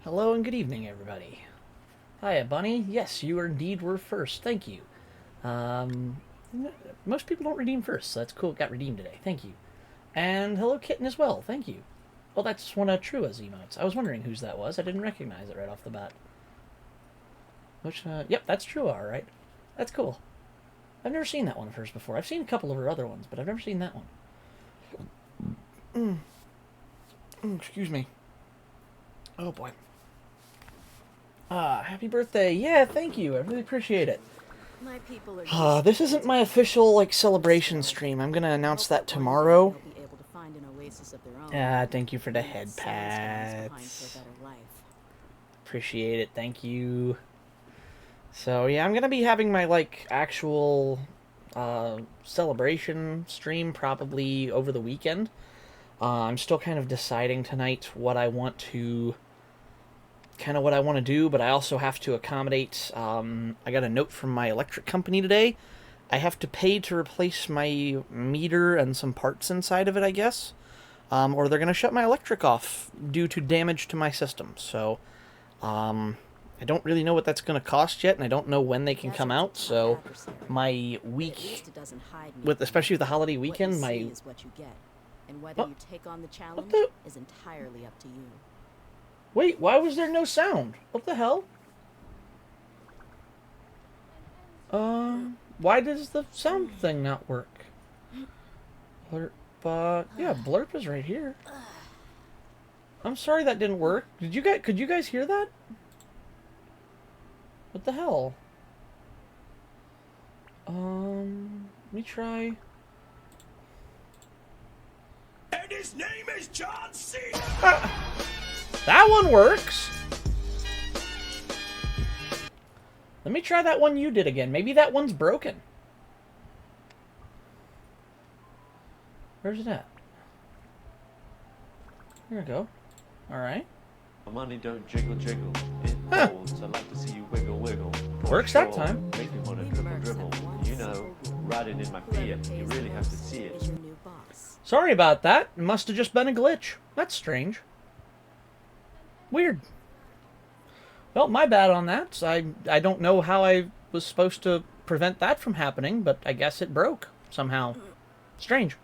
Hello and good evening, everybody. Hiya, Bunny. Yes, you indeed were first. Thank you. Um, Most people don't redeem first, so that's cool. It got redeemed today. Thank you. And hello, Kitten, as well. Thank you. Well, that's one of Trua's emotes. I was wondering whose that was. I didn't recognize it right off the bat. Yep, that's Trua, alright. That's cool. I've never seen that one of hers before. I've seen a couple of her other ones, but I've never seen that one. Excuse me. Oh, boy. Happy birthday. Yeah, thank you. I really appreciate it. My people are This isn't my official, celebration stream. I'm gonna announce that tomorrow. they'll be able to find an oasis of their own. Thank you for the and head that satisfies behind for a pats. better life. Appreciate it. Thank you. So, yeah, I'm gonna be having my, actual, celebration stream probably over the weekend. I'm still kind of deciding tonight what I want to do, but I also have to accommodate. I got a note from my electric company today. I have to pay to replace my meter and some parts inside of it, I guess. Or they're going to shut my electric off due to damage to my system. So, I don't really know what that's going to cost yet, and I don't know when they can come out. So, my But at week, least it doesn't hide especially with the holiday What you weekend, see my is what you get. And whether What? you take on the challenge the- is entirely up to you. wait, why was there no sound? What the hell? Why does the sound thing not work? Blurp, yeah, Blurp is right here. I'm sorry that didn't work. Could you guys hear that? What the hell? Let me try. And his name is John C. That one works. Let me try that one you did again. Maybe that one's broken. Where's it at? Here we go. Alright. Money don't jiggle jiggle. It Huh. folds. I like to see you wiggle wiggle. For Works sure. that time. Make me wanna We dribble mercs dribble. have one You know, single rule. riding in my Whoever Fiat. You pays really the have to most see is it. your new boss. Sorry about that. It must have just been a glitch. That's strange. Weird. Well, my bad on that. I don't know how I was supposed to prevent that from happening, but I guess it broke somehow. Strange.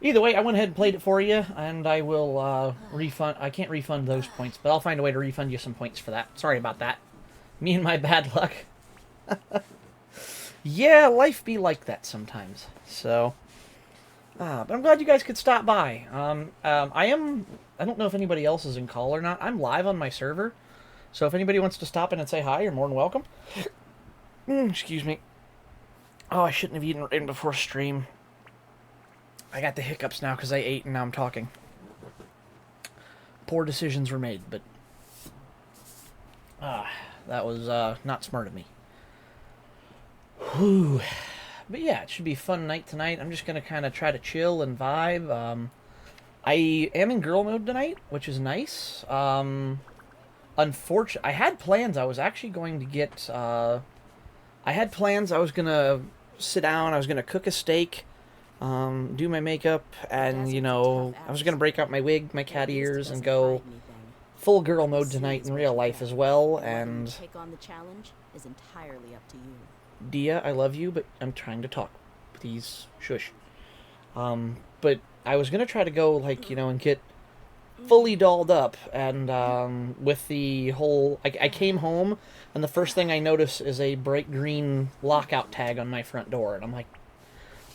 Either way, I went ahead and played it for you, and I will refund. I can't refund those points, but I'll find a way to refund you some points for that. Sorry about that. Me and my bad luck. Yeah, life be like that sometimes. So, but I'm glad you guys could stop by. I am. I don't know if anybody else is in call or not. I'm live on my server, so if anybody wants to stop in and say hi, you're more than welcome. Excuse me. Oh, I shouldn't have eaten right before stream. I got the hiccups now because I ate and now I'm talking. Poor decisions were made, but that was not smart of me. Whew. But yeah, it should be a fun night tonight. I'm just gonna kind of try to chill and vibe. I am in girl mode tonight, which is nice. Unfortunately, I had plans. I was actually going to get. I had plans. I was gonna sit down. I was gonna cook a steak, do my makeup, and I was gonna break out my wig, my cat At least it ears, and doesn't go hide anything. full girl What you mode see tonight is in what real you life get. as well. Whether you And take on the challenge is entirely up to you. Dia, I love you, but I'm trying to talk. Please shush. But I was gonna try to go and get fully dolled up, and with the whole, I came home, and the first thing I notice is a bright green lockout tag on my front door, and I'm like,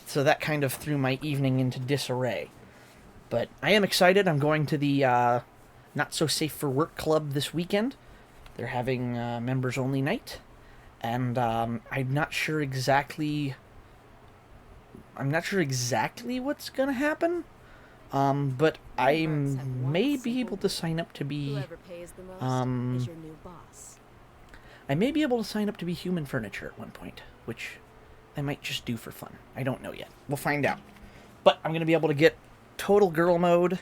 so that kind of threw my evening into disarray. But I am excited. I'm going to the Not So Safe for Work Club this weekend. They're having members only night, and I'm not sure exactly. I'm not sure exactly what's gonna happen. But I Mercs have one may be simple able to sign up to be. Whoever pays the most is your new boss. I may be able to sign up to be human furniture at one point, which I might just do for fun. I don't know yet. We'll find out. But I'm gonna be able to get total girl mode.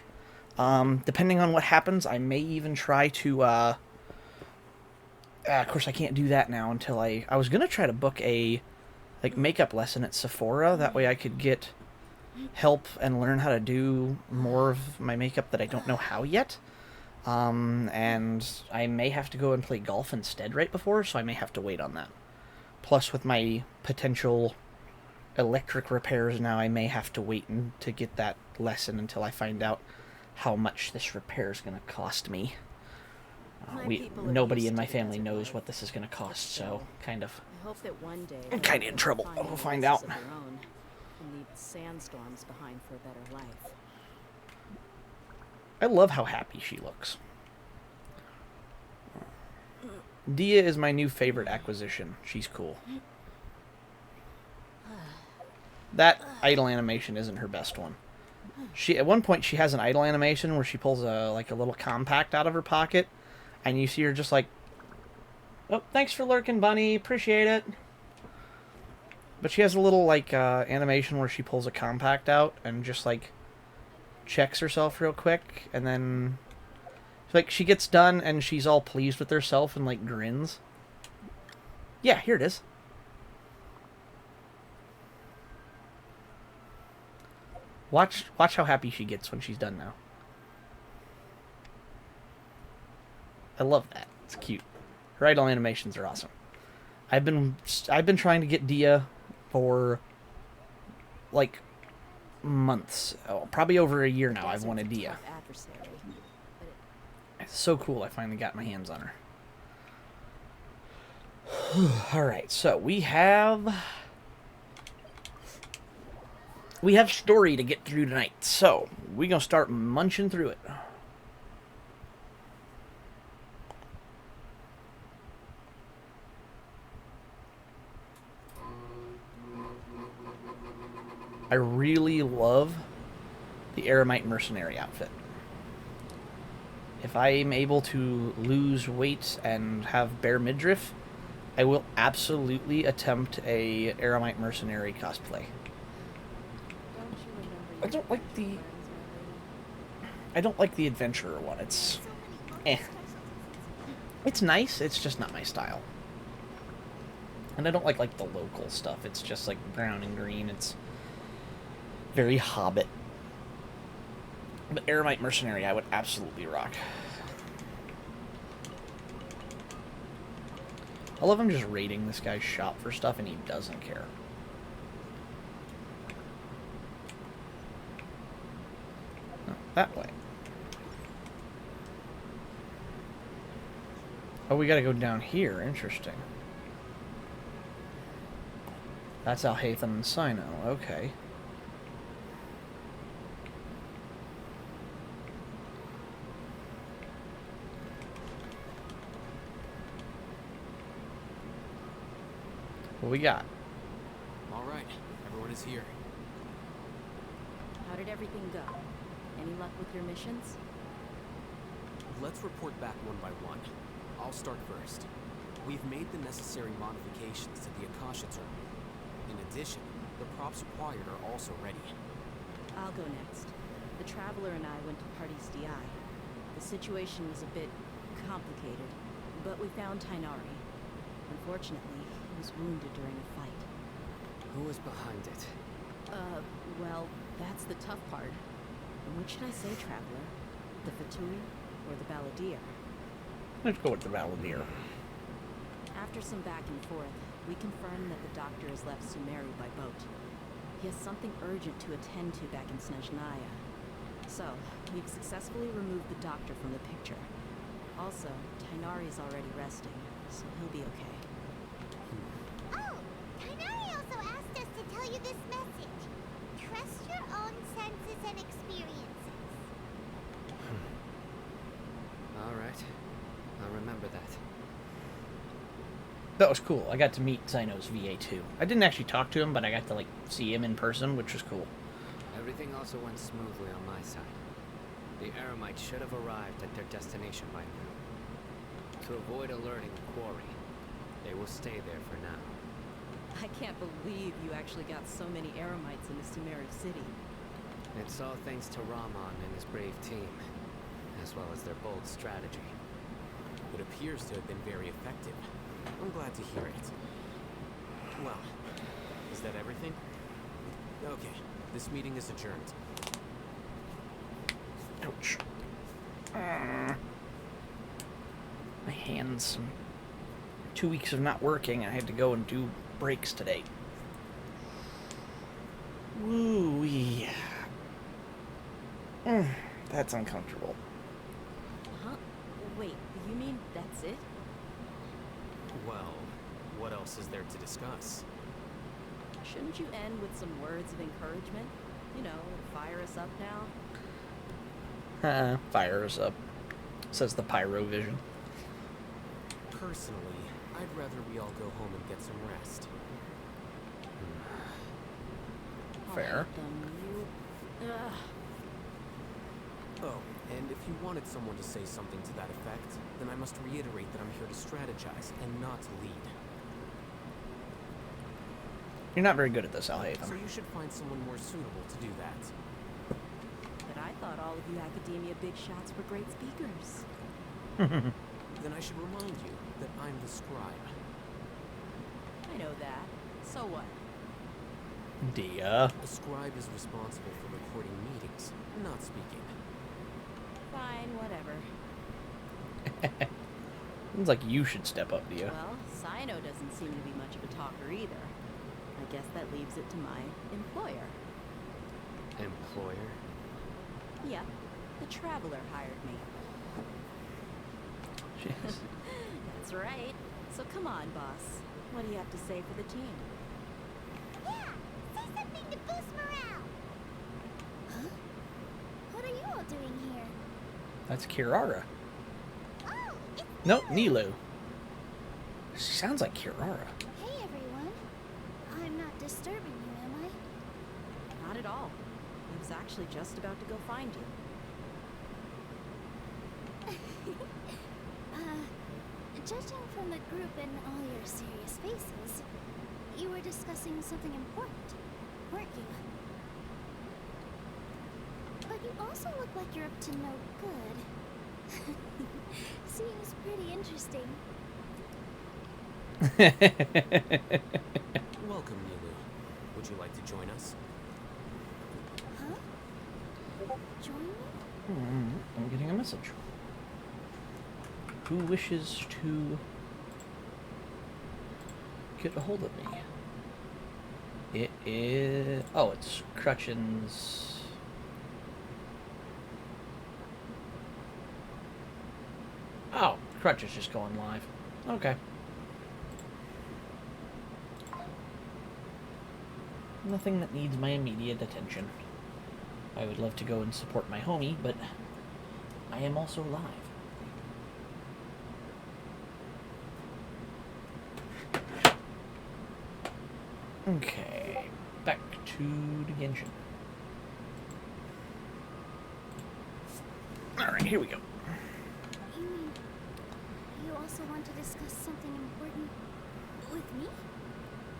Depending on what happens, I may even try to. Of course, I can't do that now until I was gonna try to book a makeup lesson at Sephora. That way, I could get help and learn how to do more of my makeup that I don't know how yet. And I may have to go and play golf instead right before, so I may have to wait on that. Plus, with my potential electric repairs now, I may have to wait to get that lesson until I find out how much this repair is going to cost me. Nobody in my family knows what this is going to cost, so kind of. I hope that one day I'm kind of in trouble. We'll find out. And leave sandstorms behind for a better life. I love how happy she looks. Dia is my new favorite acquisition. She's cool. That idle animation isn't her best one. At one point she has an idle animation where she pulls a little compact out of her pocket, and you see her just like, "Oh, thanks for lurking, bunny. Appreciate it." But she has a little animation where she pulls a compact out and just checks herself real quick, and then she gets done and she's all pleased with herself and grins. Yeah, here it is. Watch how happy she gets when she's done now. I love that. It's cute. Her idle animations are awesome. I've been trying to get Dia for months. Oh, probably over a year now. I've wanted Dia. It's so cool I finally got my hands on her. Alright, so we have story to get through tonight. So, we're going to start munching through it. I really love the Eremite Mercenary outfit. If I am able to lose weight and have bare midriff, I will absolutely attempt a Eremite Mercenary cosplay. I don't like the adventurer one. It's It's nice, it's just not my style. And I don't like the local stuff. It's just brown and green. It's very Hobbit. But Eremite Mercenary I would absolutely rock. I love him just raiding this guy's shop for stuff and he doesn't care. Oh, that way. Oh, we gotta go down here. Interesting. That's Alhaitham and Sino. Okay. What we got? All right, everyone is here. How did everything go? Any luck with your missions? Let's report back one by one. I'll start first. We've made the necessary modifications to the Akasha terminal. In addition, the props required are also ready. I'll go next. The Traveler and I went to Party's DI. The situation was a bit complicated, but we found Tainari. Unfortunately, he was wounded during a fight. Who was behind it? Well, that's the tough part. Which should I say, Traveler? The Fatui or the Balladeer? Let's go with the Balladeer. After some back and forth, we confirmed that the doctor has left Sumeru by boat. He has something urgent to attend to back in Snezhnaya. So, we've successfully removed the doctor from the picture. Also, Tainari is already resting, so he'll be okay. Oh, Tainari also asked us to tell you this message. Trust your own senses and experiences. All right. I'll remember that. That was cool. I got to meet Zino's VA too. I didn't actually talk to him, but I got to see him in person, which was cool. Everything also went smoothly on my side. The Eremites should have arrived at their destination by now. To avoid alerting the quarry, they will stay there for now. I can't believe you actually got so many Eremites into Sumeru City. It's all thanks to Rahman and his brave team, as well as their bold strategy. It appears to have been very effective. I'm glad to hear it. Well, is that everything? Okay, this meeting is adjourned. Ouch. My hands. 2 weeks of not working, I had to go and do breaks today. Woo-wee. That's uncomfortable. Huh? Wait, you mean that's it? Well, what else is there to discuss? Shouldn't you end with some words of encouragement? You know, fire us up now? Fire us up, says the Pyro Vision. Personally, I'd rather we all go home and get some rest. Fair. Alright, then you... Ugh. Oh, and if you wanted someone to say something to that effect, then I must reiterate that I'm here to strategize and not to lead. You're not very good at this, So Alhaitham. you should find someone more suitable to do that. But I thought all of you academia big shots were great speakers. Then I should remind you that I'm the scribe. I know that. So what? Dia. The scribe is responsible for recording meetings, not speaking. Fine, whatever. Seems like you should step up, Dia. Well, Sino doesn't seem to be much of a talker either. I guess that leaves it to my employer. Employer? Yep, the Traveler hired me. Jeez. That's right. So come on, boss. What do you have to say for the team? Yeah, say something to boost morale. Huh? What are you all doing here? That's Kirara. Oh, it's No, Nilo. She sounds like Kirara. Hey everyone. I'm not disturbing you, am I? Not at all. I was actually just about to go find you. Judging from the group and all your serious faces, you were discussing something important, weren't you? But you also look like you're up to no good. Seems pretty interesting. Welcome, Nilu. Would you like to join us? Huh? Join me? I'm getting a message. Who wishes to get a hold of me? It is... Oh, it's Crutchin's... Oh, Crutch is just going live. Okay. Nothing that needs my immediate attention. I would love to go and support my homie, but I am also live. Okay, back to the Genshin. Alright, here we go. You mean you also want to discuss something important with me?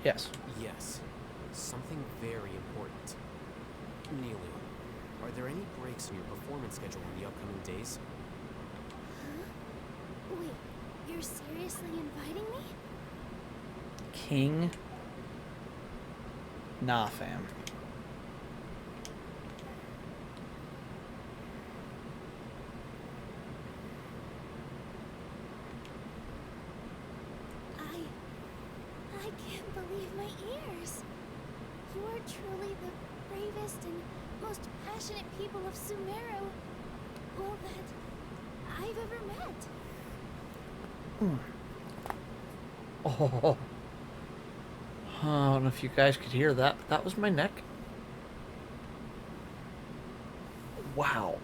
Yes. Yes. Something very important. Nilu, are there any breaks in your performance schedule in the upcoming days? Huh? Wait, you're seriously inviting me? King. Nah, fam. I can't believe my ears. You are truly the bravest and most passionate people of Sumeru, well, that I've ever met. Oh. I don't know if you guys could hear that. That was my neck. Wow.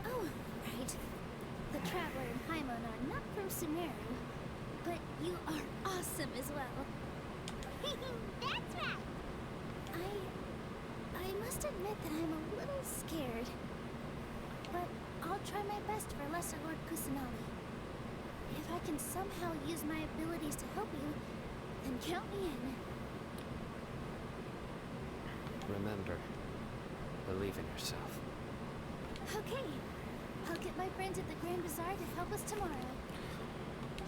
Oh, right. The Traveler and Paimon are not from Sumeru, but you are awesome as well. That's right. I must admit that I'm a little scared, but I'll try my best for Lesser Lord Kusanali. If I can somehow use my abilities to help you, then count me in. Remember, believe in yourself. Okay, I'll get get my friends at the Grand Bazaar to help us tomorrow.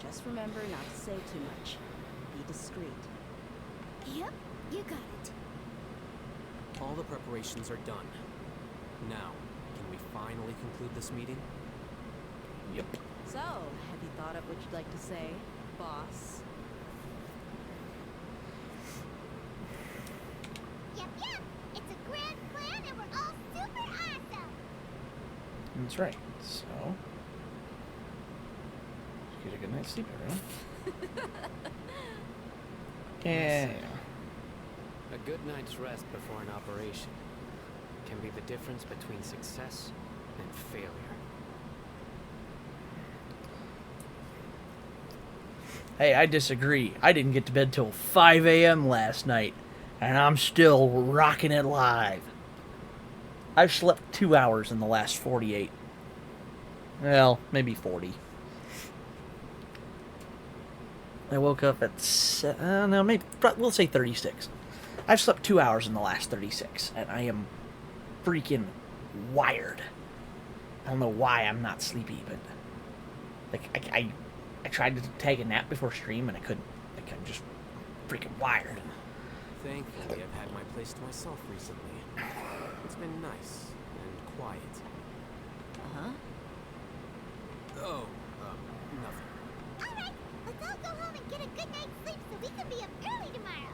Just remember not to say too much. Be discreet. Yep, you got it. All the preparations are done. Now, can we finally conclude this meeting? Yep. So, have you thought up what you'd like to say, boss? Yep, yep. It's a grand plan and we're all super awesome. That's right. So, get a good night's sleep, everyone. Yeah. A good night's rest before an operation can be the difference between success and failure. Hey, I disagree. I didn't get to bed till 5 a.m. last night, and I'm still rocking it live. I've slept 2 hours in the last 48. Well, maybe 40. I woke up at we'll say 36. I've slept 2 hours in the last 36, and I am freaking wired. I don't know why I'm not sleepy, but like I tried to take a nap before stream and I couldn't. Like I'm just freaking wired. Thankfully, I've had my place to myself recently. It's been nice and quiet. Uh-huh. Oh, nothing. Alright, let's all go home and get a good night's sleep so we can be up early tomorrow.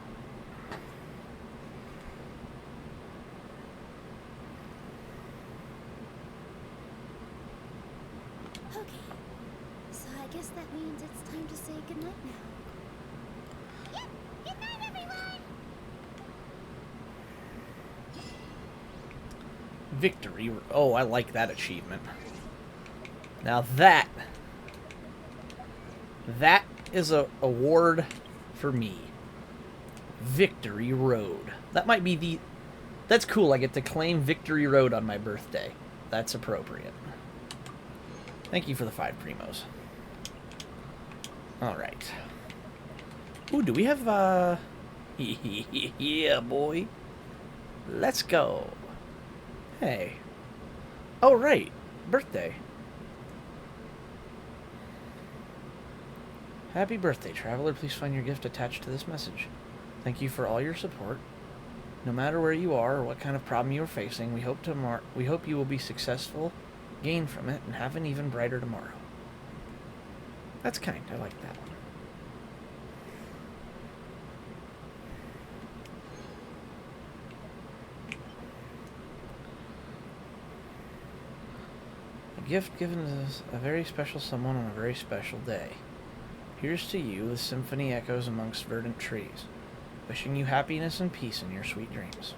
Okay, so I guess that means it's time to say goodnight now. Yep, good night everyone! Victory. Oh, I like that achievement. Now that is a award for me. Victory Road. That might be that's cool. I get to claim Victory Road on my birthday. That's appropriate. Thank you for the 5 primos. Alright. Ooh, do we have, yeah, boy. Let's go. Hey. Oh, right. Birthday. Happy birthday, traveler. Please find your gift attached to this message. Thank you for all your support. No matter where you are or what kind of problem you are facing, we hope you will be successful, gain from it, and have an even brighter tomorrow. That's kind. I like that one. A gift given to a very special someone on a very special day. Here's to you, the symphony echoes amongst verdant trees, wishing you happiness and peace in your sweet dreams.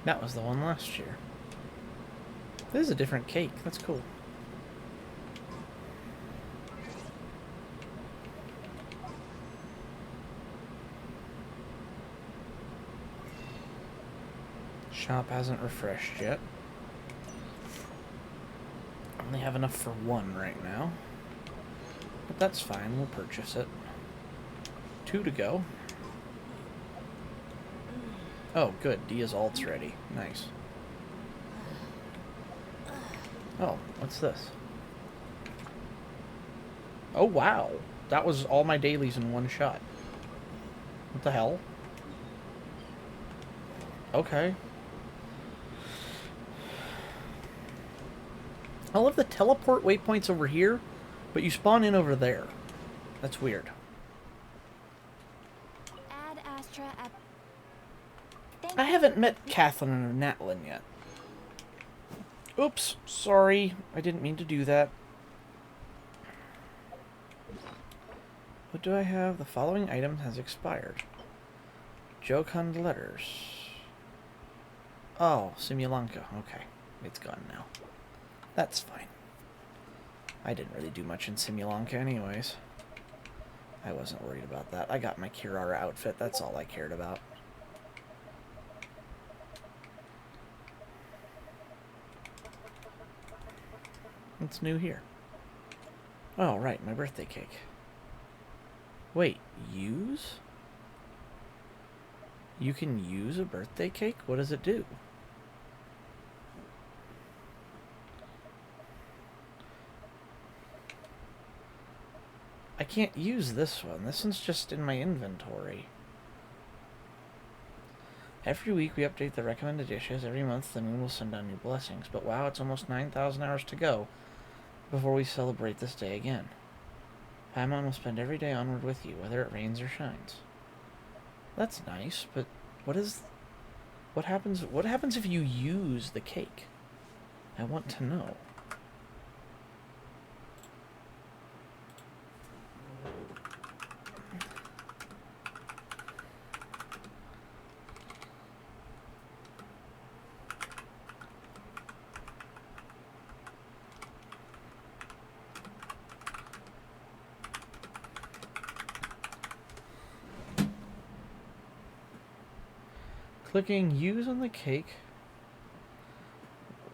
That was the one last year. This is a different cake. That's cool. Shop hasn't refreshed yet. Only have enough for 1 right now. But that's fine. We'll purchase it. 2 to go. Oh, good. Dia's ult's ready. Nice. Oh, what's this? Oh, wow. That was all my dailies in one shot. What the hell? Okay. I love the teleport waypoints over here, but you spawn in over there. That's weird. Add Astra at... I haven't met Kathleen or Natlin yet. Oops, sorry. I didn't mean to do that. What do I have? The following item has expired. Jokund letters. Oh, Simulanka. Okay. It's gone now. That's fine. I didn't really do much in Simulanka anyways. I wasn't worried about that. I got my Kirara outfit, that's all I cared about. What's new here? Oh, right, my birthday cake. Wait, use? You can use a birthday cake? What does it do? I can't use this one. This one's just in my inventory. Every week we update the recommended dishes. Every month the moon will send down new blessings. But wow, it's almost 9,000 hours to go before we celebrate this day again. Paimon will spend every day onward with you, whether it rains or shines. That's nice, but what happens if you use the cake? I want to know. Clicking use on the cake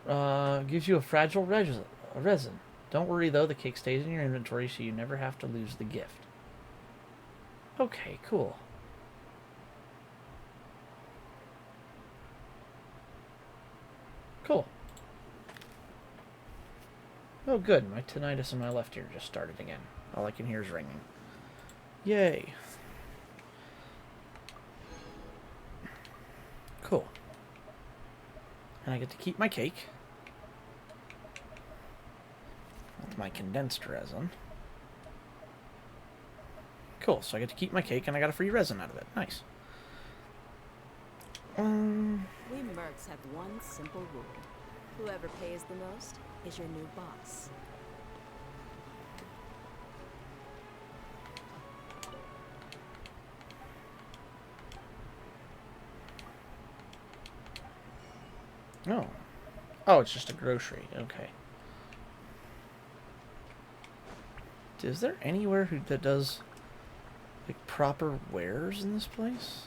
gives you a fragile resin. Don't worry though, the cake stays in your inventory so you never have to lose the gift. Okay, cool. Cool. Oh good, my tinnitus in my left ear just started again. All I can hear is ringing. Yay. Cool. And I get to keep my cake with my condensed resin. Cool, so I get to keep my cake and I got a free resin out of it. Nice. We mercs have one simple rule. Whoever pays the most is your new boss. Oh. Oh, it's just a grocery. Okay. Is there anywhere that does, like, proper wares in this place?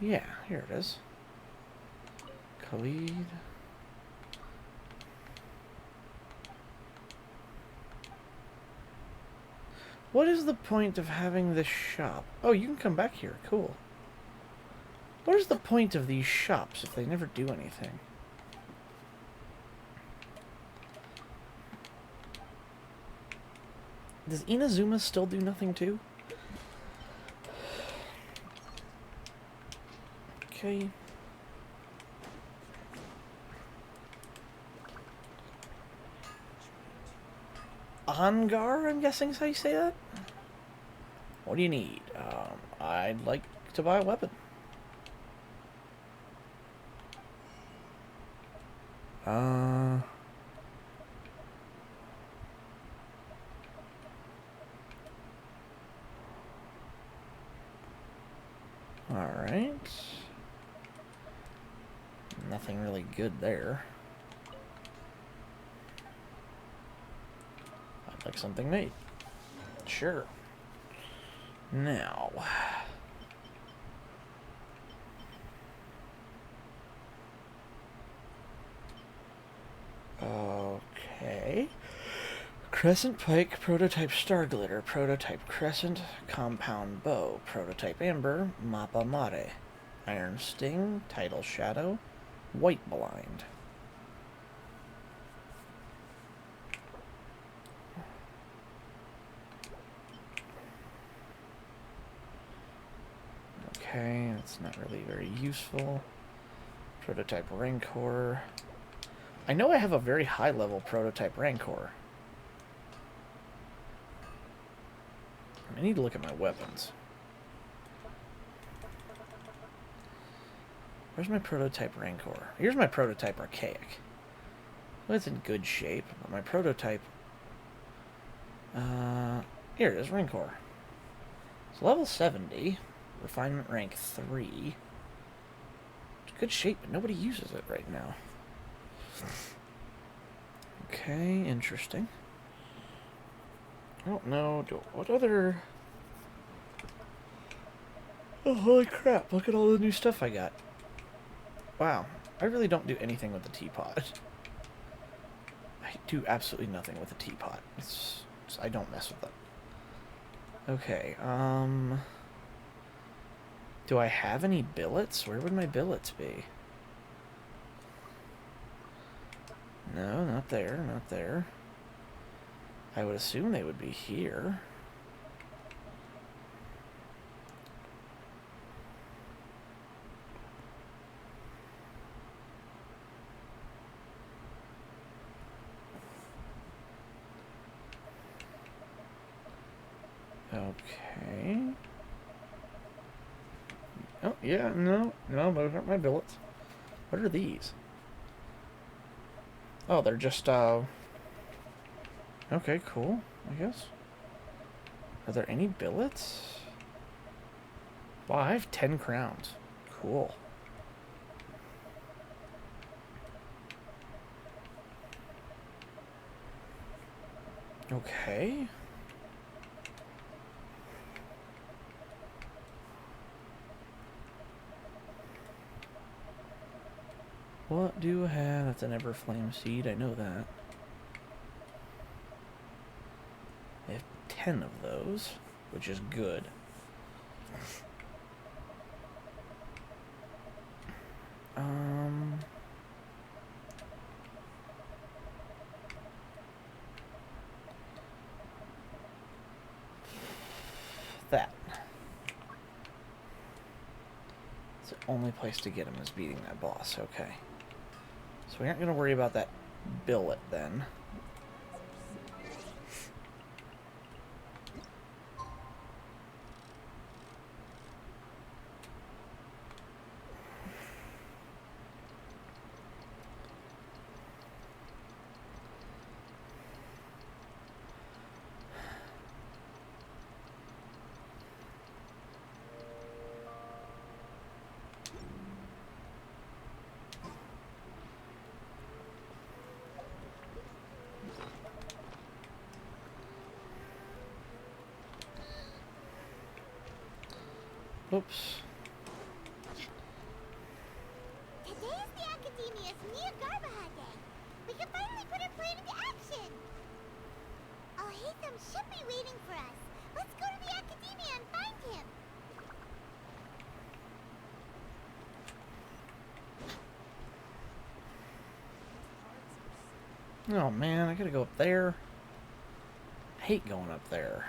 Yeah, here it is. Khalid. What is the point of having this shop? Oh, you can come back here. Cool. What is the point of these shops if they never do anything? Does Inazuma still do nothing too? Okay. Angar, I'm guessing is how you say that? What do you need? I'd like to buy a weapon. Alright. Nothing really good there. I'd like something made. Sure. Now. Okay. Crescent Pike, Prototype Star Glitter, Prototype Crescent, Compound Bow, Prototype Amber, Mappa Mare, Iron Sting, Tidal Shadow, White Blind. Okay, that's not really very useful. Prototype Rancor. I know I have a very high level Prototype Rancor. I need to look at my weapons. Where's my Prototype Rancor? Here's my Prototype Archaic. Well, it's in good shape, but my Prototype... here it is, Rancor. It's level 70. Refinement rank 3. It's good shape, but nobody uses it right now. Okay, interesting. I don't know. What other... Oh, holy crap. Look at all the new stuff I got. Wow. I really don't do anything with the teapot. I do absolutely nothing with the teapot. I don't mess with it. Okay, do I have any billets? Where would my billets be? No, not there, not there. I would assume they would be here. Okay. Oh, yeah, no, those aren't my billets. What are these? Oh, they're just, okay, cool, I guess. Are there any billets? Wow, I have 10 crowns. Cool. Okay. What do I have? That's an Everflame seed, I know that. I have 10 of those, which is good. That. It's the only place to get him is beating that boss, okay. So we aren't going to worry about that billet then. Oops. Today is the Academia's Mia Garbaha Day. We can finally put our plan into action. Oh, Haytham should be waiting for us. Let's go to the Academia and find him. Oh man, I gotta go up there. I hate going up there.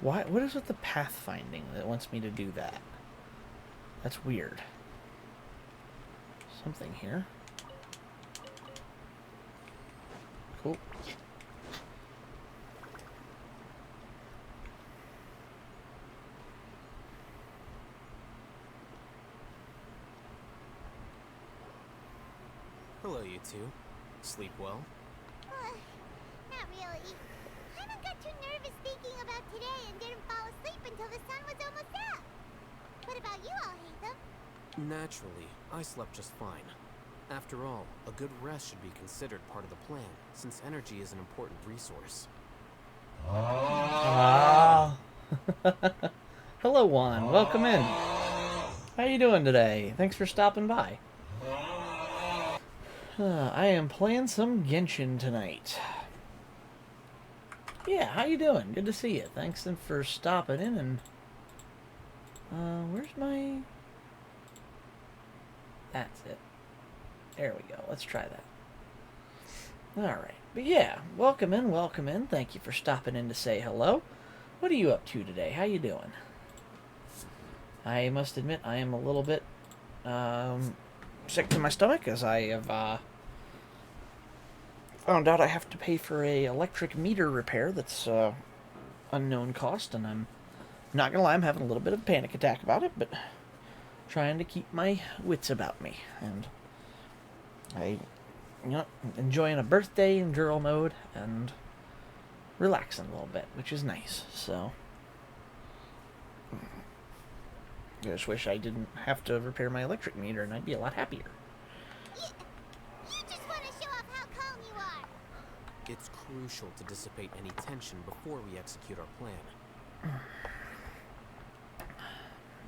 Why? What is with the pathfinding that wants me to do that? That's weird. Something here. Cool. Hello, you two. Sleep well? Not really. Haven't got too nervous thinking about today and didn't fall asleep until the sun was almost out. What about you all, Haytham? Naturally, I slept just fine. After all, a good rest should be considered part of the plan, since energy is an important resource. Ah. Hello, Juan. Welcome in. How you doing today? Thanks for stopping by. I am playing some Genshin tonight. Yeah, how you doing? Good to see you. Thanks for stopping in and... where's my... That's it. There we go. Let's try that. Alright. But yeah, welcome in, welcome in. Thank you for stopping in to say hello. What are you up to today? How you doing? I must admit, I am a little bit sick to my stomach, as I have found out I have to pay for a electric meter repair that's unknown cost, and I'm not gonna lie, I'm having a little bit of a panic attack about it, but trying to keep my wits about me, and I, enjoying a birthday in girl mode, and relaxing a little bit, which is nice. So I just wish I didn't have to repair my electric meter, and I'd be a lot happier. You just want to show off how calm you are. It's crucial to dissipate any tension before we execute our plan.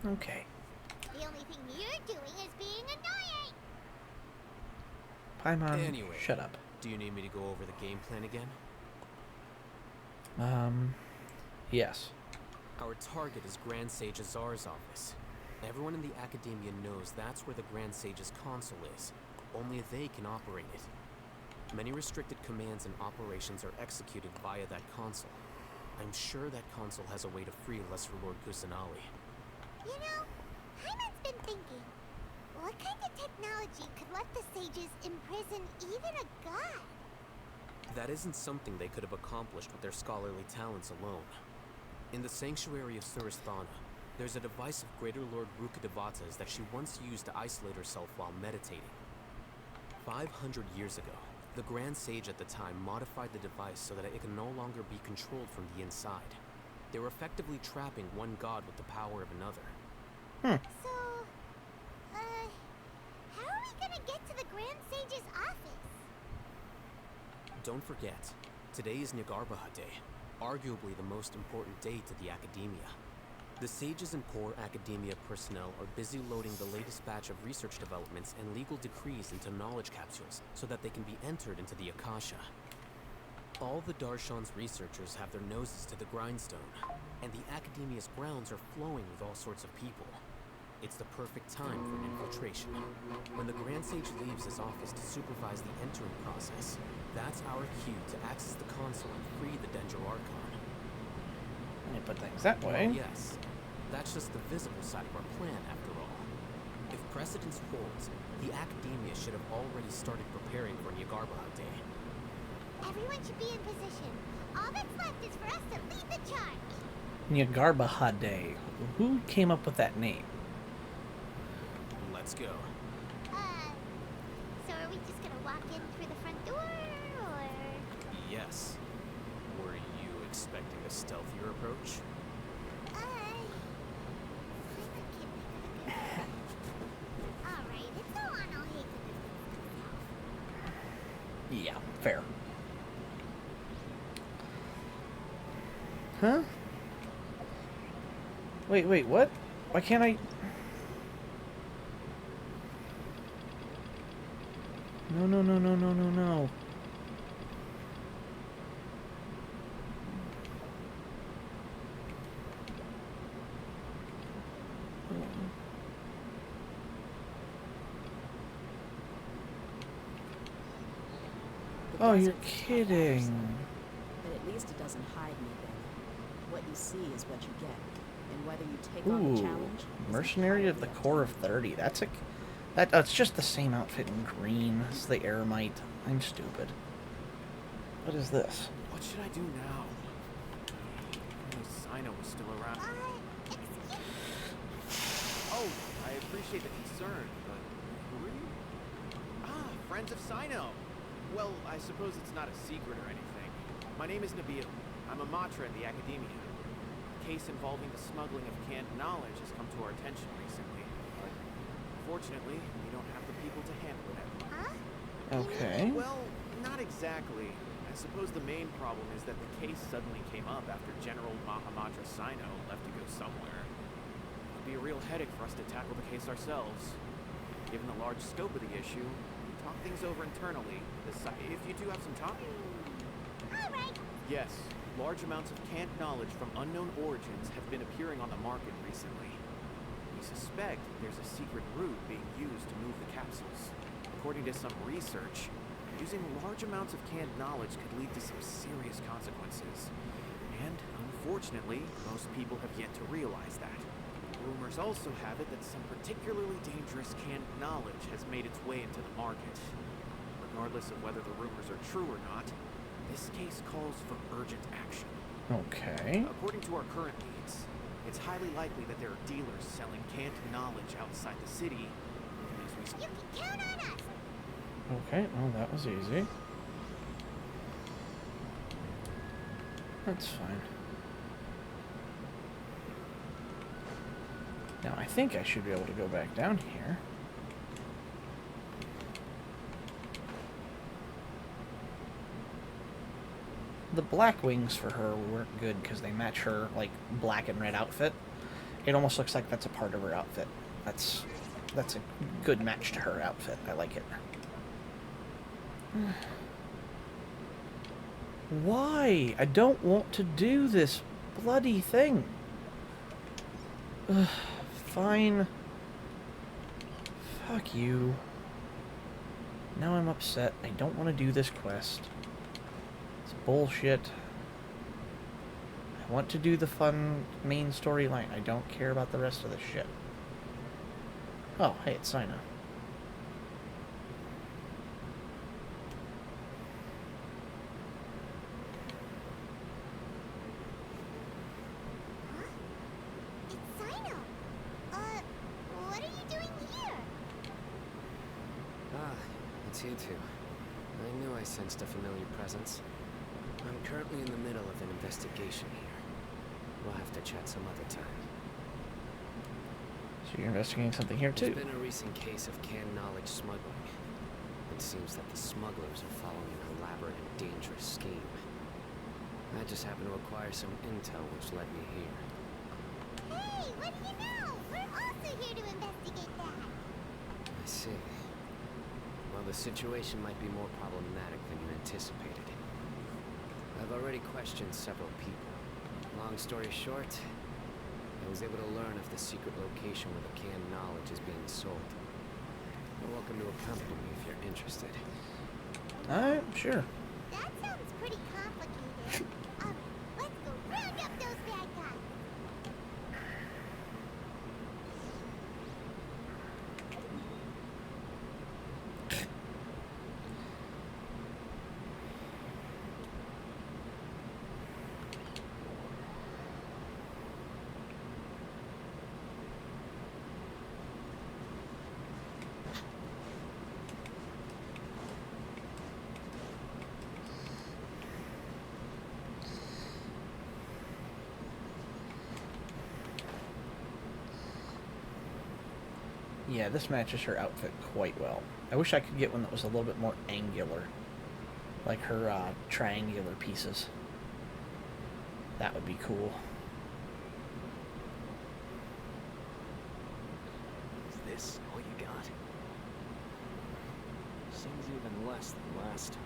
Okay. The only thing you're doing is being annoying. Paimon, Anyway. shut up. Do you need me to go over the game plan again? Yes. Our target is Grand Sage Azar's office. Everyone in the Academia knows that's where the Grand Sage's console is. Only they can operate it. Many restricted commands and operations are executed via that console. I'm sure that console has a way to free Lesser Lord Kusanali. You know, Hyman's been thinking, what kind of technology could let the sages imprison even a god? That isn't something they could have accomplished with their scholarly talents alone. In the Sanctuary of Surasthana, there's a device of Greater Lord Rukkhadevata's that she once used to isolate herself while meditating. 500 years ago, the Grand Sage at the time modified the device so that it can no longer be controlled from the inside. They were effectively trapping one god with the power of another. So, how are we gonna get to the Grand Sage's office? Don't forget, today is Nagarbaha Day, arguably the most important day to the Academia. The sages and core Academia personnel are busy loading the latest batch of research developments and legal decrees into knowledge capsules so that they can be entered into the Akasha. All the Darshan's researchers have their noses to the grindstone, and the Academia's grounds are flowing with all sorts of people. It's the perfect time for an infiltration. When the Grand Sage leaves his office to supervise the entering process, that's our cue to access the console and free the Dendro Archon. Let me put things that way. Well, yes, that's just the visible side of our plan, after all. If precedence holds, the Academia should have already started preparing for Nagarbaha Day. Everyone should be in position. All that's left is for us to lead the charge. Nagarbaha Day. Who came up with that name? Let's go. So are we just gonna walk in through the front door, or? Yes. Were you expecting a stealthier approach? Alright, it's all on Alhazen. Yeah, fair. Huh? Wait, what? Why can't I... No. The Oh, you're desert is kidding. but at least it doesn't hide anything. What you see is what you get, and whether you take on the Ooh, challenge. is Mercenary of the entirely up to Core you. of 30. That's just the same outfit in green as the Eremite. I'm stupid. What is this? What should I do now? I wish Sino was still around. Excuse Oh, I appreciate the concern, but who are you? Ah, friends of Sino. Well, I suppose it's not a secret or anything. My name is Nabil. I'm a Matra in the Academia. A case involving the smuggling of canned knowledge has come to our attention recently, but unfortunately, we don't have the people to handle it. Huh? Okay. Well, not exactly. I suppose the main problem is that the case suddenly came up after General Mahamatra Sino left to go somewhere. It'd be a real headache for us to tackle the case ourselves. Given the large scope of the issue, we talk things over internally. If you do have some time. Alright. Yes, large amounts of canned knowledge from unknown origins have been appearing on the market recently. We suspect there's a secret route being used to move the capsules. According to some research, using large amounts of canned knowledge could lead to some serious consequences. And, unfortunately, most people have yet to realize that. Rumors also have it that some particularly dangerous canned knowledge has made its way into the market. Regardless of whether the rumors are true or not, this case calls for urgent action. Okay. According to our current leads, it's highly likely that there are dealers selling canned knowledge outside the city. As we You can count on us. Okay, well, that was easy. That's fine. Now, I think I should be able to go back down here. The black wings for her weren't good because they match her, like, black and red outfit. It almost looks like that's a part of her outfit. That's a good match to her outfit. I like it. Why? I don't want to do this bloody thing. Ugh, fine. Fuck you. Now I'm upset. I don't want to do this quest. It's bullshit. I want to do the fun main storyline. I don't care about the rest of the shit. Oh, hey, it's Sina. It's Sino. What are you doing here? Ah, it's you two. I knew I sensed a familiar presence. I'm currently in the middle of an investigation here. We'll have to chat some other time. So you're investigating something here too? There's been a recent case of canned knowledge smuggling. It seems that the smugglers are following an elaborate and dangerous scheme. I just happened to acquire some intel which led me here. Hey, what do you know? We're also here to investigate that. I see. Well, the situation might be more problematic than you anticipated. I've already questioned several people. Long story short, I was able to learn of the secret location where the canned knowledge is being sold. You're welcome to accompany me if you're interested. Alright, sure. That sounds pretty complicated. Let's go round up those bad guys. Yeah, this matches her outfit quite well. I wish I could get one that was a little bit more angular. Like her triangular pieces. That would be cool. Is this all you got? Seems even less than last time.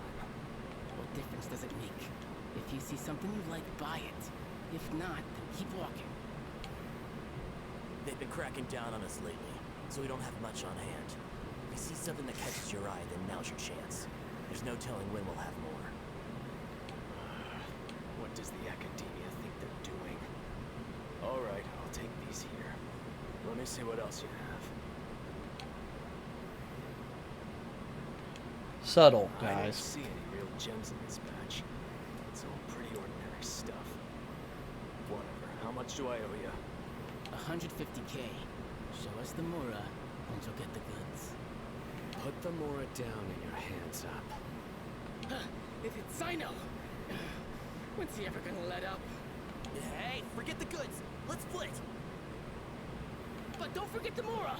What difference does it make? If you see something you like, buy it. If not, then keep walking. They've been cracking down on us lately, so we don't have much on hand. If you see something that catches your eye, then now's your chance. There's no telling when we'll have more. What does the academia think they're doing? Alright, I'll take these here. Let me see what else you have. Subtle, I don't guys. see any real gems in this batch. It's all pretty ordinary stuff. Whatever. How much do I owe you? 150K. Show us the Mura, and you'll get the goods. Put the Mora down and your hands up. It's Sino! When's he ever gonna let up? Hey, forget the goods! Let's split! But don't forget the Mura!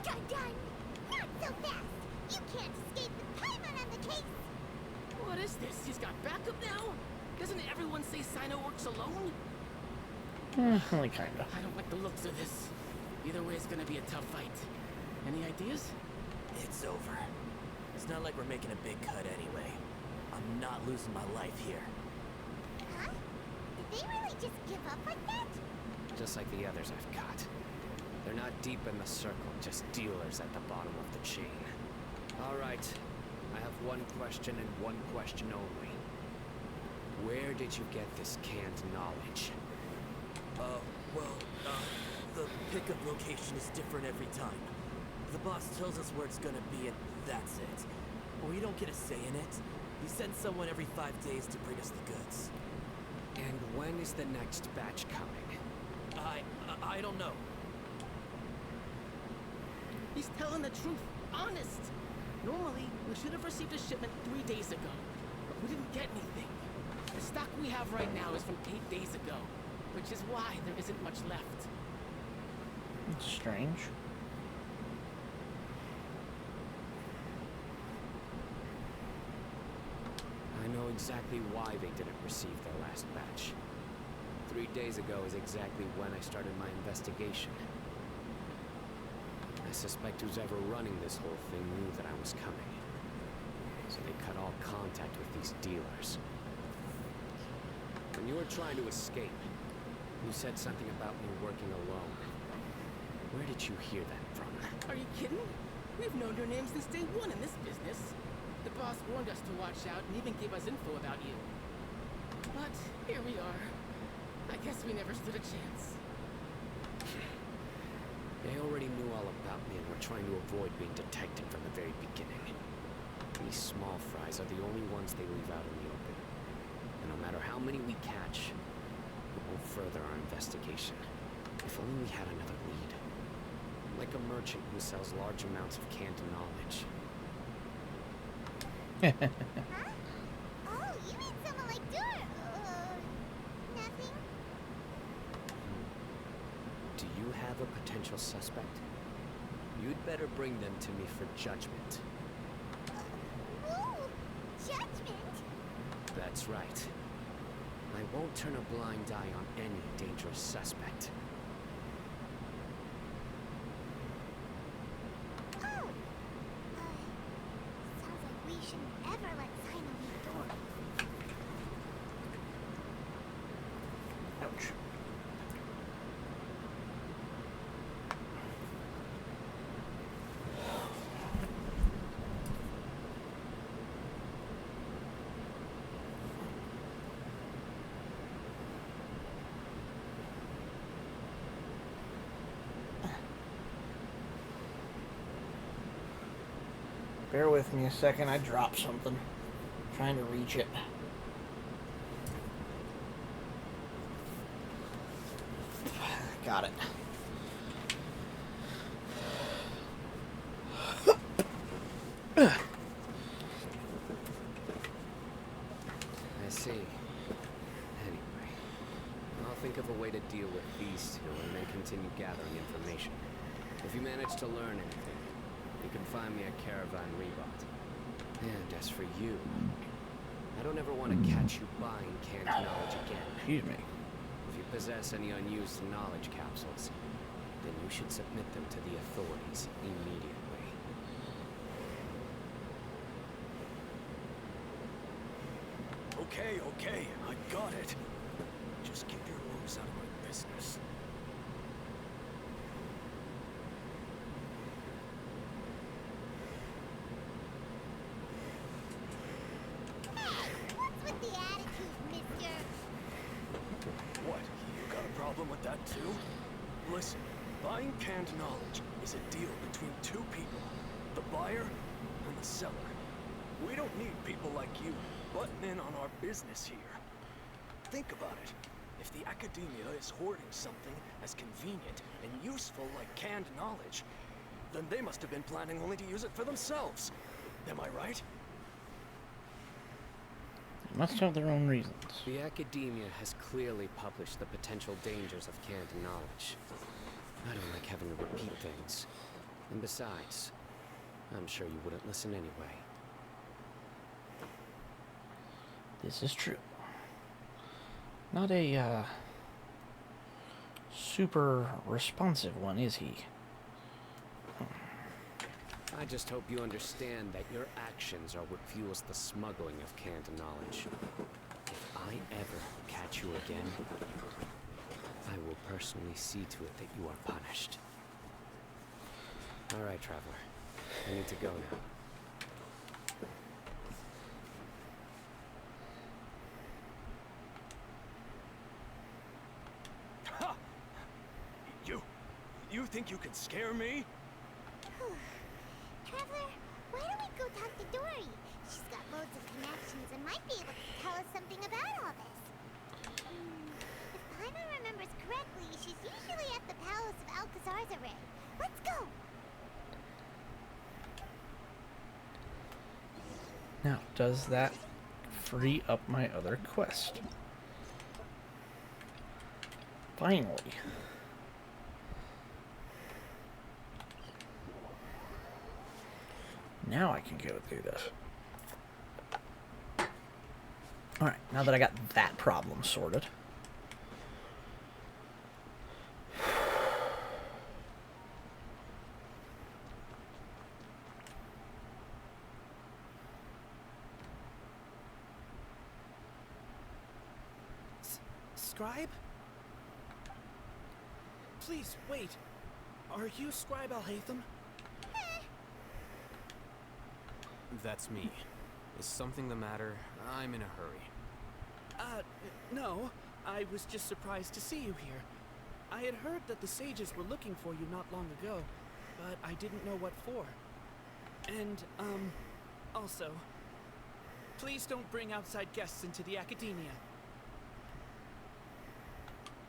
Dun dun! Not so fast! You can't escape the Paimon on the case! What is this? He's got backup now? Doesn't everyone say Sino works alone? Only kinda. I don't like the looks of this. Either way, it's gonna be a tough fight. Any ideas? It's over. It's not like we're making a big cut anyway. I'm not losing my life here. Huh? Did they really just give up like that? Just like the others I've caught. They're not deep in the circle, just dealers at the bottom of the chain. Alright, I have one question and one question only. Where did you get this canned knowledge? The pickup location is different every time. The boss tells us where it's gonna be and that's it. We don't get a say in it. He sends someone every 5 days to bring us the goods. And when is the next batch coming? I don't know. He's telling the truth. Honest. Normally, we should have received a shipment 3 days ago, but we didn't get anything. The stock we have right now is from 8 days ago, which is why there isn't much left. It's strange. I know exactly why they didn't receive their last batch. 3 days ago is exactly when I started my investigation. I suspect who's ever running this whole thing knew that I was coming. So they cut all contact with these dealers. When you were trying to escape, you said something about me working alone. Where did you hear that from? Are you kidding? We've known your name since day one in this business. The boss warned us to watch out and even gave us info about you. But here we are. I guess we never stood a chance. They already knew all about me and were trying to avoid being detected from the very beginning. These small fries are the only ones they leave out in the open. And no matter how many we catch, it won't further our investigation. If only we had another lead. Like a merchant who sells large amounts of canned knowledge. Huh? Oh, you mean someone like Dur? Nothing? Do you have a potential suspect? You'd better bring them to me for judgment. Ooh, judgment? That's right. I won't turn a blind eye on any dangerous suspect. Oh! Sounds like we shouldn't ever let Sino leave Dur. Ouch. Bear with me a second, I dropped something. Trying to reach it. Got it. I see. Anyway, I'll think of a way to deal with these two and then continue gathering information. If you manage to learn anything, you can find me at Caravan Rebot. And as for you, I don't ever want to catch you buying canned knowledge again. Excuse me. If you possess any unused knowledge capsules, then you should submit them to the authorities immediately. Okay, I got it. Just keep your nose out of my business. What's with the attitude, mister? What, you got a problem with that too? Listen, buying canned knowledge is a deal between two people, the buyer and the seller. We don't need people like you butting in on our business here. Think about it. If the academia is hoarding something as convenient and useful like canned knowledge, then they must have been planning only to use it for themselves. Am I right? They must have their own reasons. The academia has clearly published the potential dangers of canned knowledge. I don't like having to repeat things. And besides, I'm sure you wouldn't listen anyway. This is true. Not a, super responsive one, is he? I just hope you understand that your actions are what fuels the smuggling of canned knowledge. If I ever catch you again, I will personally see to it that you are punished. All right, Traveler. I need to go now. Ha! You think you can scare me? Traveler, why don't we go talk to Dory? She's got loads of connections and might be able to tell us something about all this. If Paimon remembers correctly, she's usually at the palace of Alcazar's array. Let's go! Now, does that free up my other quest? Finally. Now I can go through this. Alright, now that I got that problem sorted. Scribe? Please, wait. Are you Scribe Alhaitham? That's me. Is something the matter? I'm in a hurry. No. I was just surprised to see you here. I had heard that the sages were looking for you not long ago, but I didn't know what for. And, also, please don't bring outside guests into the academia.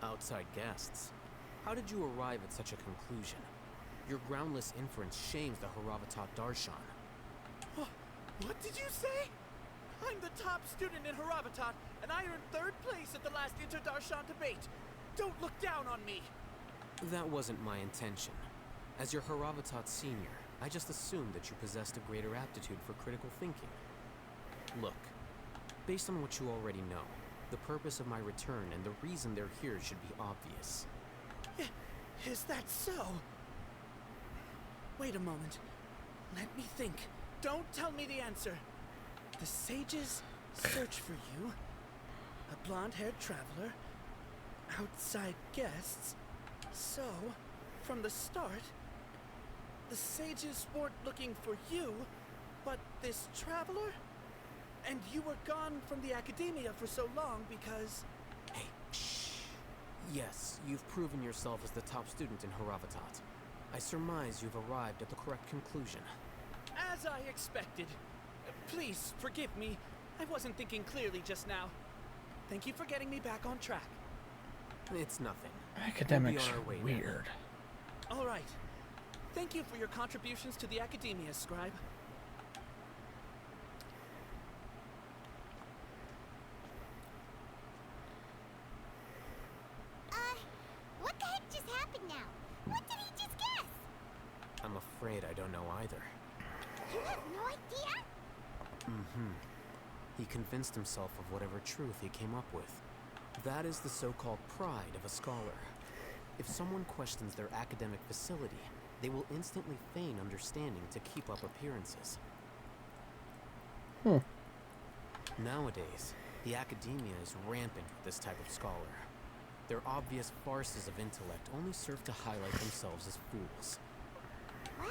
Outside guests? How did you arrive at such a conclusion? Your groundless inference shames the Haravatat Darshan. What did you say? I'm the top student in Haravatat, and I earned 3rd place at the last Inter-Darshan debate. Don't look down on me. That wasn't my intention. As your Haravatat senior, I just assumed that you possessed a greater aptitude for critical thinking. Look, based on what you already know, the purpose of my return and the reason they're here should be obvious. Is that so? Wait a moment. Let me think. Don't tell me the answer. The sages search for you. A blonde-haired traveler. Outside guests. So, from the start, the sages weren't looking for you, but this traveler? And you were gone from the academia for so long because... Hey, shh. Yes, you've proven yourself as the top student in Haravatat. I surmise you've arrived at the correct conclusion. As I expected. Please, forgive me. I wasn't thinking clearly just now. Thank you for getting me back on track. It's nothing. Academics We'll are be on our way weird. All right. Thank you for your contributions to the academia, Scribe. What the heck just happened now? What did he just guess? I'm afraid I don't know either. You have no idea? Mm-hmm. He convinced himself of whatever truth he came up with. That is the so-called pride of a scholar. If someone questions their academic facility, they will instantly feign understanding to keep up appearances. Nowadays, the academia is rampant with this type of scholar. Their obvious farces of intellect only serve to highlight themselves as fools. Wow.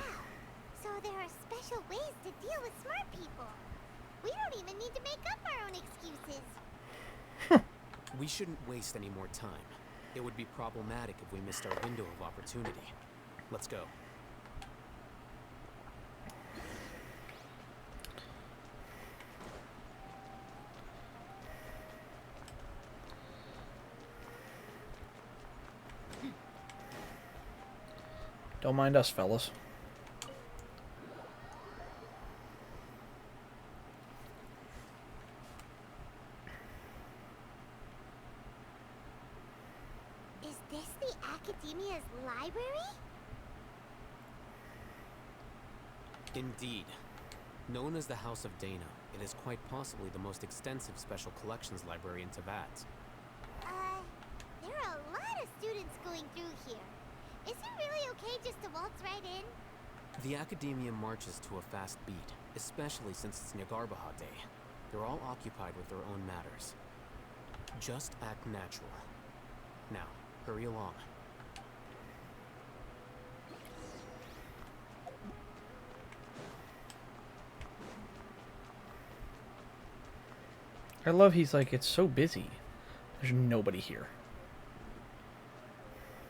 So there are special ways to deal with smart people. We don't even need to make up our own excuses. We shouldn't waste any more time. It would be problematic if we missed our window of opportunity. Let's go. Don't mind us, fellas. Is this the academia's library? Indeed. Known as the House of Dana, it is quite possibly the most extensive special collections library in Teyvat. There are a lot of students going through here. Is it really okay just to waltz right in? The academia marches to a fast beat, especially since it's Nagarbaha Day. They're all occupied with their own matters. Just act natural. Now, hurry along. I love he's like, it's so busy. There's nobody here.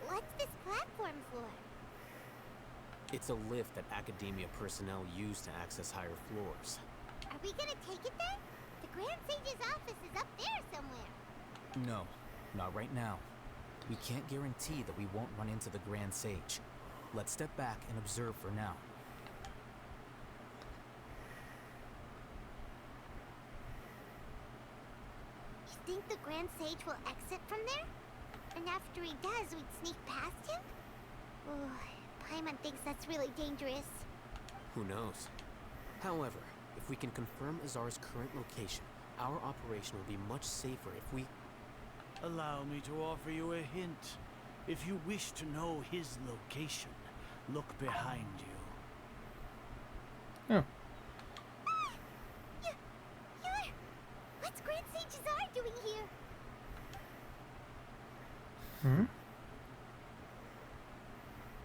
What's this platform for? It's a lift that academia personnel use to access higher floors. Are we gonna take it then? The Grand Sage's office is up there somewhere. No, not right now. We can't guarantee that we won't run into the Grand Sage. Let's step back and observe for now. think the Grand Sage will exit from there? And after he does, we'd sneak past him? Oh, Paimon thinks that's really dangerous. Who knows? However, if we can confirm Azar's current location, our operation will be much safer if we... Allow me to offer you a hint. If you wish to know his location, look behind you. Oh. You're... What's Grand Sage Azar doing here? Hmm?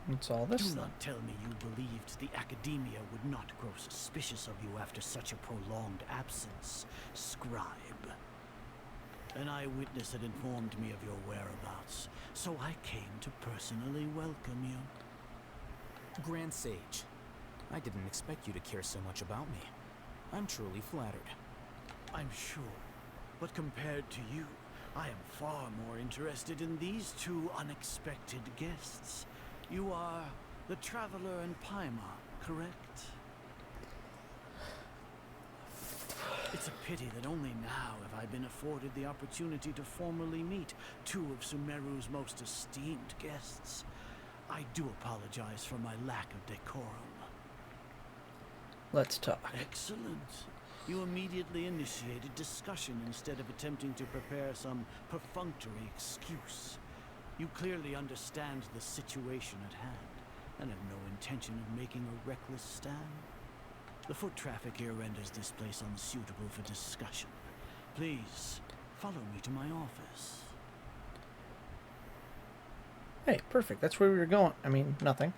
What's all this? Do not tell me you believed the Academia would not grow suspicious of you after such a prolonged absence, scribe. An eyewitness had informed me of your whereabouts, so I came to personally welcome you. Grand Sage, I didn't expect you to care so much about me. I'm truly flattered. I'm sure, but compared to you, I am far more interested in these two unexpected guests. You are the Traveler and Paimon, correct? It's a pity that only now have I been afforded the opportunity to formally meet two of Sumeru's most esteemed guests. I do apologize for my lack of decorum. Let's talk. Excellent. You immediately initiated discussion instead of attempting to prepare some perfunctory excuse. You clearly understand the situation at hand, and have no intention of making a reckless stand. The foot traffic here renders this place unsuitable for discussion. Please, follow me to my office. Hey, perfect. That's where we were going. I mean, nothing.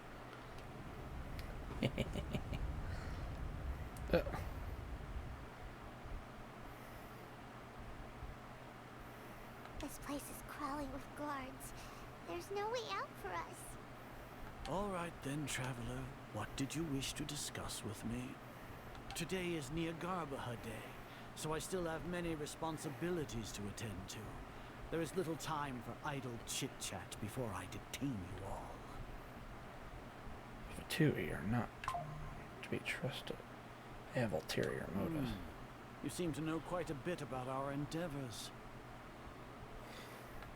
This place is crawling with guards. There's no way out for us. All right then, Traveler. What did you wish to discuss with me? Today is Niagarbaha Day, so I still have many responsibilities to attend to. There is little time for idle chit-chat before I detain you all. Fatui are not to be trusted. They have ulterior motives. You seem to know quite a bit about our endeavors.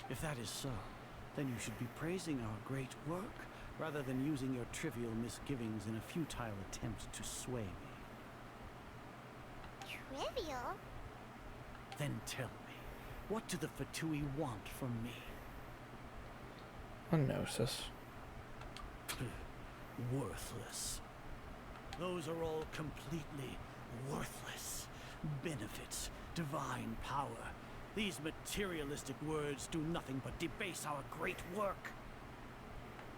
If that is so, then you should be praising our great work, rather than using your trivial misgivings in a futile attempt to sway me. Trivial? Then tell me, what do the Fatui want from me? A gnosis. Worthless. Those are all completely worthless. Benefits, divine power. These materialistic words do nothing but debase our great work.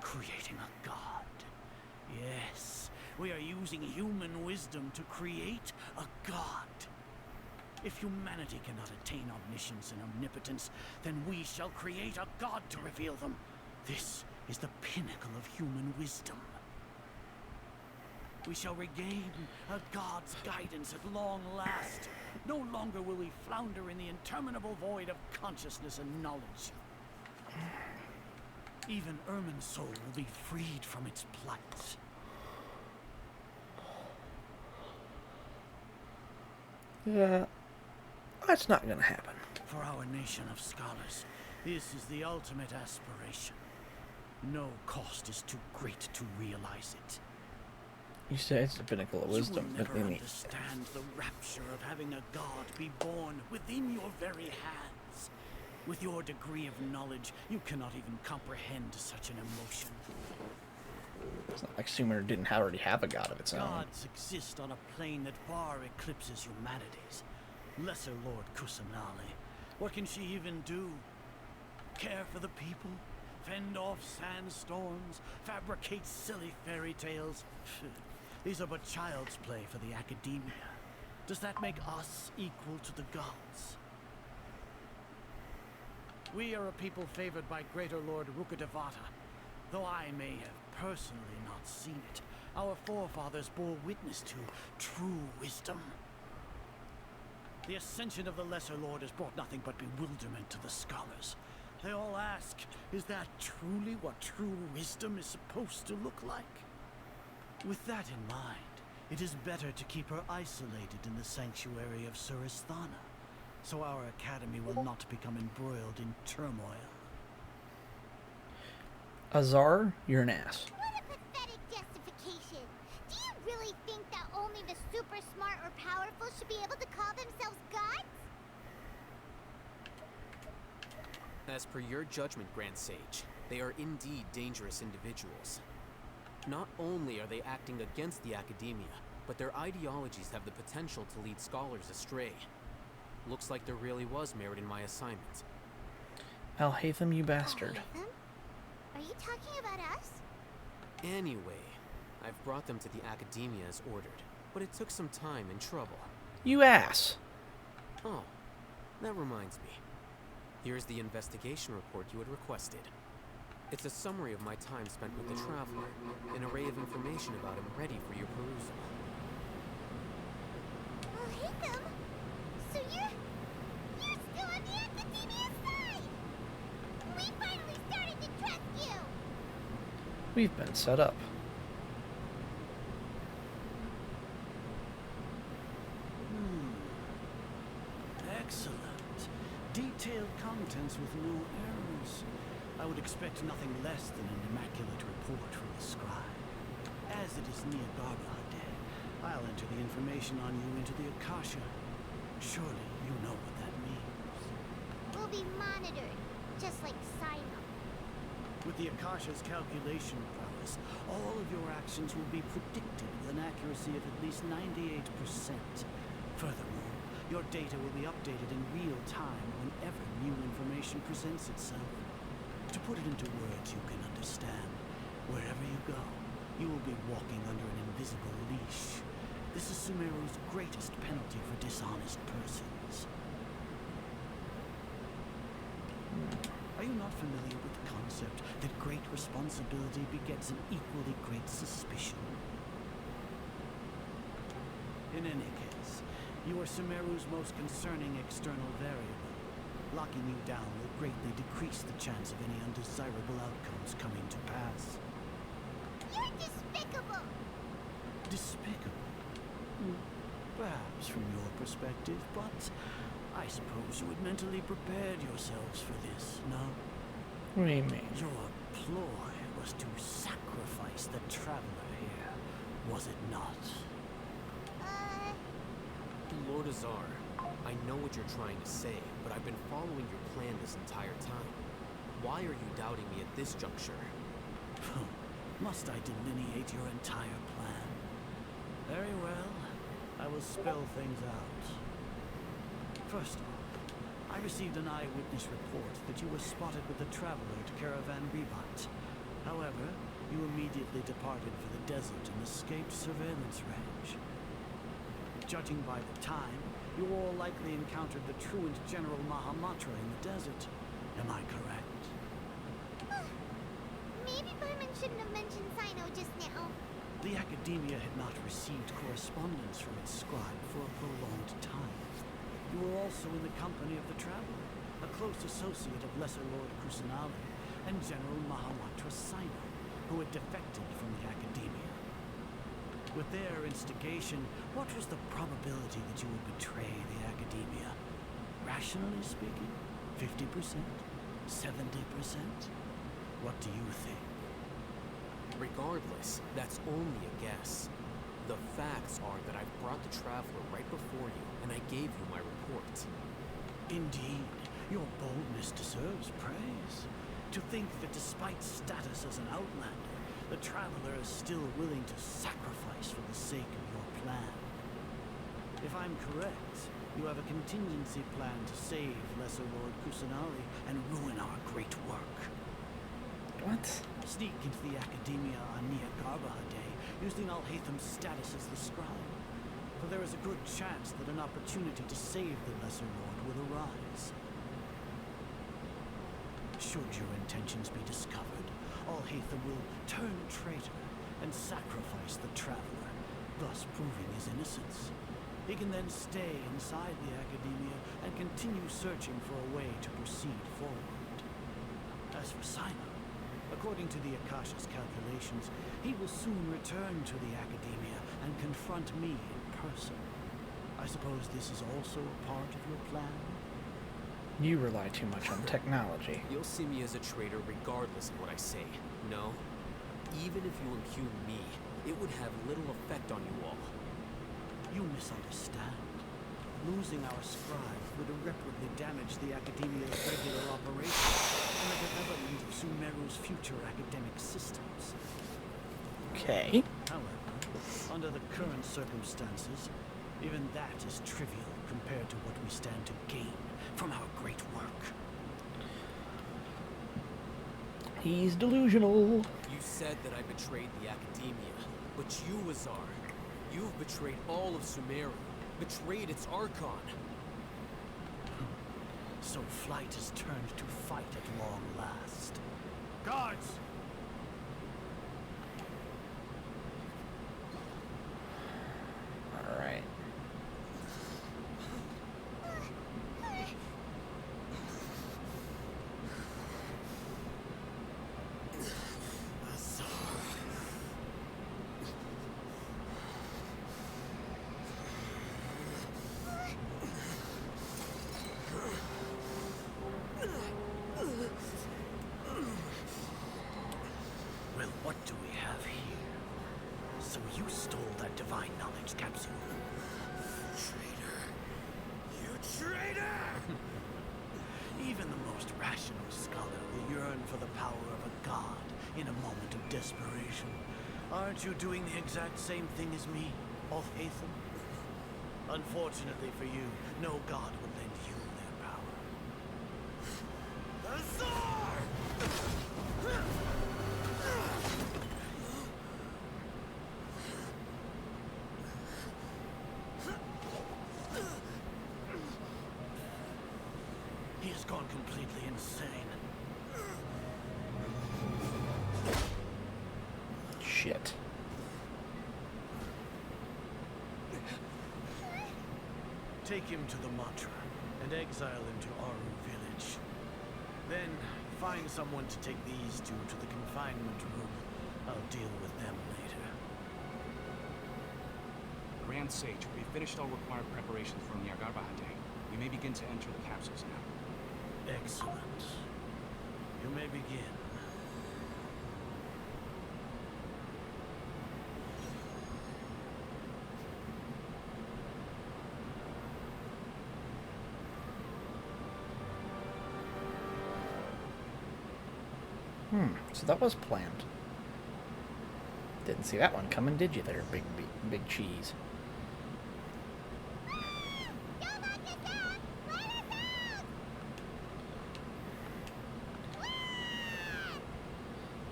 Creating a god. Yes, we are using human wisdom to create a god. If humanity cannot attain omniscience and omnipotence, then we shall create a god to reveal them. This is the pinnacle of human wisdom. We shall regain a god's guidance at long last. No longer will we flounder in the interminable void of consciousness and knowledge. Even Irminsul will be freed from its plight. Yeah, that's not gonna happen. For our nation of scholars, this is the ultimate aspiration. No cost is too great to realize it. You say it's the pinnacle of wisdom. You will never understand the rapture of having a god be born within your very hands. With your degree of knowledge, you cannot even comprehend such an emotion. It's not like Sumer didn't already have a god of its own. Gods exist on a plane that far eclipses humanity's. Lesser Lord Kusanali, what can she even do? Care for the people? Fend off sandstorms? Fabricate silly fairy tales? These are but child's play for the Academia. Does that make us equal to the gods? We are a people favored by Greater Lord Rukkhadevata. Though I may have personally not seen it, our forefathers bore witness to true wisdom. The ascension of the Lesser Lord has brought nothing but bewilderment to the scholars. They all ask, is that truly what true wisdom is supposed to look like? With that in mind, it is better to keep her isolated in the sanctuary of Suristhana. so our academy will not become embroiled in turmoil. Azar, you're an ass. What a pathetic justification. Do you really think that only the super smart or powerful should be able to call themselves gods? As per your judgment, Grand Sage, they are indeed dangerous individuals. Not only are they acting against the academia, but their ideologies have the potential to lead scholars astray. Looks like there really was merit in my assignment. Alhaitham, you bastard. Alhaitham? Are you talking about us? Anyway, I've brought them to the academia as ordered, but it took some time and trouble. You ass. Oh, that reminds me. Here's the investigation report you had requested. It's a summary of my time spent with the Traveler, an array of information about him ready for your perusal. Alhaitham? So you're still on the academia side! We finally started to trust you! We've been set up. Excellent. Detailed contents with no errors. I would expect nothing less than an immaculate report from the scribe. As it is near Garbaha Day, I'll enter the information on you into the Akasha. Surely you know what that means. We'll be monitored, just like Sino. With the Akasha's calculation prowess, all of your actions will be predicted with an accuracy of at least 98%. Furthermore, your data will be updated in real time whenever new information presents itself. To put it into words you can understand, wherever you go, you will be walking under an invisible leash. This is Sumeru's greatest penalty for dishonest persons. Are you not familiar with the concept that great responsibility begets an equally great suspicion? In any case, you are Sumeru's most concerning external variable. Locking you down will greatly decrease the chance of any undesirable outcomes coming to pass. You're despicable! Despicable? Perhaps from your perspective, but I suppose you had mentally prepared yourselves for this, no? What do you mean? Your ploy was to sacrifice the Traveler here, was it not? Lord Azar, I know what you're trying to say, but I've been following your plan this entire time. Why are you doubting me at this juncture? Must I delineate your entire plan? Very well. I will spell things out. First off, I received an eyewitness report that you were spotted with the Traveler to Caravan Ribat. However, you immediately departed for the desert and escaped surveillance range. Judging by the time, you all likely encountered the truant General Mahamatra in the desert. Am I correct? Maybe Paimon shouldn't have mentioned Sino just now. The Academia had not received correspondence from its scribe for a prolonged time. You were also in the company of the Traveler, a close associate of Lesser Lord Kusanali and General Mahamatra Sino, who had defected from the Academia. With their instigation, what was the probability that you would betray the Academia? Rationally speaking, 50%? 70%? What do you think? Regardless, that's only a guess. The facts are that I've brought the Traveler right before you, and I gave you my report. Indeed, your boldness deserves praise. To think that despite status as an outlander, the Traveler is still willing to sacrifice for the sake of your plan. If I'm correct, you have a contingency plan to save Lesser Lord Kusanali and ruin our great work. What? Sneak into the Academia on Nia Garbaha Day, using Alhaitham's status as the scribe. For there is a good chance that an opportunity to save the Lesser Lord will arise. Should your intentions be discovered, Alhaitham will turn traitor and sacrifice the Traveler, thus proving his innocence. He can then stay inside the Academia and continue searching for a way to proceed forward. As for Sino, according to the Akasha's calculations, he will soon return to the Academia and confront me in person. I suppose this is also a part of your plan? You rely too much on technology. You'll see me as a traitor regardless of what I say. No? Even if you impugn me, it would have little effect on you all. You misunderstand. Losing our scribe would irreparably damage the Academia's regular operation and the development of Sumeru's future academic systems. Okay. However, under the current circumstances, even that is trivial compared to what we stand to gain from our great work. He's delusional. You said that I betrayed the Academia, but you, Azar, you've betrayed all of Sumeru, betrayed its Archon. So flight has turned to fight at long last. Guards! All right. Well, what do we have here? So you stole that divine knowledge capsule. Traitor! You traitor! Even the most rational scholar will yearn for the power of a god in a moment of desperation. Aren't you doing the exact same thing as me, Alhaitham? Unfortunately for you, no god would lend you their power. Azar! He has gone completely insane. Shit. Take him to the Mantra and exile him to Aru village. Then find someone to take these two to the confinement room. I'll deal with them later. Grand Sage, we've finished all required preparations for Nyargarbahante. We may begin to enter the capsules now. Excellent. You may begin. So that was planned. Didn't see that one coming, did you there, big cheese?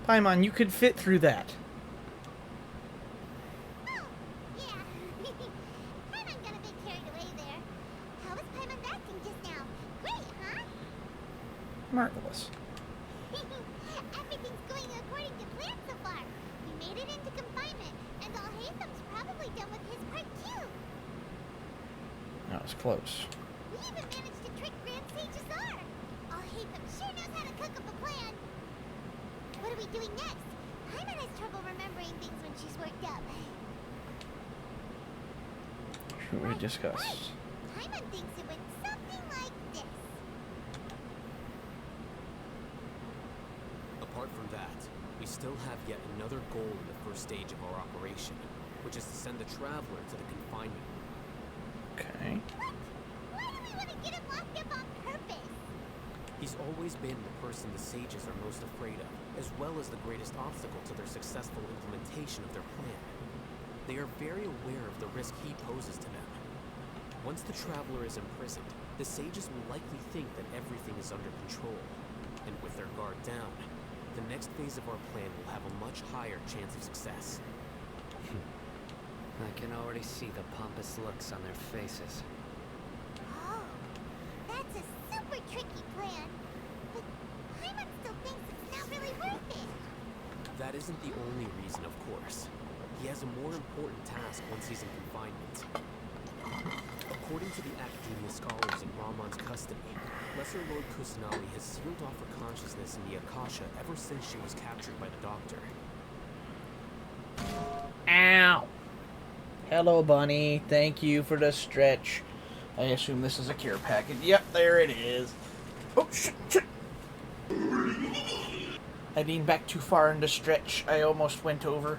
Paimon, you could fit through that. Marvelous. Everything's going according to plan so far. We made it into confinement, and Alhaitham's probably done with his part too. That was close. We even managed to trick Grand Sage Azar. Alhaitham sure knows how to cook up a plan. What are we doing next? Paimon has trouble remembering things when she's worked up. Should we discuss? Paimon thinks it went something like this. Apart from that, we still have yet another goal in the first stage of our operation, which is to send the Traveler to the confinement room. Okay. Why do we want to get him locked up on purpose? He's always been the person the sages are most afraid of, as well as the greatest obstacle to their successful implementation of their plan. They are very aware of the risk he poses to them. Once the Traveler is imprisoned, the sages will likely think that everything is under control, and with their guard down, the next phase of our plan will have a much higher chance of success. I can already see the pompous looks on their faces. Oh, that's a super tricky plan. But Paimon still thinks it's not really worth it. That isn't the only reason, of course. He has a more important task once he's in confinement. According to the Academia scholars in Ramon's custody, Lesser Lord Kusanali has sealed off her consciousness in the Akasha ever since she was captured by the Doctor. Ow! Hello, Bunny. Thank you for the stretch. I assume this is a care package. Yep, there it is. Oh, shit, shit. I leaned back too far in the stretch. I almost went over.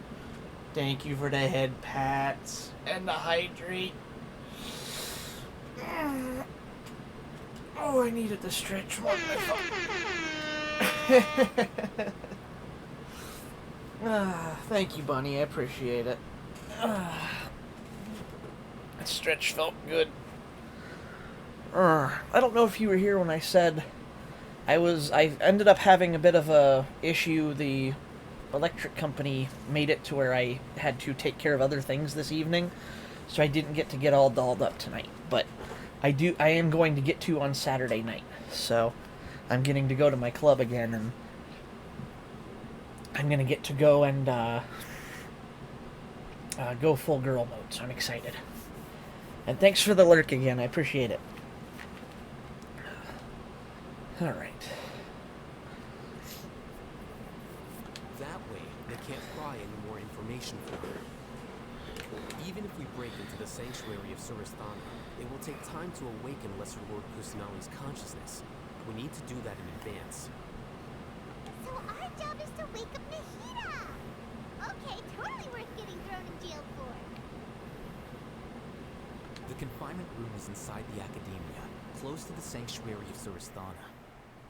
Thank you for the head pats and the hydrate. Oh, I needed the stretch more than I thought. Thank you, Bunny. I appreciate it. That stretch felt good. I don't know if you were here when I said I ended up having a bit of a issue. The electric company made it to where I had to take care of other things this evening, so I didn't get all dolled up tonight. But I am going to get to on Saturday night. So I'm getting to go to my club again, and I'm gonna get to go and go full girl mode. So I'm excited. And thanks for the lurk again. I appreciate it. All right. That way, they can't pry any more information from her. Even if we break into the sanctuary of Surasthana, it will take time to awaken Lesser Lord Kusanali's consciousness. We need to do that in advance. So our job is to wake up Nahida! Okay, totally worth getting thrown in jail for. The confinement room is inside the Academia, close to the sanctuary of Surasthana.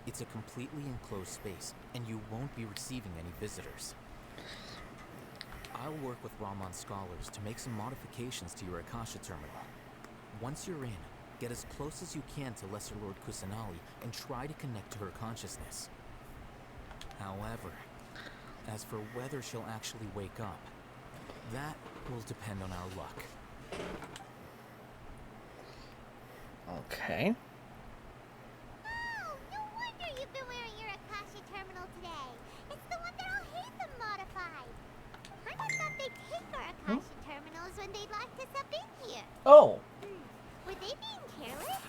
It's a completely enclosed space, and you won't be receiving any visitors. I'll work with Raman scholars to make some modifications to your Akasha terminal. Once you're in, get as close as you can to Lesser Lord Kusanali and try to connect to her consciousness. However, as for whether she'll actually wake up, that will depend on our luck. Okay. Oh, no wonder you've been wearing your Akasha terminal today. It's the one that Al-Haytham modified. I thought they'd take our Akasha terminals when they locked us up in here. Oh. Were they being careless?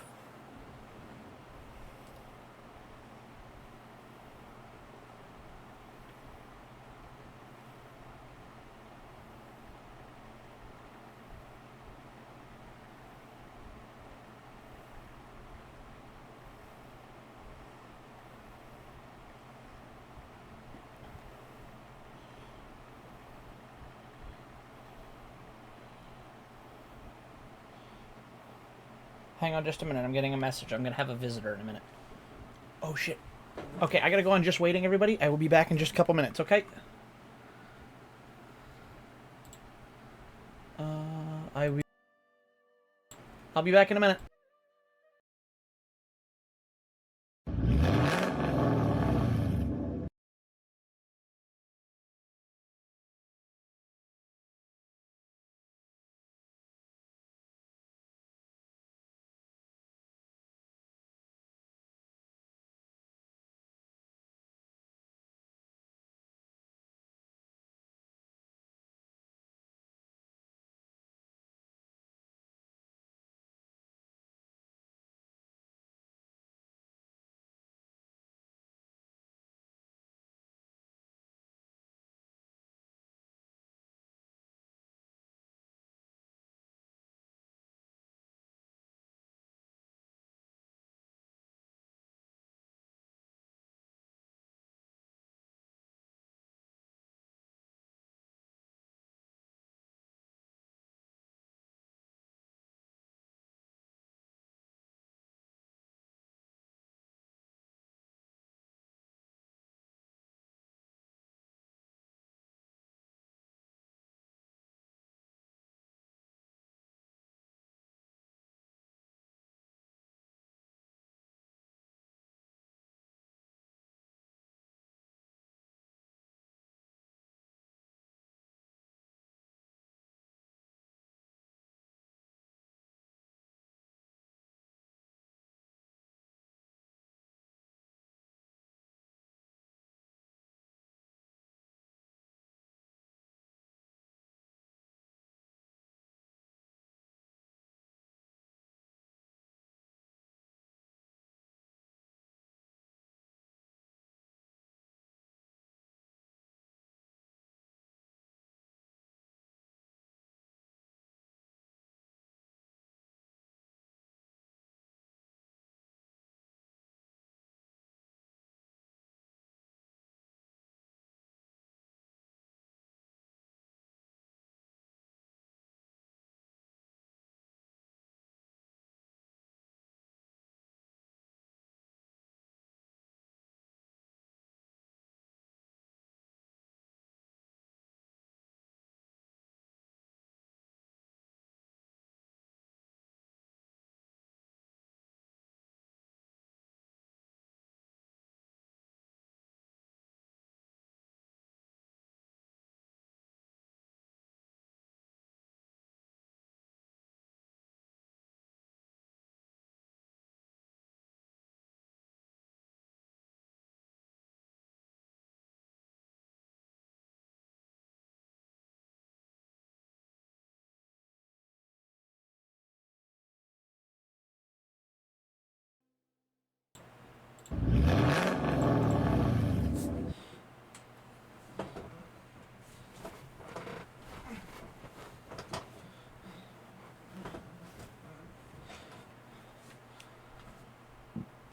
Hang on just a minute. I'm getting a message. I'm going to have a visitor in a minute. Oh, shit. Okay, I got to go on just waiting, everybody. I will be back in just a couple minutes, okay? I'll be back in a minute.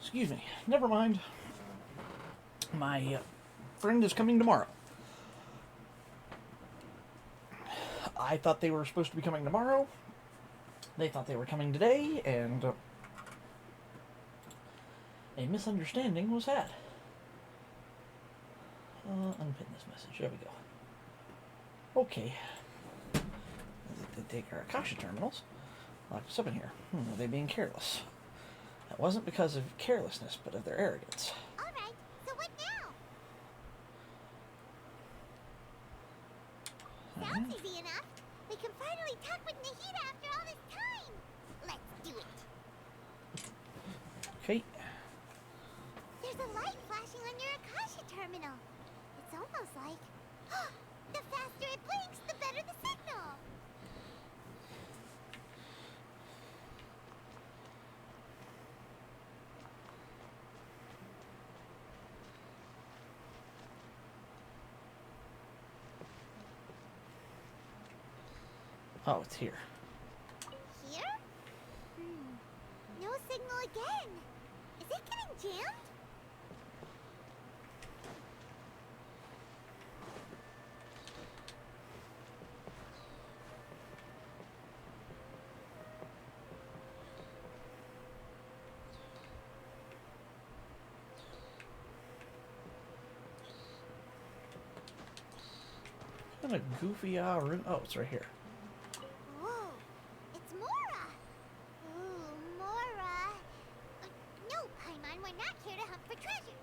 Excuse me. Never mind. My friend is coming tomorrow. I thought they were supposed to be coming tomorrow. They thought they were coming today, and a misunderstanding was had. Unpin this message. There we go. Okay. They take our Akasha terminals. Locked us up in here. Are they being careless? That wasn't because of carelessness, but of their arrogance. Alright, so what now? Sounds easy enough. We can finally talk with Nahida after all this time. Let's do it. Okay. There's a light flashing on your Akasha terminal. It's almost like... the faster it blinks, the better the signal. Oh, it's here. Here? No signal again. Is it getting jammed? What kind of goofy room? Oh, it's right here. Whoa, it's Mora. Ooh, Mora. No, Paimon, we're not here to hunt for treasure.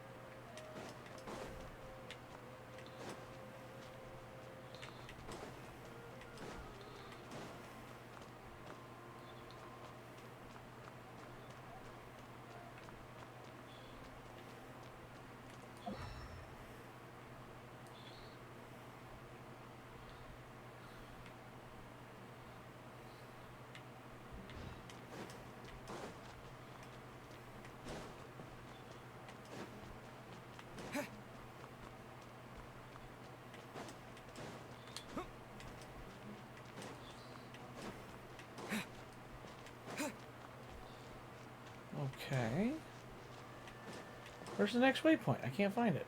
Okay. Where's the next waypoint? I can't find it.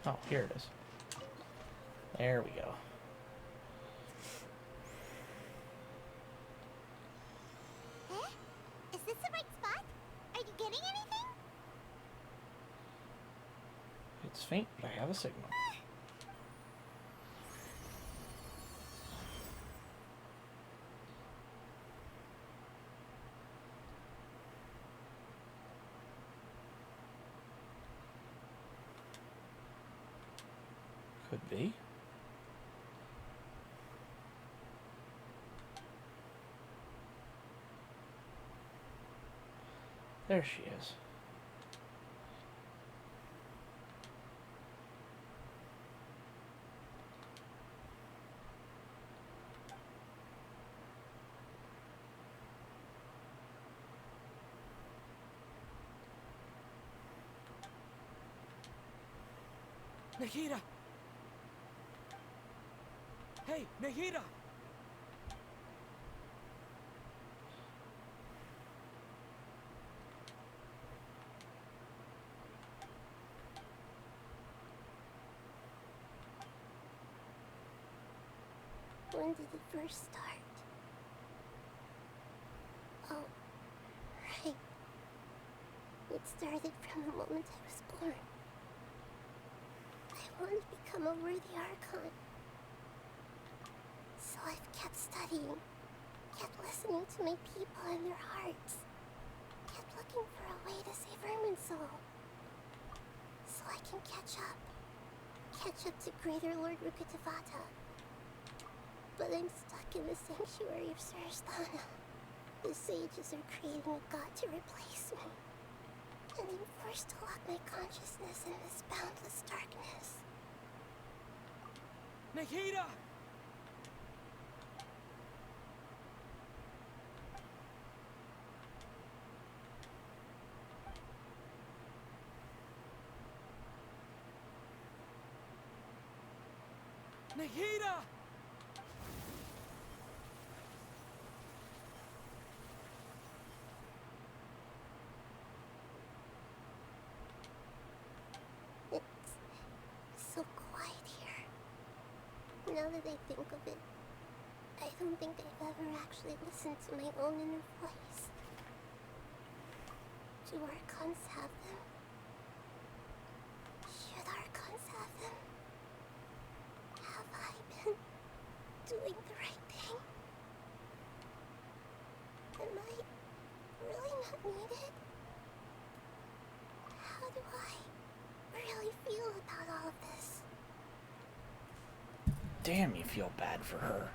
Oh, here it is. There we go. Is this the right spot? Are you getting anything? It's faint, but I have a signal. Could be. There she is. Nahida! Hey, Nahida! When did it first start? Oh, right. It started from the moment I was born. I wanted to become a worthy Archon. So I've kept studying, kept listening to my people and their hearts, kept looking for a way to save Irminsul. So I can catch up to Greater Lord Rukkhadevata. But I'm stuck Back in the sanctuary of Sarasthana, the sages are creating a god to replace me. And I'm forced to lock my consciousness in this boundless darkness. Nahida! Nahida! It's so quiet here. Now that I think of it, I don't think I've ever actually listened to my own inner voice. Do Archons have them? Should Archons have them? Have I been doing the right thing? Am I really not needed? How do I really feel about all of this? Damn, you feel bad for her.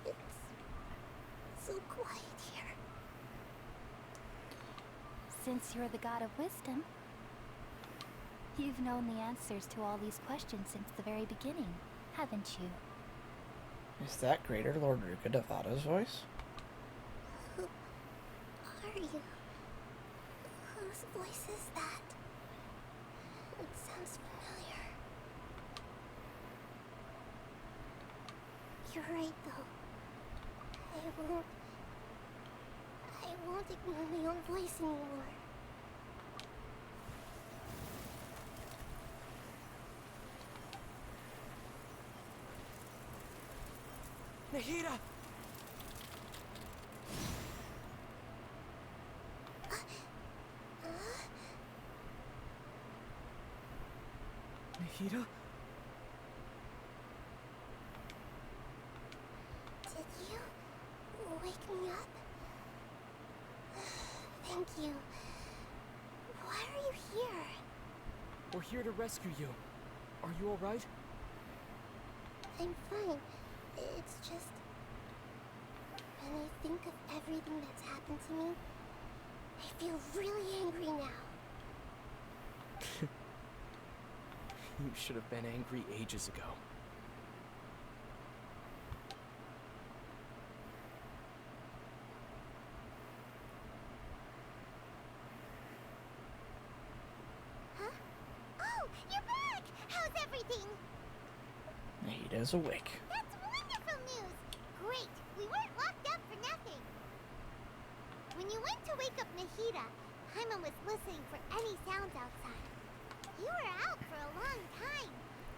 It's so quiet here. Since you're the god of wisdom, you've known the answers to all these questions since the very beginning, haven't you? Is that Greater Lord Ruka Devada's voice? Who are you? Whose voice is that? It sounds familiar. You're right, though. I won't ignore my own voice anymore. Nahida! Nahida? Did you wake me up? Thank you. Why are you here? We're here to rescue you. Are you alright? I'm fine. It's just... when I think of everything that's happened to me, I feel really angry now. You should have been angry ages ago. Huh? Oh, you're back! How's everything? Nahida's awake. That's wonderful news! Great! We weren't locked up for nothing! When you went to wake up Nahida, Paimon was listening for any sounds outside. You were out for a long time.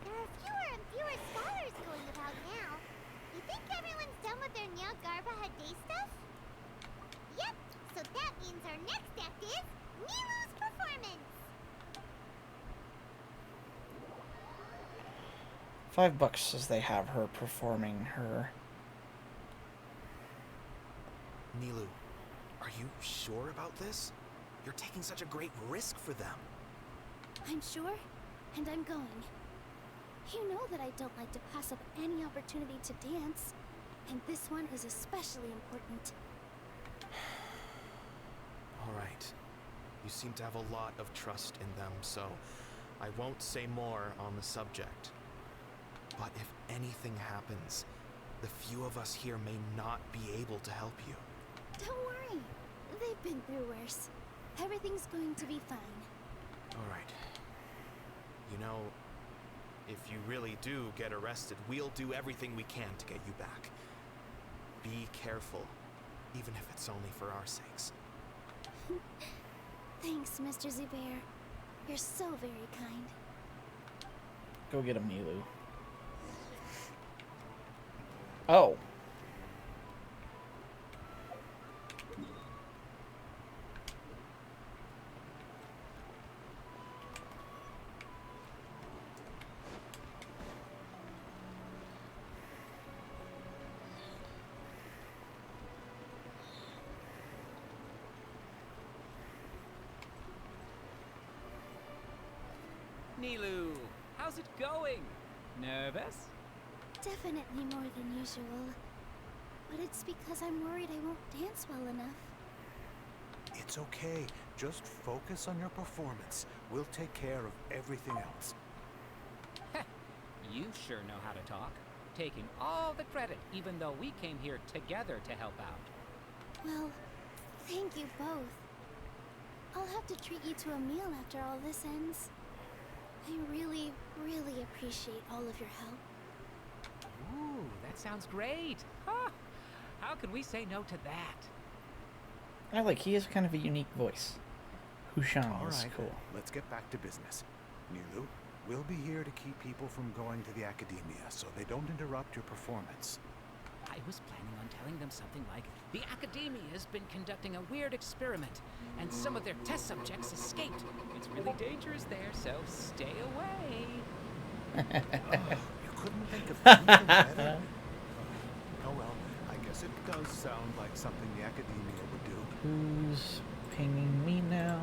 There are fewer and fewer scholars going about now. You think everyone's done with their Nyargarba Day stuff? Yep, so that means our next act is Nilu's performance! $5 says they have her performing her. Nilu, are you sure about this? You're taking such a great risk for them. I'm sure, and I'm going. You know that I don't like to pass up any opportunity to dance, and this one is especially important. All right. You seem to have a lot of trust in them, so I won't say more on the subject. But if anything happens, the few of us here may not be able to help you. Don't worry. They've been through worse. Everything's going to be fine. All right. You know, if you really do get arrested, we'll do everything we can to get you back. Be careful, even if it's only for our sakes. Thanks, Mr. Zubair. You're so very kind. Go get him, Nilu. Oh. Nilu, how's it going? Nervous? Definitely more than usual. But it's because I'm worried I won't dance well enough. It's okay. Just focus on your performance. We'll take care of everything else. You sure know how to talk. Taking all the credit, even though we came here together to help out. Well, thank you both. I'll have to treat you to a meal after all this ends. I really, really appreciate all of your help. Ooh, that sounds great. Huh. How can we say no to that? He has kind of a unique voice. Hushan All is right, cool. let's get back to business. Nilou, we'll be here to keep people from going to the academia so they don't interrupt your performance. I was planning on telling them something like, the Academia has been conducting a weird experiment, and some of their test subjects escaped. It's really dangerous there, so stay away. You couldn't think of anything better? Oh well, I guess it does sound like something the Academia would do. Who's pinging me now?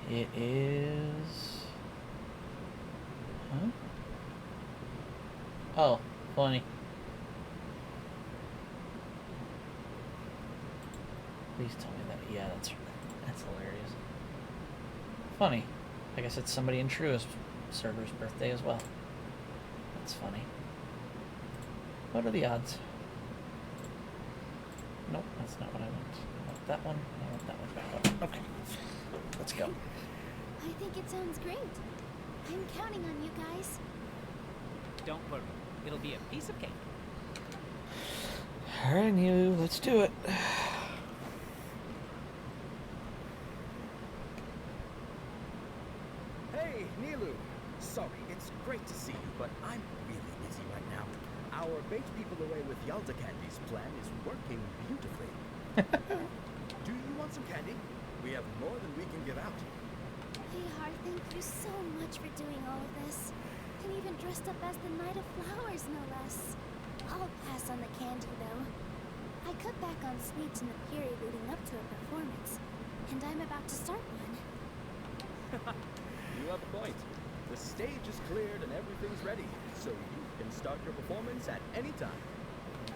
It is... Huh? Oh, funny. Please tell me that. Yeah, that's hilarious. Funny. I guess it's somebody in True's server's birthday as well. That's funny. What are the odds? Nope, that's not what I want. I want that one. I want that one back up. Okay. Let's go. I think it sounds great. I'm counting on you guys. Don't worry. It'll be a piece of cake. Alright, Nilou, let's do it. Hey, Nilou! Sorry, it's great to see you, but I'm really busy right now. Our bait people away with Yalda Candy's plan is working beautifully. Do you want some candy? We have more than we can give out. Vihar, thank you so much for doing all of this. And even dressed up as the Knight of Flowers, no less. I'll pass on the candy, though. I cut back on sweets in the period leading up to a performance, and I'm about to start one. You have a point. The stage is cleared and everything's ready, so you can start your performance at any time.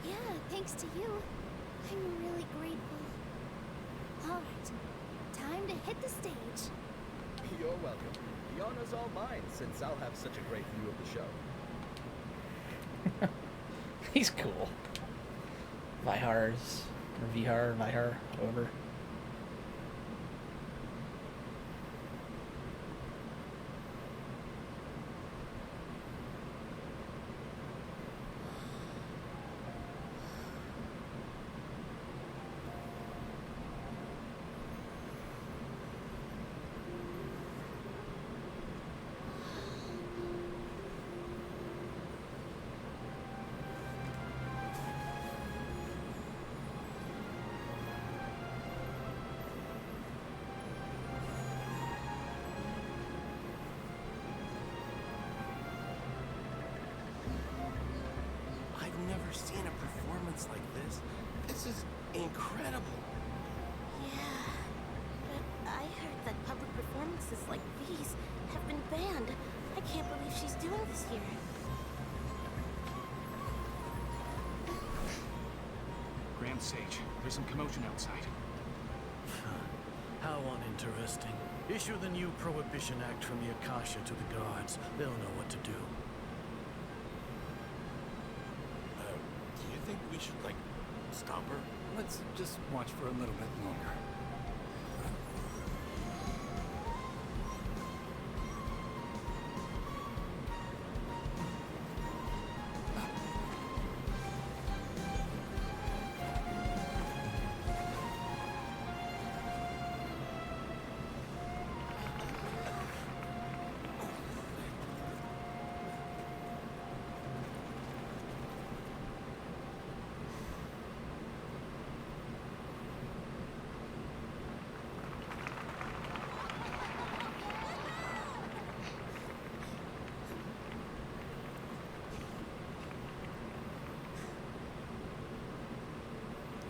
Yeah, thanks to you. I'm really grateful. All right, time to hit the stage. You're welcome. The honor's all mine, since I'll have such a great view of the show. He's cool. Vihar, whatever. I've never seen a performance like this. This is incredible. Yeah, but I heard that public performances like these have been banned. I can't believe she's doing this here. Grand Sage, there's some commotion outside. How uninteresting. Issue the new Prohibition Act from the Akasha to the guards. They'll know what to do. Do you think we should, stop her? Let's just watch for a little bit longer.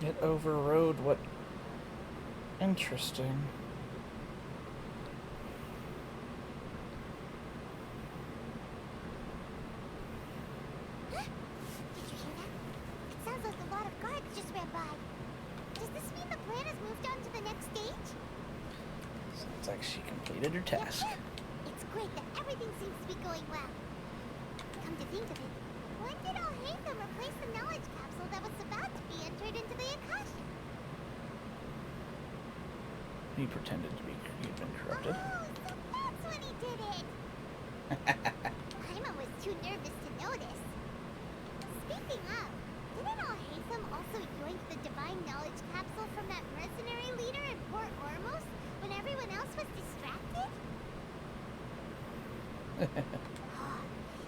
It overrode what... Interesting. survive. Does this mean the plan has moved on to the next stage? Sounds like she completed her task. It's great that everything seems to be going well. Come to think of it, when did Alhaitham replace the knowledge capsule that was about to be entered into the Akasha? He pretended to be he'd been corrupted. Oh, so that's when he did it! Paimon was too nervous to notice. Speaking of, didn't Alhaitham also yoink the divine knowledge capsule from that mercenary leader in Port Ormos when everyone else was distracted?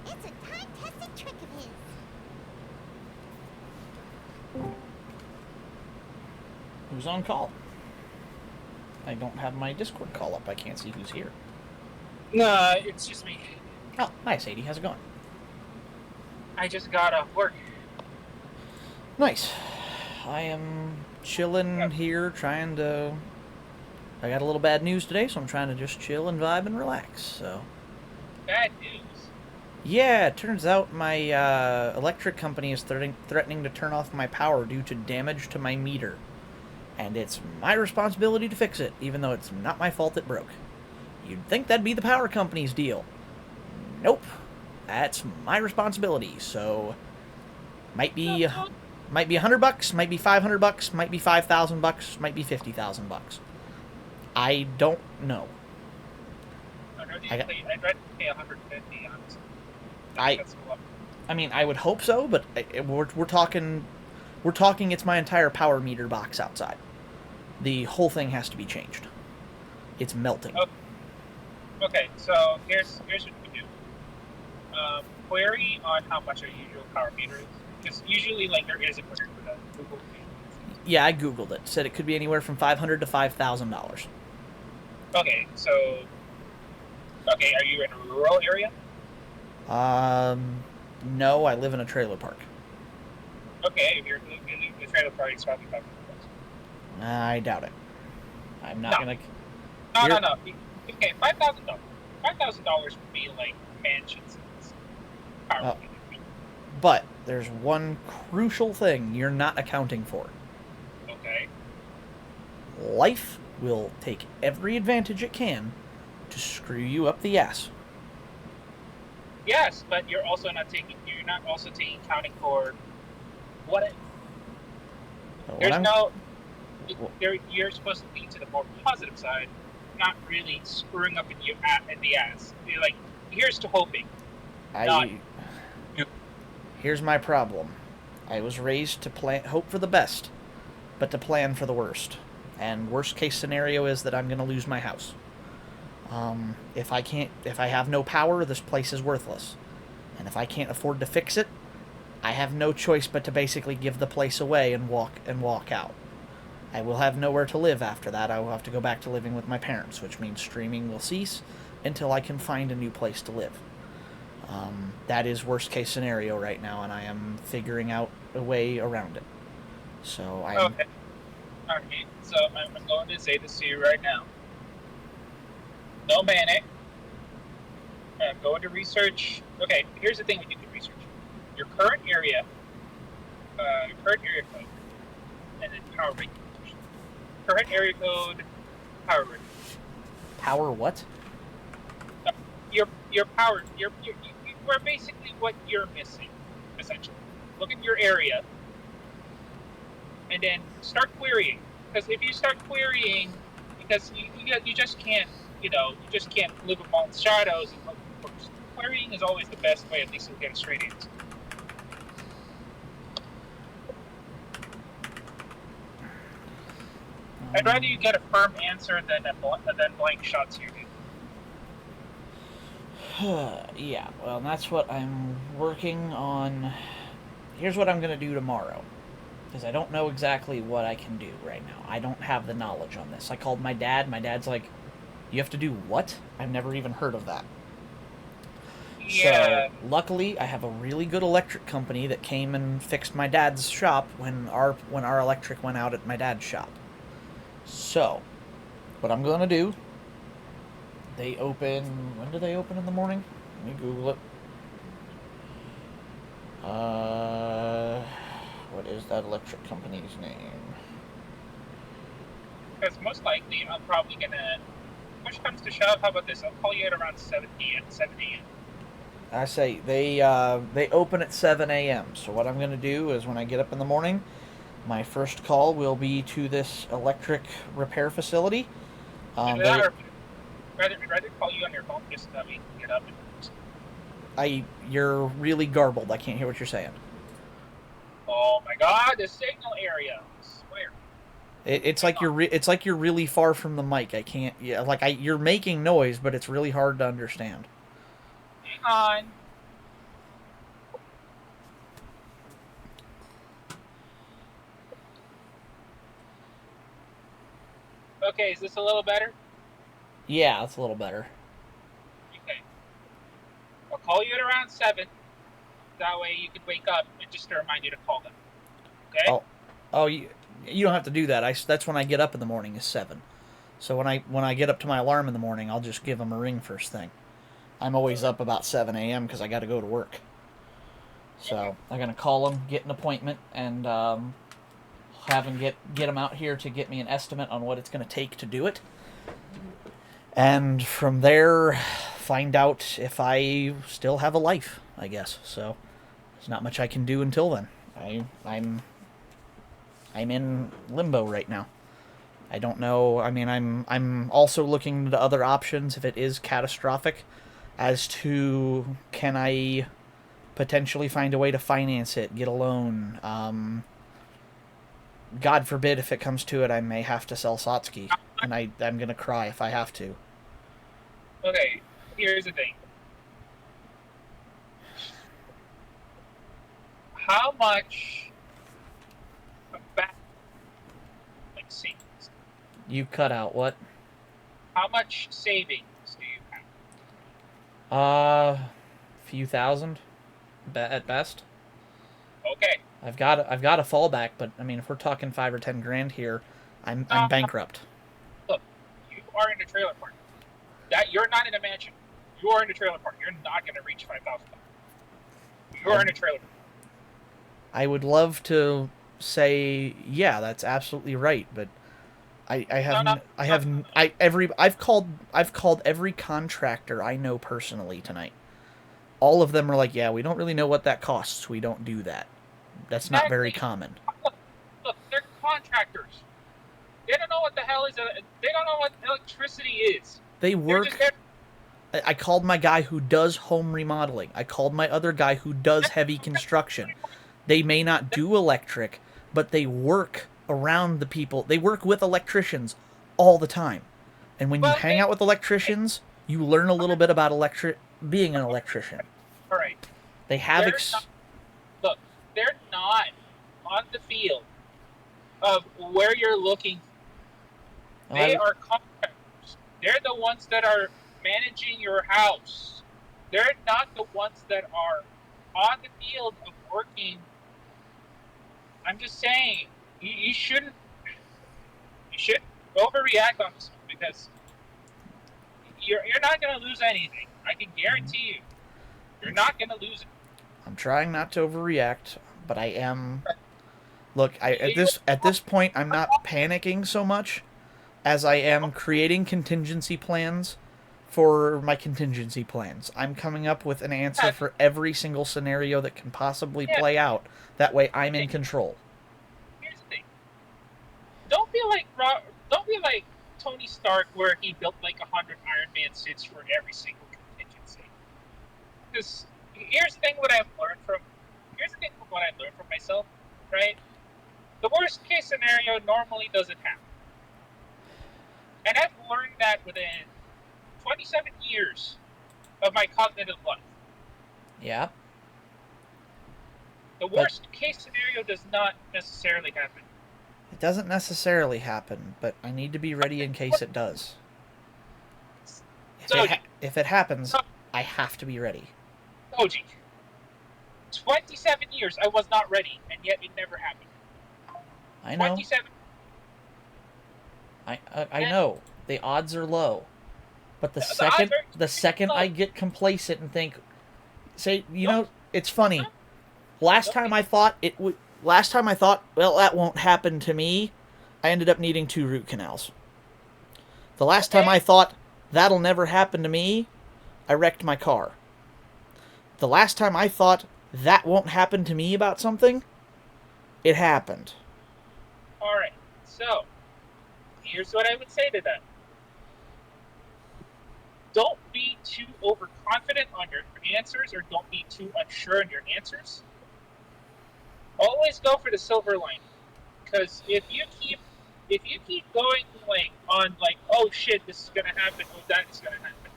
It's a time-tested trick of his. Who's on call? I don't have my Discord call up. I can't see who's here. No, it's just me. Oh, hi Sadie. How's it going? I just got off work. Nice. I am chilling here, trying to... I got a little bad news today, so I'm trying to just chill and vibe and relax, so... Bad news? Yeah, it turns out my electric company is threatening to turn off my power due to damage to my meter. And it's my responsibility to fix it, even though it's not my fault it broke. You'd think that'd be the power company's deal. Nope. That's my responsibility, so... Might be $100, might be $500, might be $5,000, might be $50,000. I don't know. I'd rather pay $150, honestly. I mean, I would hope so, but we're talking it's my entire power meter box outside. The whole thing has to be changed. It's melting. Okay, so here's what you can do. Query on how much our usual power meter is. Because usually, like, there is a query for that. Google. Yeah, I googled it. Said it could be anywhere from $500 to $5,000. Okay, so... Okay, are you in a rural area? No, I live in a trailer park. Okay, if you're in the trailer park, it's probably $500. I doubt it. I'm not gonna... No. Okay, $5,000. $5,000 would be like mansions and power meters. But there's one crucial thing you're not accounting for. Okay. Life will take every advantage it can to screw you up the ass. Yes, but you're not also taking accounting for what it... You're supposed to be to the more positive side, not really screwing up in the ass. You're like, here's to hoping. Here's my problem. I was raised to hope for the best, but to plan for the worst. And worst case scenario is that I'm going to lose my house. If I have no power, this place is worthless. And if I can't afford to fix it, I have no choice but to basically give the place away and walk out. I will have nowhere to live after that. I will have to go back to living with my parents, which means streaming will cease until I can find a new place to live. That is worst case scenario right now, and I am figuring out a way around it. So Okay. Alright, so I'm going to say this to you right now. No panic. Go into research. Okay, here's the thing when you do research. Your current area code, and then power rate. Current area code, power rate. Power what? Your power, we're basically what you're missing, essentially. Look at your area, and then start querying. Because if you start querying, because you just can't, you just can't live amongst shadows and hope for the worst. Querying is always the best way. At least you'll get a straight answer. I'd rather you get a firm answer than blank shots here, dude. Yeah, well, that's what I'm working on. Here's what I'm going to do tomorrow. Because I don't know exactly what I can do right now. I don't have the knowledge on this. I called my dad. My dad's like, you have to do what? I've never even heard of that. Yeah. So, luckily, I have a really good electric company that came and fixed my dad's shop when our electric went out at my dad's shop. So, what I'm going to do, they open... When do they open in the morning? Let me Google it. What is that electric company's name? Because most likely, I'm probably gonna. Push comes to shove. How about this? I'll call you at around 7 p.m. 7 a.m. I say they open at 7 a.m. So what I'm going to do is when I get up in the morning, my first call will be to this electric repair facility. Rather call you on your phone just so that we can get up. You're really garbled. I can't hear what you're saying. Oh my God, the signal area. I swear. It's like you're really far from the mic. I can't. Yeah, you're making noise, but it's really hard to understand. Hang on. Okay, is this a little better? Yeah, it's a little better. Okay. I'll call you at around 7. That way you can wake up and just to remind you to call them. Okay? Oh, you don't have to do that. That's when I get up in the morning is 7. So when I get up to my alarm in the morning, I'll just give them a ring first thing. I'm always up about 7 a.m. because I got to go to work. So I'm gonna call them, get an appointment, and have them get them out here to get me an estimate on what it's gonna take to do it. And from there, find out if I still have a life, I guess. So there's not much I can do until then. I'm in limbo right now. I don't know. I mean, I'm also looking into other options if it is catastrophic, as to can I potentially find a way to finance it, get a loan. God forbid if it comes to it, I may have to sell Satsuki, and I'm gonna cry if I have to. Okay, here's the thing. How much back savings? You cut out what? How much savings do you have? Few thousand, at best. Okay. I've got a fallback, but I mean, if we're talking 5 or 10 grand here, I'm bankrupt. Look, you are in a trailer park. That you're not in a mansion. You are in a trailer park. You're not going to reach $5,000. You are in a trailer park. I would love to say, yeah, that's absolutely right, but I've called every contractor I know personally tonight. All of them are like, yeah, we don't really know what that costs. We don't do that. That's not very common. Look, they're contractors. They don't know what the hell is. They don't know what electricity is. They work. I called my guy who does home remodeling. I called my other guy who does heavy construction. They may not do electric, but they work around the people. They work with electricians all the time. And when you hang out with electricians, you learn a little bit about being an electrician. All right. They have look, they're not on the field of where you're looking. They are contractors. They're the ones that are managing your house. They're not the ones that are on the field of working. I'm just saying, you shouldn't overreact on this one because you're not going to lose anything. I can guarantee you, you're not going to lose it. I'm trying not to overreact, but I am. Look, at this point, I'm not panicking so much as I am creating contingency plans for my contingency plans. I'm coming up with an answer for every single scenario that can possibly play out. That way, I'm in control. Here's the thing. Don't be like Tony Stark, where he built like 100 Iron Man suits for every single contingency. Because here's the thing. What I've learned from myself, right? The worst case scenario normally doesn't happen, and I've learned that within 27 years of my cognitive life. Yeah. The worst case scenario does not necessarily happen. It doesn't necessarily happen, but I need to be ready in case it does. If it happens, I have to be ready. Koji, 27 years I was not ready, and yet it never happened. I know. 27. I know. The odds are low. But the second I get complacent and think, it's funny. Last time I thought last time I thought, well, that won't happen to me, I ended up needing 2 root canals. The last time I thought, that'll never happen to me, I wrecked my car. The last time I thought, that won't happen to me about something, it happened. Alright, so, here's what I would say to that. Don't be too overconfident on your answers, or don't be too unsure in your answers. Always go for the silver lining. Because if you keep going like on like, oh shit, this is gonna happen, oh that is gonna happen,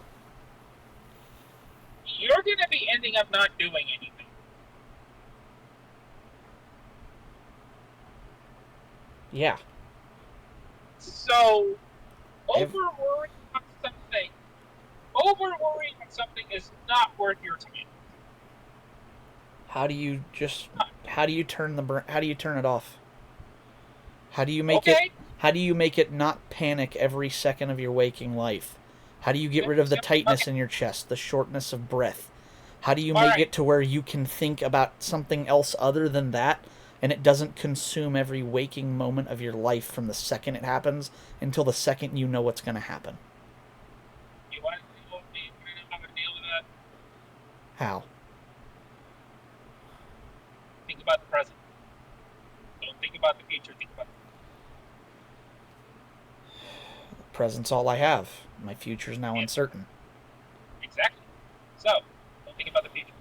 you're gonna be ending up not doing anything. Yeah. So over worrying on something is not worth your time. How do you turn it off? How do you make it not panic every second of your waking life? How do you get rid of the tightness in your chest, the shortness of breath? How do you make it to where you can think about something else other than that, and it doesn't consume every waking moment of your life from the second it happens until the second you know what's going to happen? You want to know how to deal with that? How? Think about the present. Don't think about the future. Think about The present's all I have. My future's now uncertain. Exactly. So, don't think about the future.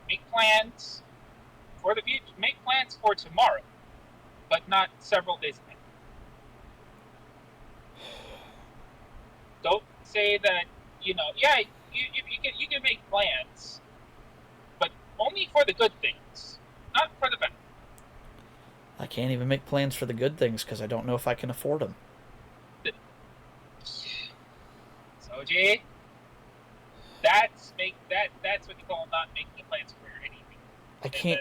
Make plans for the future. Make plans for tomorrow, but not several days ahead. Don't say that, you can make plans, but only for the good things, not for the bad. I can't even make plans for the good things because I don't know if I can afford them. Soji, that's what you call not making plans for anything. I can't.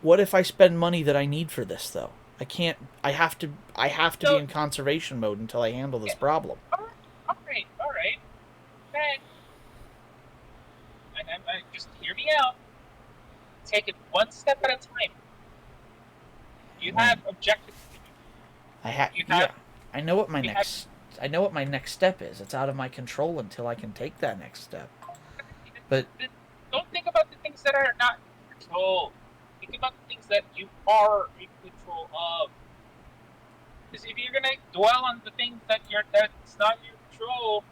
What if I spend money that I need for this though? I can't. I have to be in conservation mode until I handle this problem. All right. Okay. And just hear me out. Take it one step at a time. You have objectives to do. I know what my next step is. It's out of my control until I can take that next step. But don't think about the things that are not in control. Think about the things that you are in control of. Because if you're gonna dwell on the things that's not your control,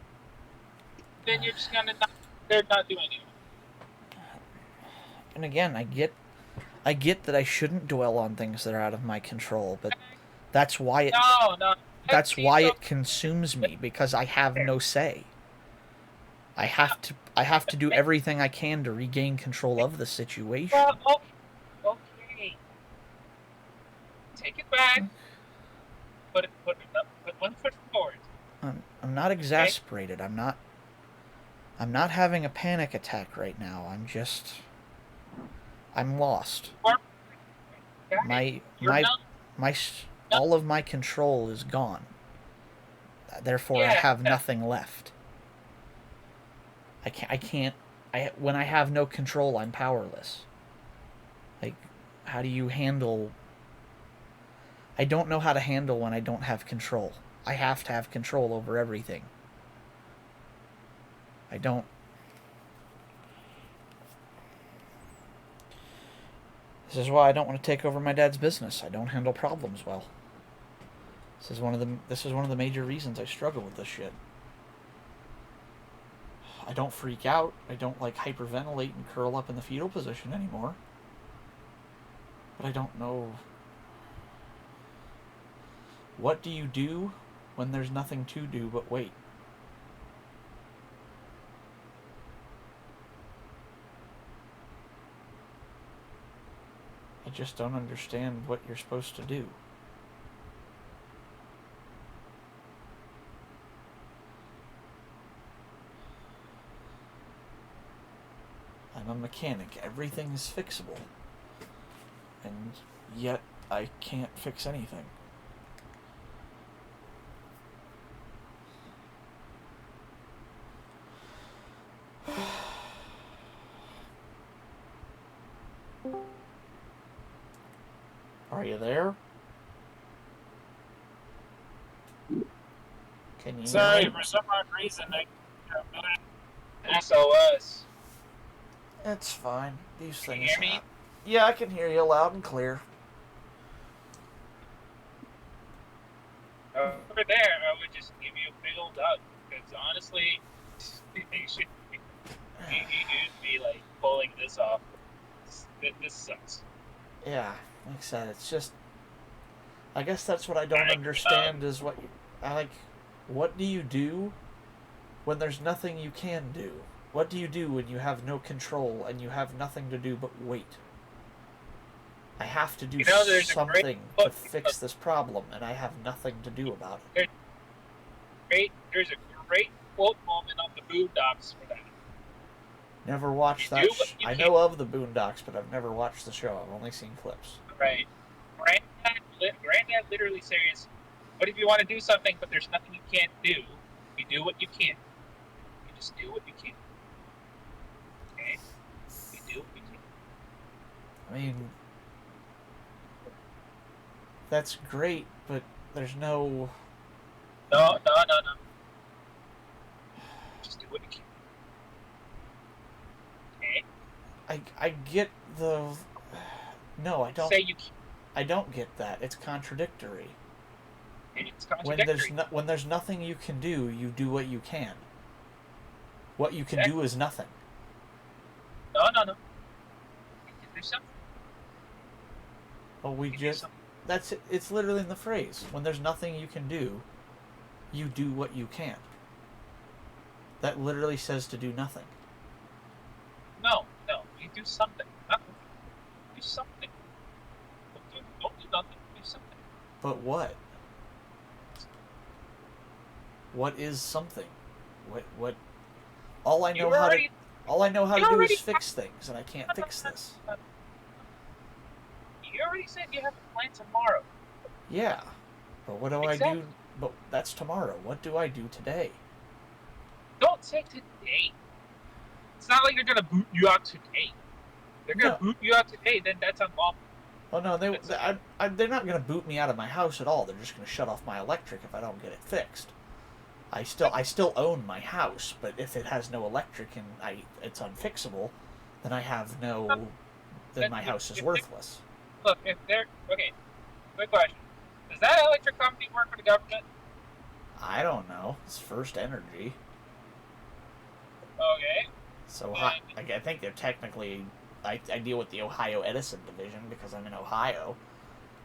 then you're just they're not doing it. And again, I get that I shouldn't dwell on things that are out of my control, but that's why it consumes me, because I have no say. I have to do everything I can to regain control of the situation. Well, okay. Take it back. Put one foot forward. I'm not exasperated. I'm not having a panic attack right now. I'm lost. All of my control is gone. Therefore, I have nothing left. When I have no control, I'm powerless. Like, how do you handle... I don't know how to handle when I don't have control. I have to have control over everything. I don't... This is why I don't want to take over my dad's business. I don't handle problems well. This is one of the major reasons I struggle with this shit. I don't freak out. I don't hyperventilate and curl up in the fetal position anymore. But I don't know. What do you do when there's nothing to do but wait? I just don't understand what you're supposed to do. I'm a mechanic. Everything is fixable. And yet I can't fix anything. Are you there? Can you Sorry, hear me? for some odd reason, SOS. It's fine. These Can you things hear me? happen. Yeah, I can hear you loud and clear. Over there, I would just give you a big old hug. Because honestly, you should be like pulling this off. This sucks. Yeah, like I said, it's just. I guess that's what I don't understand is what what do you do when there's nothing you can do? What do you do when you have no control and you have nothing to do but wait? I have to do something to fix this problem, and I have nothing to do about it. There's a great quote moment on the Boondocks for that. Never watched that. I know of the Boondocks, but I've never watched the show. I've only seen clips. Right. Granddad literally says, "What if you want to do something, but there's nothing you can't do? You do what you can. You just do what you can. Okay? You do what you can." I mean, that's great, but there's no. No. Just do what you can. Okay? I get the. No, I don't. Say you can. I don't get that. It's contradictory. It's contradictory. When there's nothing you can do, you do what you can. What you can do is nothing. No. You can do something. Well, that's it. It's literally in the phrase. When there's nothing you can do, you do what you can. That literally says to do nothing. No. You do something. Nothing. Do something. Don't do nothing. Do something. But what? What is something? What? All I know how to do is fix things, and I can't fix this. You already said you have a plan tomorrow. Yeah, but what do I do? But that's tomorrow. What do I do today? Don't say today. It's not like they're gonna boot you out today. They're gonna boot you out today. Then that's unlawful. Oh no, they're not gonna boot me out of my house at all. They're just gonna shut off my electric if I don't get it fixed. I still own my house, but if it has no electric and it's unfixable, then I have no. Then my house is worthless. Look, if they're okay. Quick question: does that electric company work for the government? I don't know. It's First Energy. Okay. So I think they're technically. I deal with the Ohio Edison division because I'm in Ohio.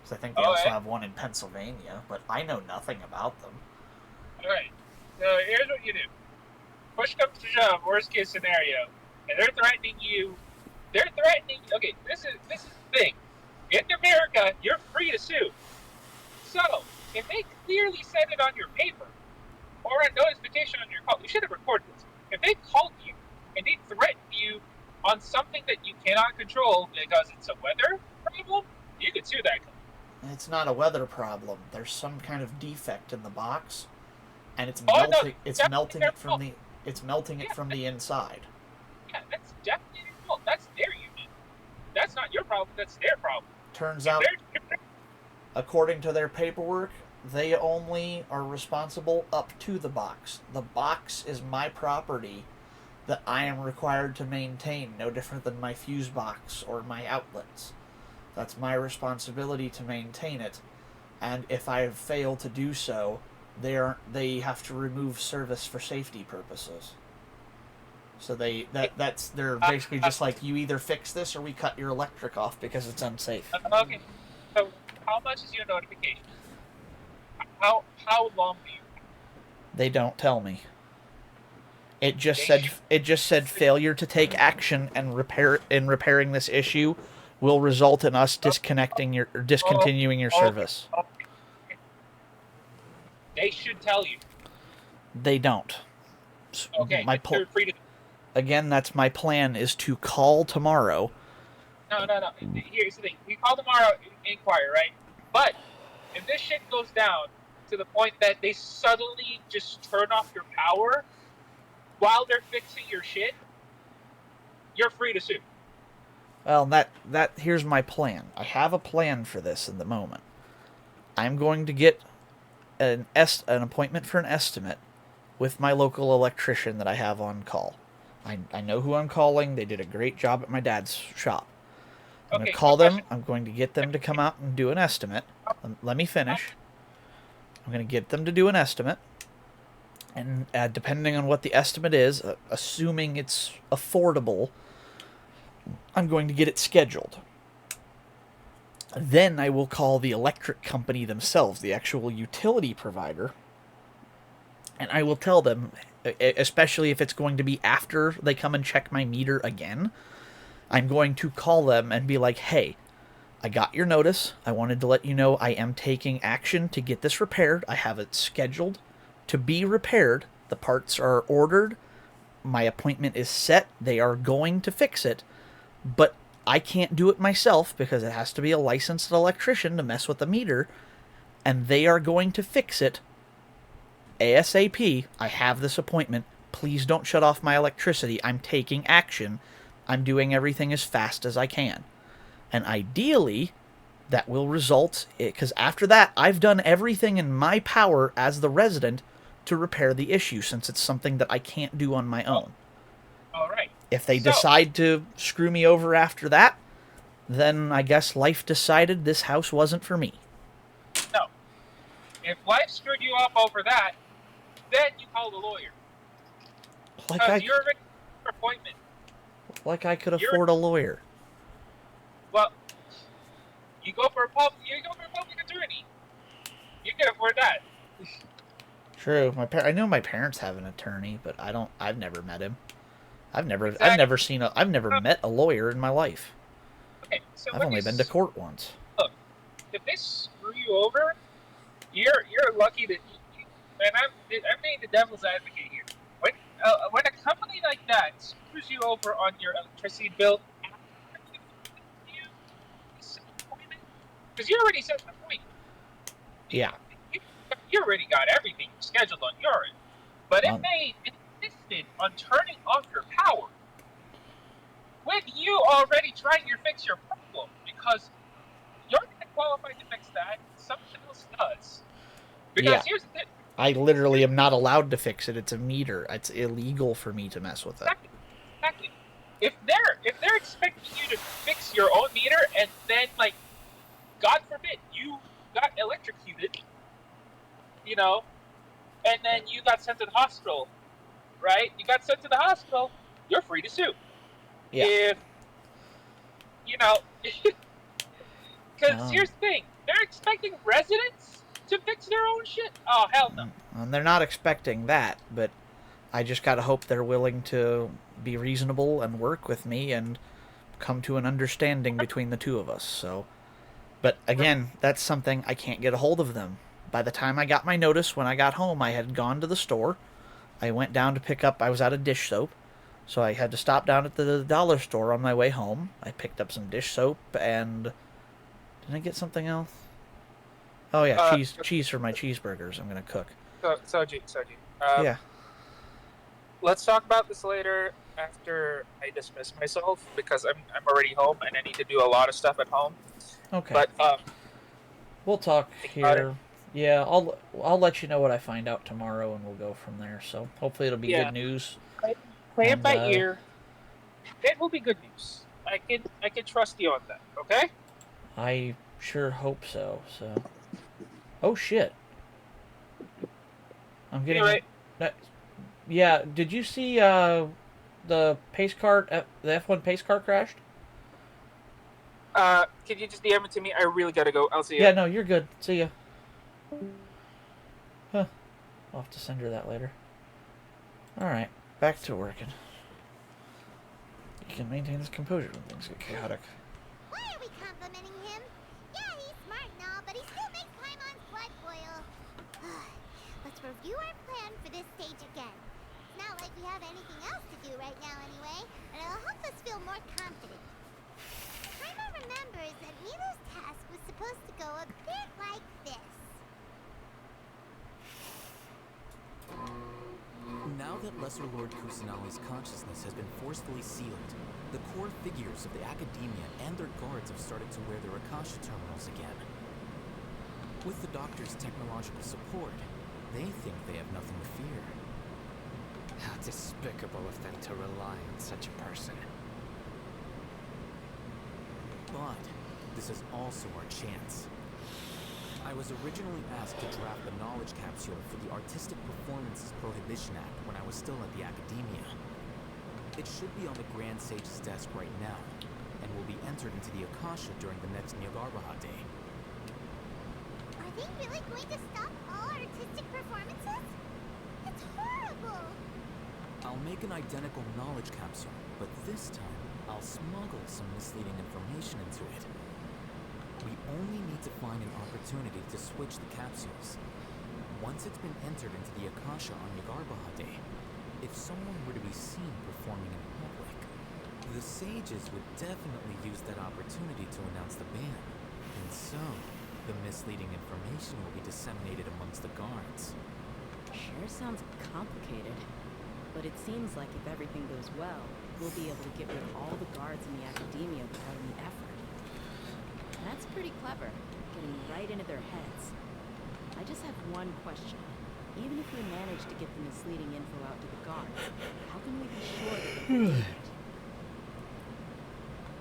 So I think they also have one in Pennsylvania, but I know nothing about them. Alright. So here's what you do. Push comes to shove, worst case scenario. And they're threatening you. Okay, this is the thing. In America, you're free to sue. So, if they clearly said it on your paper, or a notification on your call, you should have recorded this. If they called you, and they threatened you on something that you cannot control because it's a weather problem, you could sue that company. It's not a weather problem. There's some kind of defect in the box, and it's melting it from the inside. Yeah, that's definitely their fault. That's their unit. That's not your problem. That's their problem. Turns out, according to their paperwork, they only are responsible up to the box. The box is my property that I am required to maintain, no different than my fuse box or my outlets. That's my responsibility to maintain it, and if I fail to do so, they have to remove service for safety purposes. So they're basically just like, you either fix this or we cut your electric off because it's unsafe. Okay, so how much is your notification? How long do you? They don't tell me. It just said failure to take action and repairing this issue will result in us discontinuing your service. They should tell you. They don't. Okay, you're free to. Again, that's my plan, is to call tomorrow. No. Here's the thing. We call tomorrow, inquire, right? But if this shit goes down to the point that they suddenly just turn off your power while they're fixing your shit, you're free to sue. Well, here's my plan. I have a plan for this in the moment. I'm going to get an appointment for an estimate with my local electrician that I have on call. I know who I'm calling. They did a great job at my dad's shop. I'm going to call them. I'm going to get them to come out and do an estimate. Let me finish. I'm going to get them to do an estimate. And depending on what the estimate is, assuming it's affordable, I'm going to get it scheduled. Then I will call the electric company themselves, the actual utility provider, and I will tell them, especially if it's going to be after they come and check my meter again, I'm going to call them and be like, hey, I got your notice. I wanted to let you know I am taking action to get this repaired. I have it scheduled to be repaired. The parts are ordered. My appointment is set. They are going to fix it. But I can't do it myself because it has to be a licensed electrician to mess with the meter. And they are going to fix it ASAP. I have this appointment. Please don't shut off my electricity. I'm taking action. I'm doing everything as fast as I can. And ideally, that will result, because after that, I've done everything in my power as the resident to repair the issue, since it's something that I can't do on my own. All right. If they decide to screw me over after that, then I guess life decided this house wasn't for me. No. If life screwed you up over that, then you call the lawyer. Because you're already for an appointment. Like I could afford a lawyer. Well, you go for a public attorney. You can afford that. True. I know my parents have an attorney, but I've never met him. I've never met a lawyer in my life. Okay, so I've only been to court once. Look, if they screw you over, you're lucky that and I'm being the devil's advocate here. When a company like that screws you over on your electricity bill, because you already set the point. Yeah. You already got everything scheduled on your end. But if they insisted on turning off your power, with you already trying to fix your problem, because you're not qualified to fix that, someone else does. Because here's the thing. I literally am not allowed to fix it. It's a meter. It's illegal for me to mess with it. Exactly. If they're expecting you to fix your own meter and then, like, God forbid, you got electrocuted, you know, and then you got sent to the hospital, right? You got sent to the hospital, you're free to sue. Yeah. If, you know, because here's the thing, they're expecting residents to fix their own shit. Oh, hell no. And they're not expecting that, but I just gotta hope they're willing to be reasonable and work with me and come to an understanding between the two of us, so... But again, that's something I can't get a hold of them. By the time I got my notice, when I got home, I had gone to the store. I went down to pick up, I was out of dish soap, so I had to stop down at the dollar store on my way home. I picked up some dish soap, and... Did I get something else? Oh yeah, cheese for my cheeseburgers I'm gonna cook. Soji. Yeah. Let's talk about this later after I dismiss myself, because I'm already home and I need to do a lot of stuff at home. Okay. But we'll talk here. Yeah, I'll let you know what I find out tomorrow, and we'll go from there. So hopefully it'll be good news. Play it by ear. It will be good news. I can trust you on that. Okay. I sure hope so. So. Oh shit. I'm getting. Right. Yeah. Did you see the pace car? The F1 pace car crashed? Can you just DM it to me? I really gotta go. I'll see you. Yeah, no, you're good. See ya. Huh. I'll have to send her that later. Alright, back to working. You can maintain this composure when things get chaotic. Why are we complimenting him? Yeah, he's smart and all, but he still makes Paimon's blood boil. Let's review our plan for this stage again. It's not like we have anything else to do right now anyway, and it'll help us feel more confident. Paimon remembers that Milo's task was supposed to go a bit like this. Now that Lesser Lord Kusanali's consciousness has been forcefully sealed, the core figures of the Academia and their guards have started to wear their Akasha terminals again. With the Doctor's technological support, they think they have nothing to fear. How despicable of them to rely on such a person. But this is also our chance. I was originally asked to draft the knowledge capsule for the Artistic Performances Prohibition Act when I was still at the Academia. It should be on the Grand Sage's desk right now, and will be entered into the Akasha during the next Nyagarbha Day. Are they really going to stop all artistic performances? It's horrible! I'll make an identical knowledge capsule, but this time I'll smuggle some misleading information into it. We only need to find an opportunity to switch the capsules. Once it's been entered into the Akasha on Nyagarbha Day, if someone were to be seen performing in public, the sages would definitely use that opportunity to announce the ban. And so, the misleading information will be disseminated amongst the guards. Sure sounds complicated. But it seems like if everything goes well, we'll be able to get rid of all the guards in the Academia without any effort. That's pretty clever, getting right into their heads. I just have one question. Even if we manage to get the misleading info out to the guards, how can we be sure that they will take it?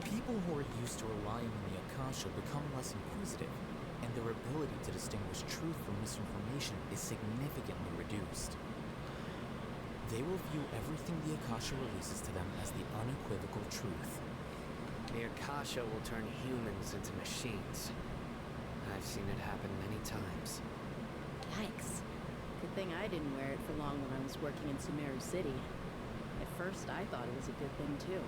People who are used to relying on the Akasha become less inquisitive, and their ability to distinguish truth from misinformation is significantly reduced. They will view everything the Akasha releases to them as the unequivocal truth. The Akasha will turn humans into machines. I've seen it happen many times. Yikes. Good thing I didn't wear it for long when I was working in Sumeru City. At first, I thought it was a good thing, too.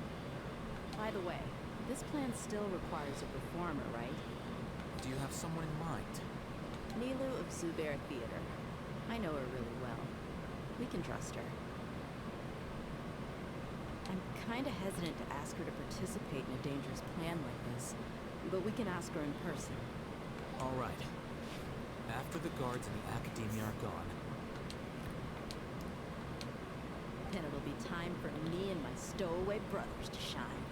By the way, this plan still requires a performer, right? Do you have someone in mind? Nilu of Zubair Theater. I know her really well. We can trust her. I'm kinda hesitant to ask her to participate in a dangerous plan like this, but we can ask her in person. All right. After the guards in the Academia are gone, then it'll be time for me and my stowaway brothers to shine.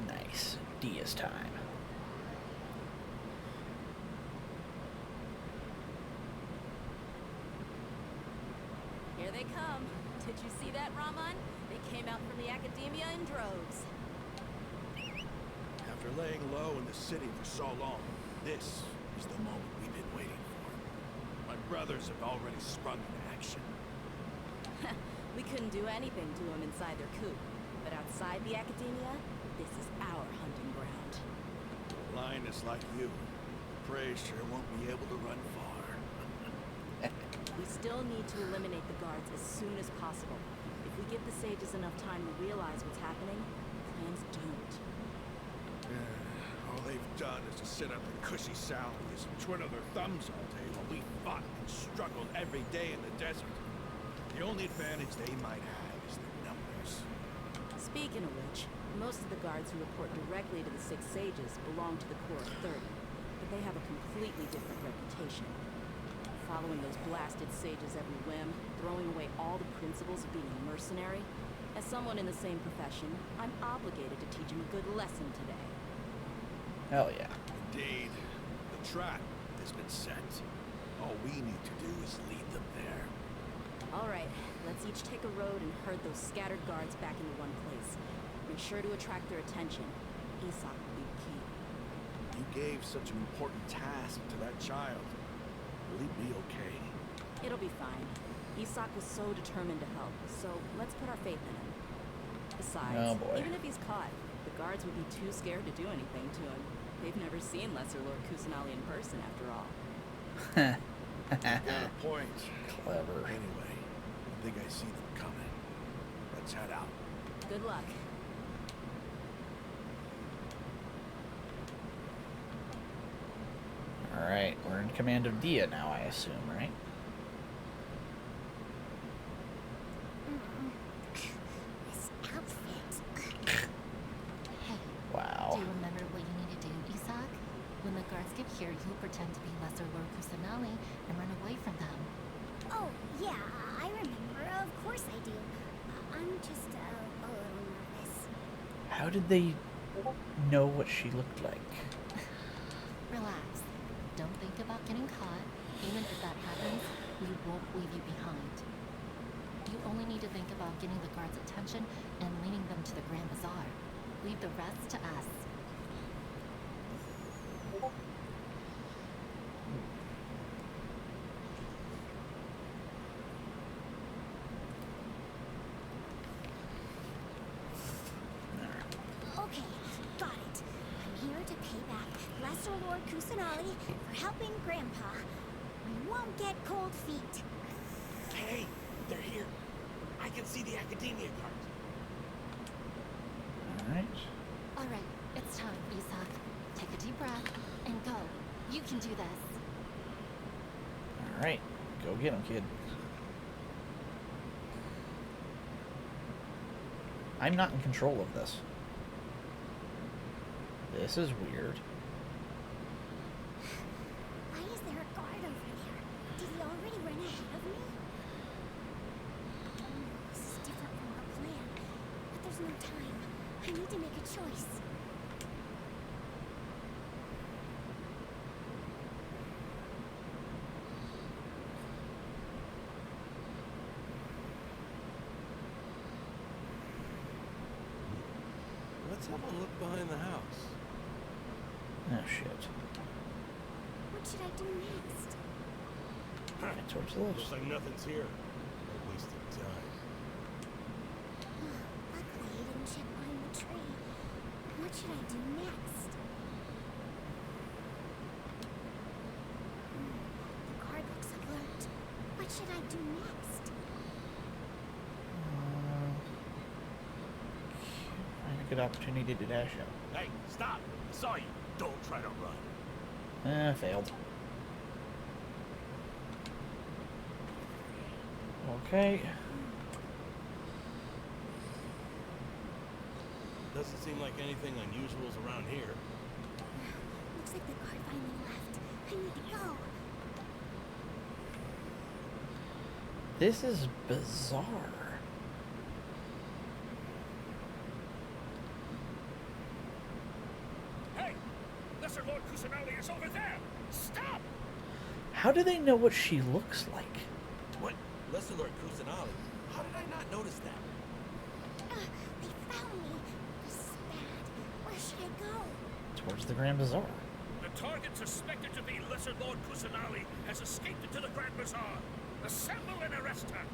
Nice. Dia's time. Here they come. Did you see that, Raman? They came out from the Academia in droves. After laying low in the city for so long, this is the moment we've been waiting for. My brothers have already sprung into action. We couldn't do anything to them inside their coop, but outside the Academia, this is our hunting ground. Lioness like you, Prey sure won't be able to run far. We still need to eliminate the guards as soon as possible. If we give the sages enough time to realize what's happening, plans don't. All they've done is to sit on their cushy salaries and twiddle their thumbs all day while we fought and struggled every day in the desert. The only advantage they might have is their numbers. Speaking of which, most of the guards who report directly to the Six Sages belong to the Core of 30, but they have a completely different reputation. Following those blasted sages every whim, throwing away all the principles of being a mercenary. As someone in the same profession, I'm obligated to teach them a good lesson today. Hell yeah. Indeed. The trap has been set. All we need to do is lead them there. All right, let's each take a road and herd those scattered guards back into one place. Make sure to attract their attention. Isak will be key. You gave such an important task to that child. Will he be okay? It'll be fine. Isak was so determined to help, so let's put our faith in him. Besides, Oh, boy. even if he's caught, the guards would be too scared to do anything to him. They've never seen Lesser Lord Kusanali in person, after all. Got a point. Clever. Anyway, I think I see them coming. Let's head out. Good luck. Alright, we're in command of Dia now, I assume, right? This outfit. Hey. Wow. Do you remember what you need to do, Isak? When the guards get here, you'll pretend to be Lesser Lord Kusanali and run away from them. Oh, yeah, I remember, of course I do. I'm just a little nervous. How did they know what she looked like? Relax. Don't think about getting caught. Even if that happens, we won't leave you behind. You only need to think about getting the guards' attention and leading them to the Grand Bazaar. Leave the rest to us. Okay, got it. I'm here to pay back Lesser Lord Kusanali for helping Grandpa. We won't get cold feet. Hey, they're here. I can see the Academia cart. Alright. Alright, it's time, Isak. Take a deep breath and go. You can do this. Alright. Go get him, kid. I'm not in control of this. This is weird. Why is there a guard over there? Did he already run ahead of me? This is different from our plan, but there's no time. I need to make a choice. Let's have a look behind the house. Oh, shit. What should I do next? Right towards those. Looks like nothing's here. No wasted time. Luckily, I didn't check behind the tree. What should I do next? The guard looks alert. What should I do next? Find a good opportunity to dash out. Hey, stop! I saw you. Don't try to run. Failed. Okay. Doesn't seem like anything unusual's around here. Looks like the guard finally left. I need to go. This is bizarre. Hey! Lesser Lord Kusanali is over there! Stop! How do they know what she looks like? What? Lesser Lord Kusanali? How did I not notice that? They found me. This is bad. Where should I go? Towards the Grand Bazaar. The target suspected to be Lesser Lord Kusanali has escaped into the Grand Bazaar. Assemble and arrest her.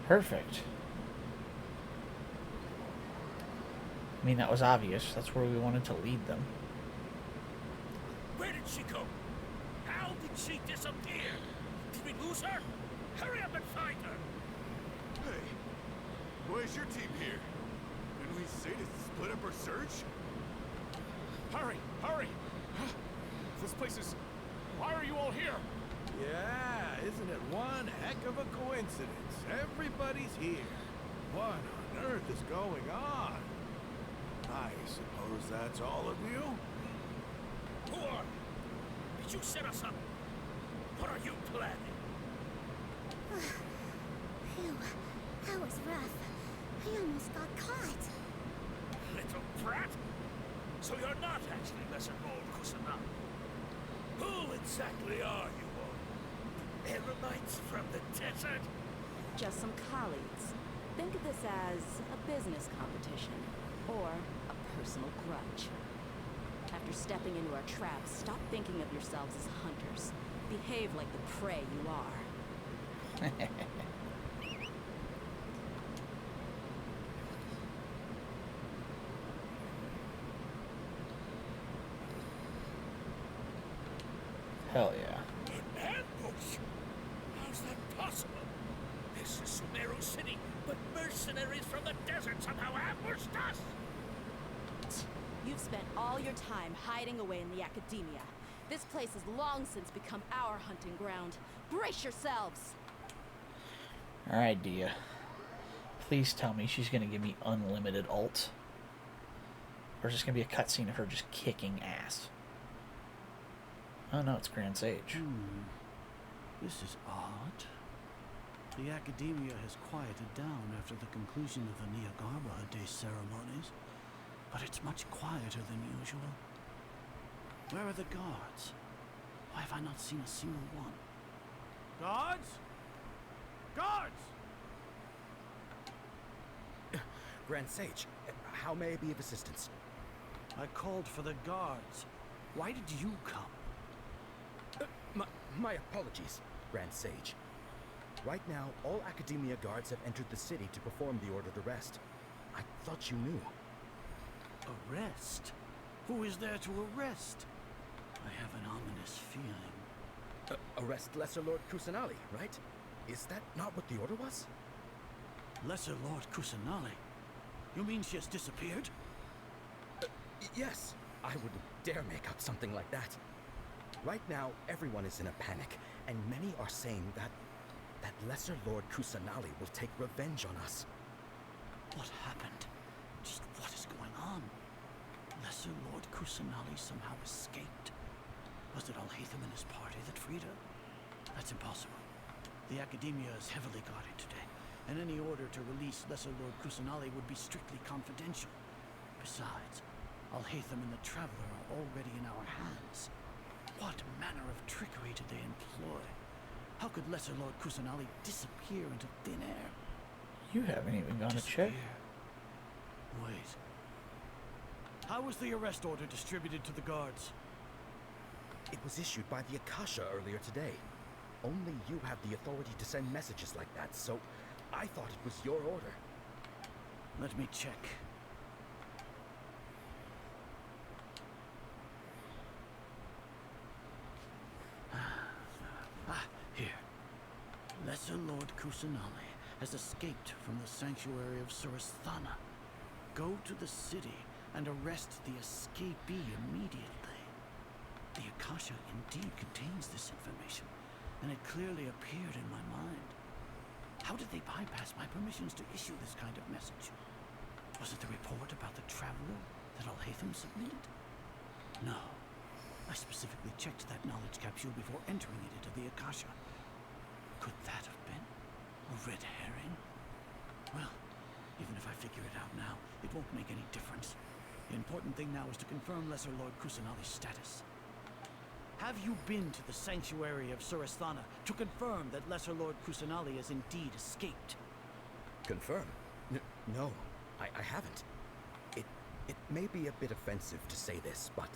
Perfect. I mean, that was obvious. That's where we wanted to lead them. Where did she go? How did she disappear? Did we lose her? Hurry up and find her! Hey, why is your team here? Didn't we say to split up our search? Hurry, hurry! This place is... Why are you all here? Yeah, isn't it one heck of a coincidence? Everybody's here. What on earth is going on? I suppose that's all of you? Who are you? Did you set us up? What are you planning? Phew, that was rough. I almost got caught. Little brat! So you're not actually Lesser Lord Kusanali. Who exactly are you all? Eremites from the desert? Just some colleagues. Think of this as a business competition, or a personal grudge. After stepping into our traps, stop thinking of yourselves as hunters. Behave like the prey you are. Hell yeah. An ambush? How's that possible? This is Sumeru City, but mercenaries from the desert somehow ambushed us! You've spent all your time hiding away in the academia. This place has long since become our hunting ground. Brace yourselves! Alright, Dia. Please tell me she's gonna give me unlimited ult. Or is this gonna be a cutscene of her just kicking ass? Oh no, it's Grand Sage. This is odd. The Academia has quieted down after the conclusion of the Niagarba Day ceremonies, but it's much quieter than usual. Where are the guards? Why have I not seen a single one? Guards? Guards! Grand Sage, how may I be of assistance? I called for the guards. Why did you come? My apologies, Grand Sage. Right now, all Academia guards have entered the city to perform the order of arrest. I thought you knew. Arrest? Who is there to arrest? I have an ominous feeling. Arrest Lesser Lord Kusanali, right? Is that not what the order was? Lesser Lord Kusanali? You mean she has disappeared? Yes. I wouldn't dare make up something like that. Right now, everyone is in a panic, and many are saying that Lesser Lord Kusanali will take revenge on us. What happened? Just what is going on? Lesser Lord Kusanali somehow escaped. Was it Alhaitham and his party that freed her? That's impossible. The Academia is heavily guarded today, and any order to release Lesser Lord Kusanali would be strictly confidential. Besides, Alhaitham and the Traveler are already in our hands. What manner of trickery did they employ? How could Lesser Lord Kusanali disappear into thin air? You haven't even gone to check. Wait. How was the arrest order distributed to the guards? It was issued by the Akasha earlier today. Only you have the authority to send messages like that, so I thought it was your order. Let me check. Here. Lesser Lord Kusanali has escaped from the sanctuary of Surasthana. Go to the city and arrest the escapee immediately. The Akasha indeed contains this information, and it clearly appeared in my mind. How did they bypass my permissions to issue this kind of message? Was it the report about the Traveler that Alhaitham submitted? No. I specifically checked that knowledge capsule before entering it into the Akasha. Could that have been a red herring? Well, even if I figure it out now, it won't make any difference. The important thing now is to confirm Lesser Lord Kusanali's status. Have you been to the sanctuary of Surasthana to confirm that Lesser Lord Kusanali has indeed escaped? Confirm? No, I haven't. It may be a bit offensive to say this, but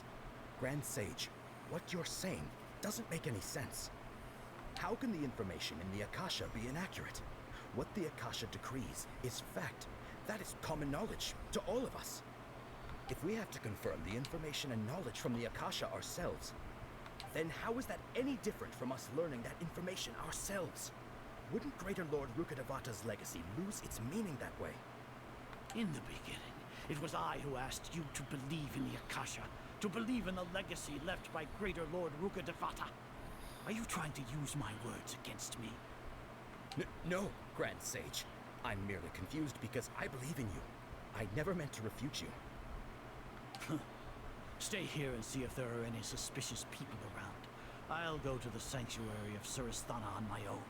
Grand Sage, what you're saying doesn't make any sense. How can the information in the Akasha be inaccurate? What the Akasha decrees is fact. That is common knowledge to all of us. If we have to confirm the information and knowledge from the Akasha ourselves, then how is that any different from us learning that information ourselves? Wouldn't Greater Lord Rukkhadevata's legacy lose its meaning that way? In the beginning, it was I who asked you to believe in the Akasha, to believe in the legacy left by Greater Lord Rukkhadevata. Are you trying to use my words against me? No, Grand Sage. I'm merely confused because I believe in you. I never meant to refute you. Stay here and see if there are any suspicious people around. I'll go to the sanctuary of Surasthana on my own.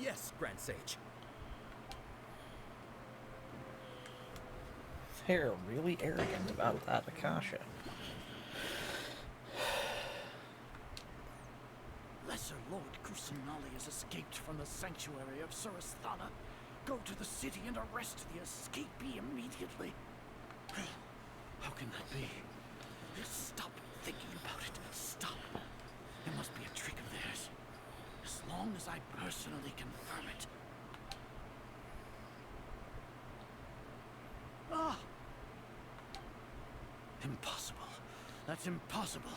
Yes, Grand Sage. They're really arrogant about that Akasha. Lesser Lord Kusanali has escaped from the sanctuary of Surasthana. Go to the city and arrest the escapee immediately. How can that be? Stop thinking about it. Stop. It must be a trick of theirs. As long as I personally confirm it. Ah! Impossible. That's impossible.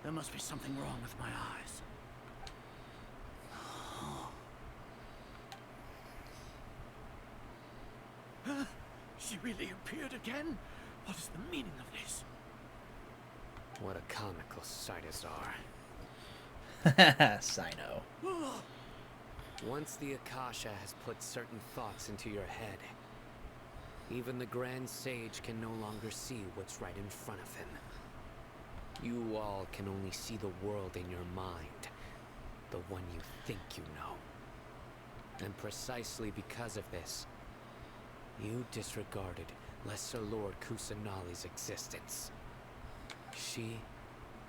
There must be something wrong with my eyes. She really appeared again? What is the meaning of this? What a comical sight is Sino. Once the Akasha has put certain thoughts into your head, even the Grand Sage can no longer see what's right in front of him. You all can only see the world in your mind, the one you think you know. And precisely because of this, you disregarded Lesser Lord Kusanali's existence. She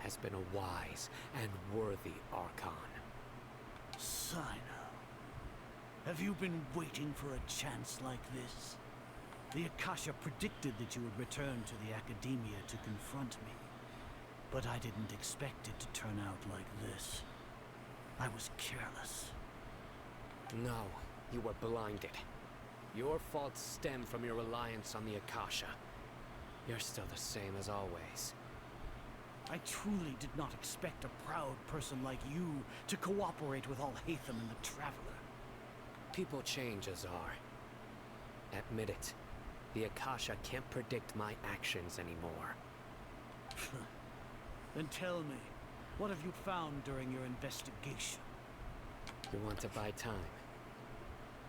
has been a wise and worthy Archon. Sino, have you been waiting for a chance like this? The Akasha predicted that you would return to the Academia to confront me. But I didn't expect it to turn out like this. I was careless. No, you were blinded. Your faults stem from your reliance on the Akasha. You're still the same as always. I truly did not expect a proud person like you to cooperate with Alhaitham and the Traveler. People change, Azar. Admit it. The Akasha can't predict my actions anymore. Then tell me, what have you found during your investigation? You want to buy time?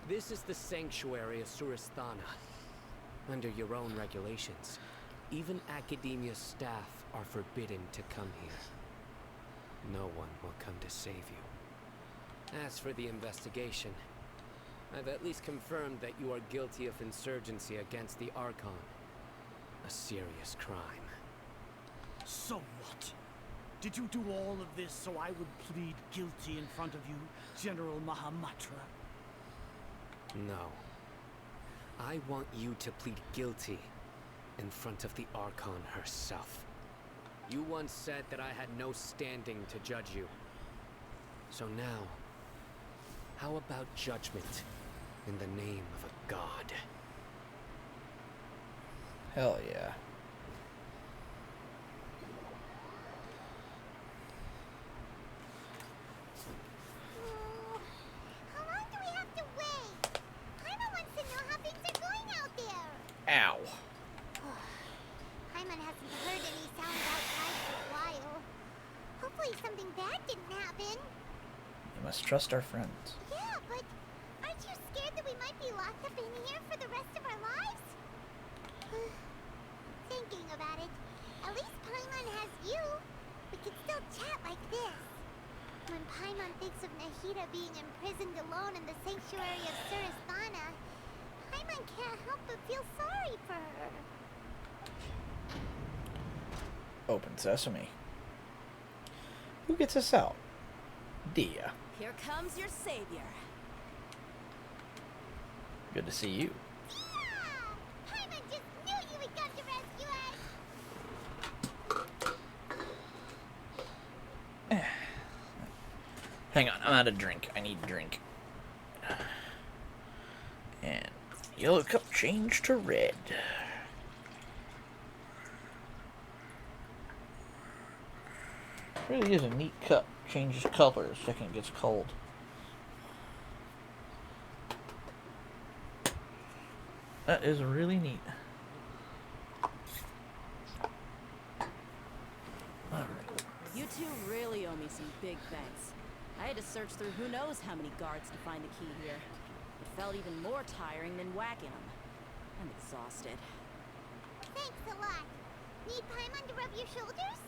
This is the sanctuary of Surasthana. Under your own regulations, even Academia staff are forbidden to come here. No one will come to save you. As for the investigation, I've at least confirmed that you are guilty of insurgency against the Archon. A serious crime. So what? Did you do all of this so I would plead guilty in front of you, General Mahamatra? No. I want you to plead guilty in front of the Archon herself. You once said that I had no standing to judge you. So now, how about judgment in the name of a god? Hell yeah. How long do we have to wait? Paimon wants to know how things are going out there. Ow. Paimon hasn't heard any sounds outside for a while. Hopefully something bad didn't happen. You must trust our friends. Yeah, but aren't you scared that we might be locked up in here for the rest of our lives? Thinking about it, at least Paimon has you. We could still chat like this. When Paimon thinks of Nahida being imprisoned alone in the sanctuary of Surasthana, Paimon can't help but feel sorry for her. Open sesame. Who gets us out? Dia. Here comes your savior. Good to see you. Paimon just knew you would come to rescue us! Hang on, I'm out of drink. I need a drink. And yellow cup change to red. Really is a neat cup. Changes colors second it gets cold. That is really neat. Alright. You two really owe me some big thanks. I had to search through who knows how many guards to find the key here. It felt even more tiring than whacking them. I'm exhausted. Thanks a lot. Need Paimon to rub your shoulders?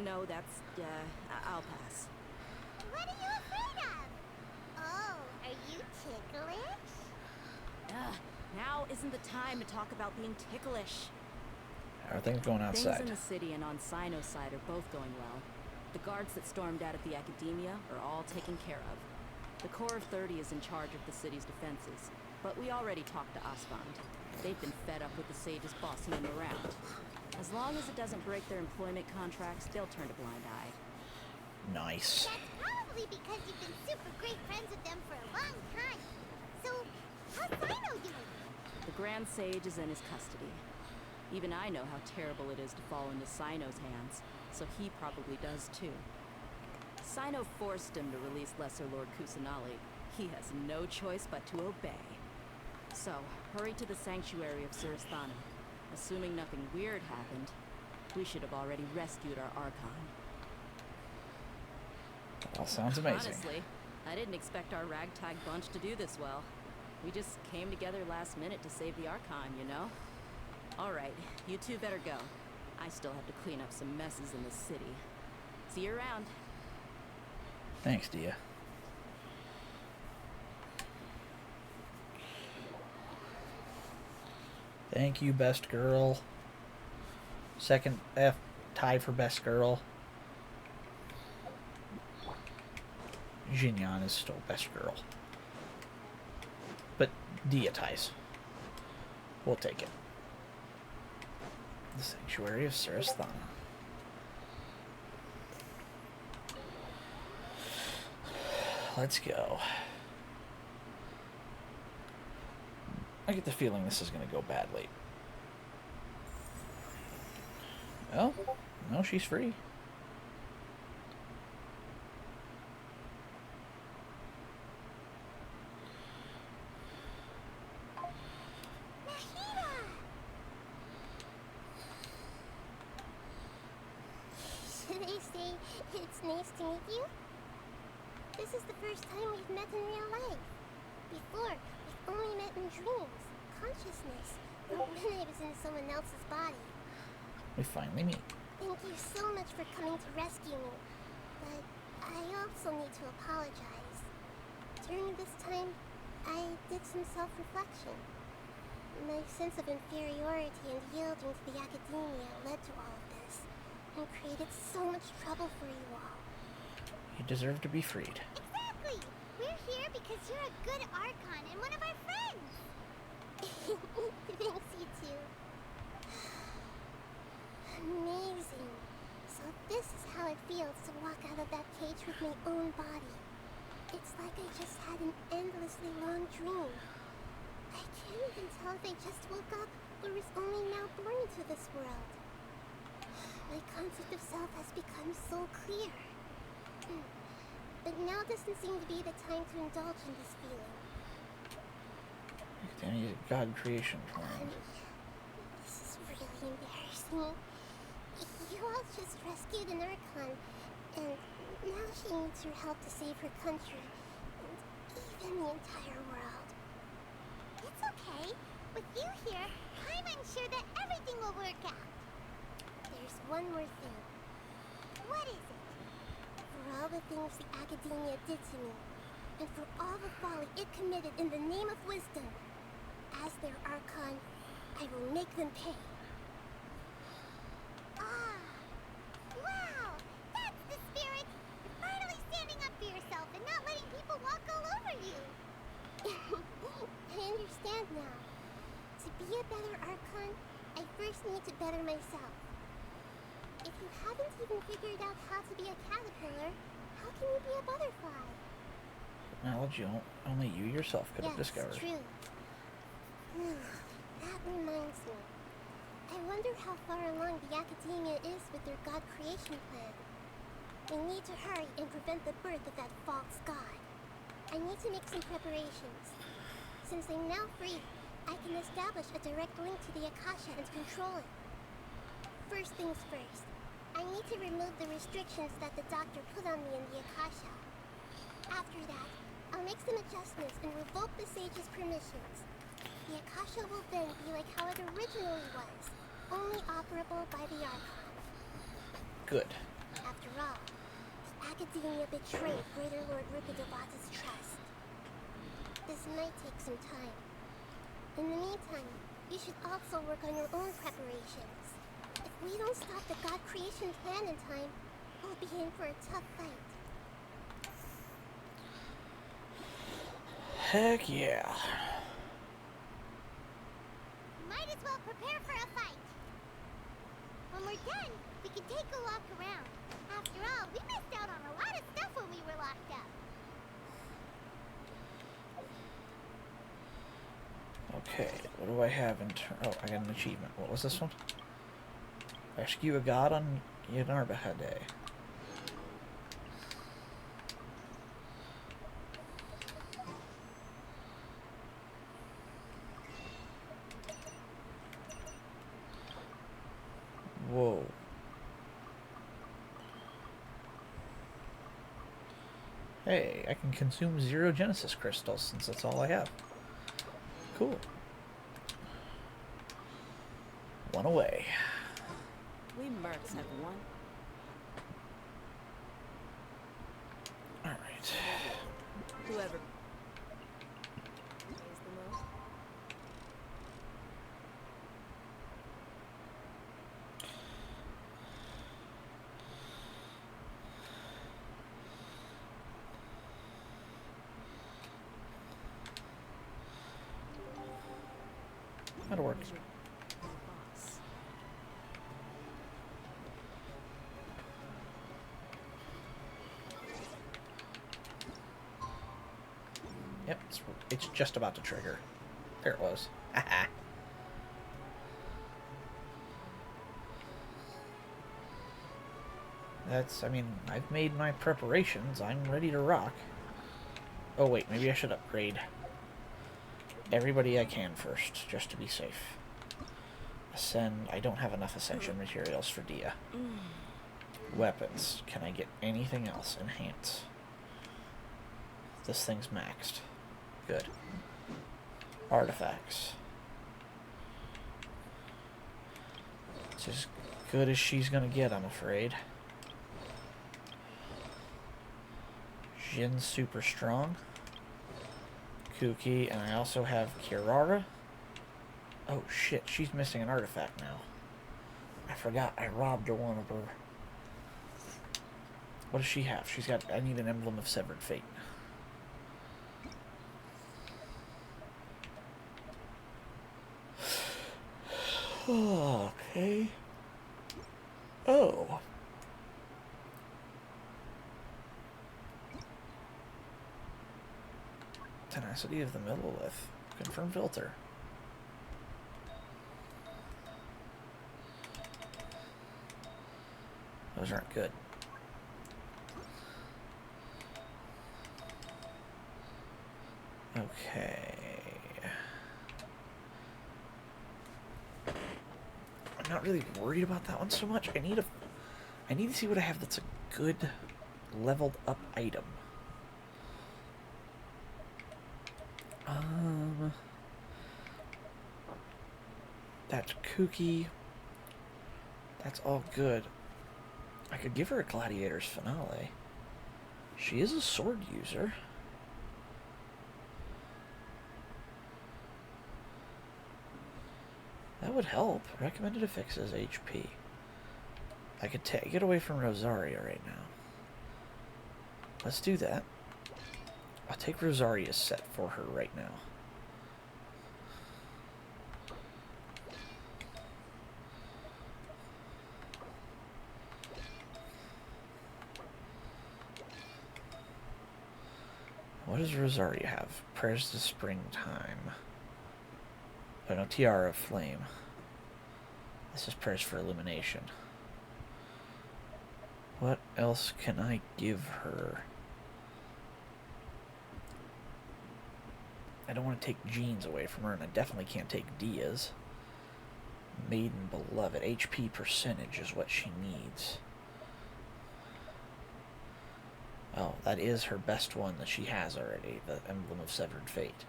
No, that's, I'll pass. What are you afraid of? Oh, are you ticklish? Now isn't the time to talk about being ticklish. How are things going outside? Things in the city and on Sino's side are both going well. The guards that stormed out at the Academia are all taken care of. The Corps of 30 is in charge of the city's defenses, but we already talked to Asfand. They've been fed up with the sages bossing them around. As long as it doesn't break their employment contracts, they'll turn a blind eye. Nice. That's probably because you've been super great friends with them for a long time. So, how's Sino doing? The Grand Sage is in his custody. Even I know how terrible it is to fall into Sino's hands, so he probably does too. Sino forced him to release Lesser Lord Kusanali. He has no choice but to obey. So, hurry to the sanctuary of Surasthana. Assuming nothing weird happened, we should have already rescued our Archon. All sounds amazing. Honestly, I didn't expect our ragtag bunch to do this well. We just came together last minute to save the Archon, you know? Alright, you two better go. I still have to clean up some messes in the city. See you around. Thanks, Dia. Thank you, best girl. Second F tie for best girl. Jinyan is still best girl. But Dia ties. We'll take it. The Sanctuary of Sarasthana. Let's go. I get the feeling this is going to go badly. Oh, no, she's free. Should I say it's nice to meet you? This is the first time we've met in real life. Before, we've only met in dreams, consciousness, or when I was in someone else's body. We finally meet. Thank you so much for coming to rescue me. But I also need to apologize. During this time, I did some self-reflection. My sense of inferiority and yielding to the academia led to all of this, and created so much trouble for you all. You deserve to be freed. Exactly! We're here because you're a good Archon and one of our friends! Thanks, you two. Amazing. So this is how it feels to walk out of that cage with my own body. It's like I just had an endlessly long dream. I can't even tell if I just woke up or was only now born into this world. My concept of self has become so clear. But now doesn't seem to be the time to indulge in this feeling. Danny's God creation plan. This is really embarrassing. You all just rescued an Archon, and now she needs your help to save her country, and even the entire world. It's okay. With you here, I'm unsure that everything will work out. There's one more thing. What is it? For all the things the Academia did to me, and for all the folly it committed in the name of wisdom, as their Archon, I will make them pay. Ah! Wow! That's the spirit! You're finally standing up for yourself and not letting people walk all over you! I understand now. To be a better Archon, I first need to better myself. If you haven't even figured out how to be a caterpillar, how can you be a butterfly? Knowledge only you yourself could have discovered. Yes, true. That reminds me. I wonder how far along the Academia is with their God creation plan. We need to hurry and prevent the birth of that false god. I need to make some preparations. Since I'm now free, I can establish a direct link to the Akasha and control it. First things first, I need to remove the restrictions that the doctor put on me in the Akasha. After that, I'll make some adjustments and revoke the sage's permissions. The Akasha will then be like how it originally was, only operable by the Archon. Good. After all, the Academia betrayed Greater Lord Rukkhadevata's trust. This might take some time. In the meantime, you should also work on your own preparations. If we don't stop the God creation plan in time, we'll be in for a tough fight. Heck yeah. Might as well prepare for a fight. When we're done, we can take a walk around. After all, we missed out on a lot of stuff when we were locked up. Okay, what do I have in oh, I got an achievement. What was this one? Rescue a god on Ygnarbahadeh. Whoa. Hey, I can consume 0 Genesis crystals since that's all I have. Cool. One away. We mercs have one. All right. Whoever pays the most. That'll work. Boss. Yep, it's just about to trigger. There it was. That's, I mean, I've made my preparations. I'm ready to rock. Oh wait, maybe I should upgrade everybody I can first, just to be safe. Ascend. I don't have enough ascension materials for Dia. Weapons. Can I get anything else? Enhance. This thing's maxed. Good. Artifacts. It's as good as she's gonna get, I'm afraid. Jin's super strong. Kuki, and I also have Kirara. Oh shit, she's missing an artifact now. I forgot, I robbed her one of her. What does she have? She's got, I need an Emblem of Severed Fate. Okay. Oh. Tenacity of the Millilith. Confirm filter. Those aren't good. Okay. I'm not really worried about that one so much. I need to see what I have that's a good leveled up item. That's kooky. That's all good. I could give her a Gladiator's Finale. She is a sword user. That would help. Recommended affixes HP. I could take it away from Rosaria right now. Let's do that. I'll take Rosaria's set for her right now. What does Rosaria have? Prayers to Springtime. Oh no, Tiara of Flame. This is Prayers for Illumination. What else can I give her? I don't want to take Jean's away from her, and I definitely can't take Dia's. Maiden Beloved. HP percentage is what she needs. Oh, that is her best one that she has already, the Emblem of Severed Fate.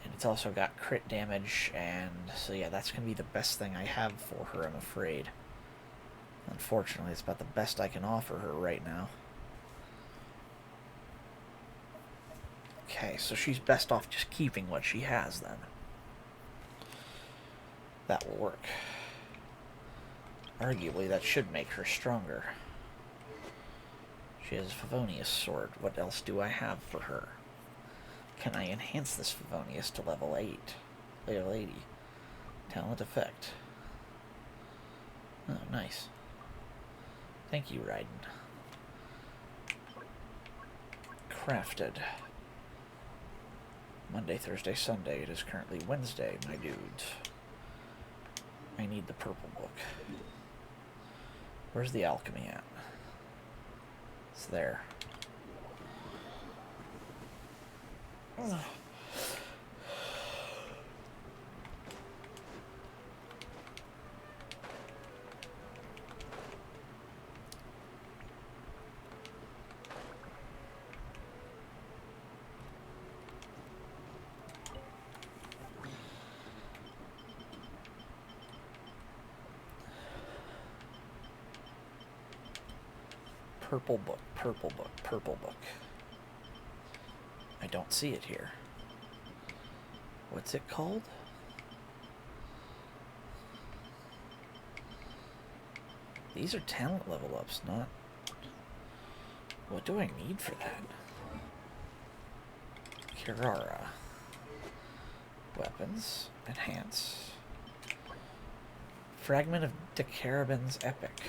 And it's also got crit damage, and so yeah, that's going to be the best thing I have for her, I'm afraid. Unfortunately, it's about the best I can offer her right now. Okay, so she's best off just keeping what she has, then. That will work. Arguably, that should make her stronger. She has a Favonius sword. What else do I have for her? Can I enhance this Favonius to level 8? Level 80. Talent effect. Oh, nice. Thank you, Raiden. Crafted. Monday, Thursday, Sunday. It is currently Wednesday, my dudes. I need the purple book. Where's the alchemy at? It's there. Ugh. Purple book, purple book, purple book. I don't see it here. What's it called? These are talent level ups, not... What do I need for that? Kirara. Weapons. Enhance. Fragment of Decarabin's Epic.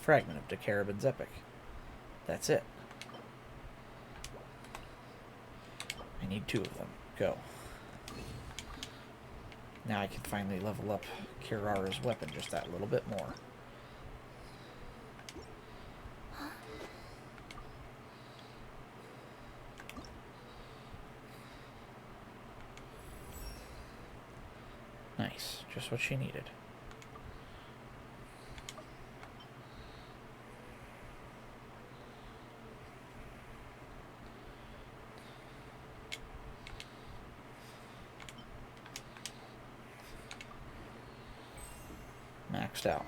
Fragment of Decarabin's Epic. That's it. I need 2 of them. Go. Now I can finally level up Kirara's weapon just that little bit more. Nice. Just what she needed. Maxed out.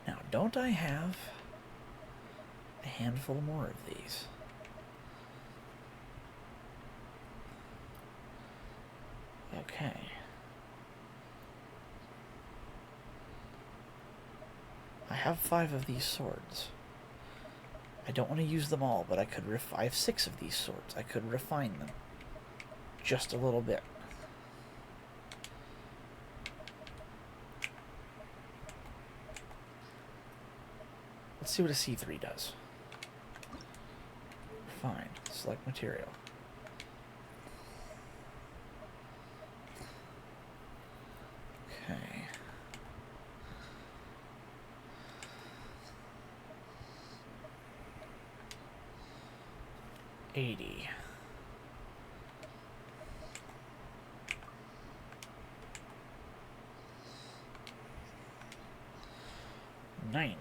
Now, don't I have a handful more of these? Okay. I have 5 of these swords. I don't want to use them all, but I could I have 6 of these swords. I could refine them just a little bit. Let's see what a C3 does. Fine. Select material. Okay. $80. $90.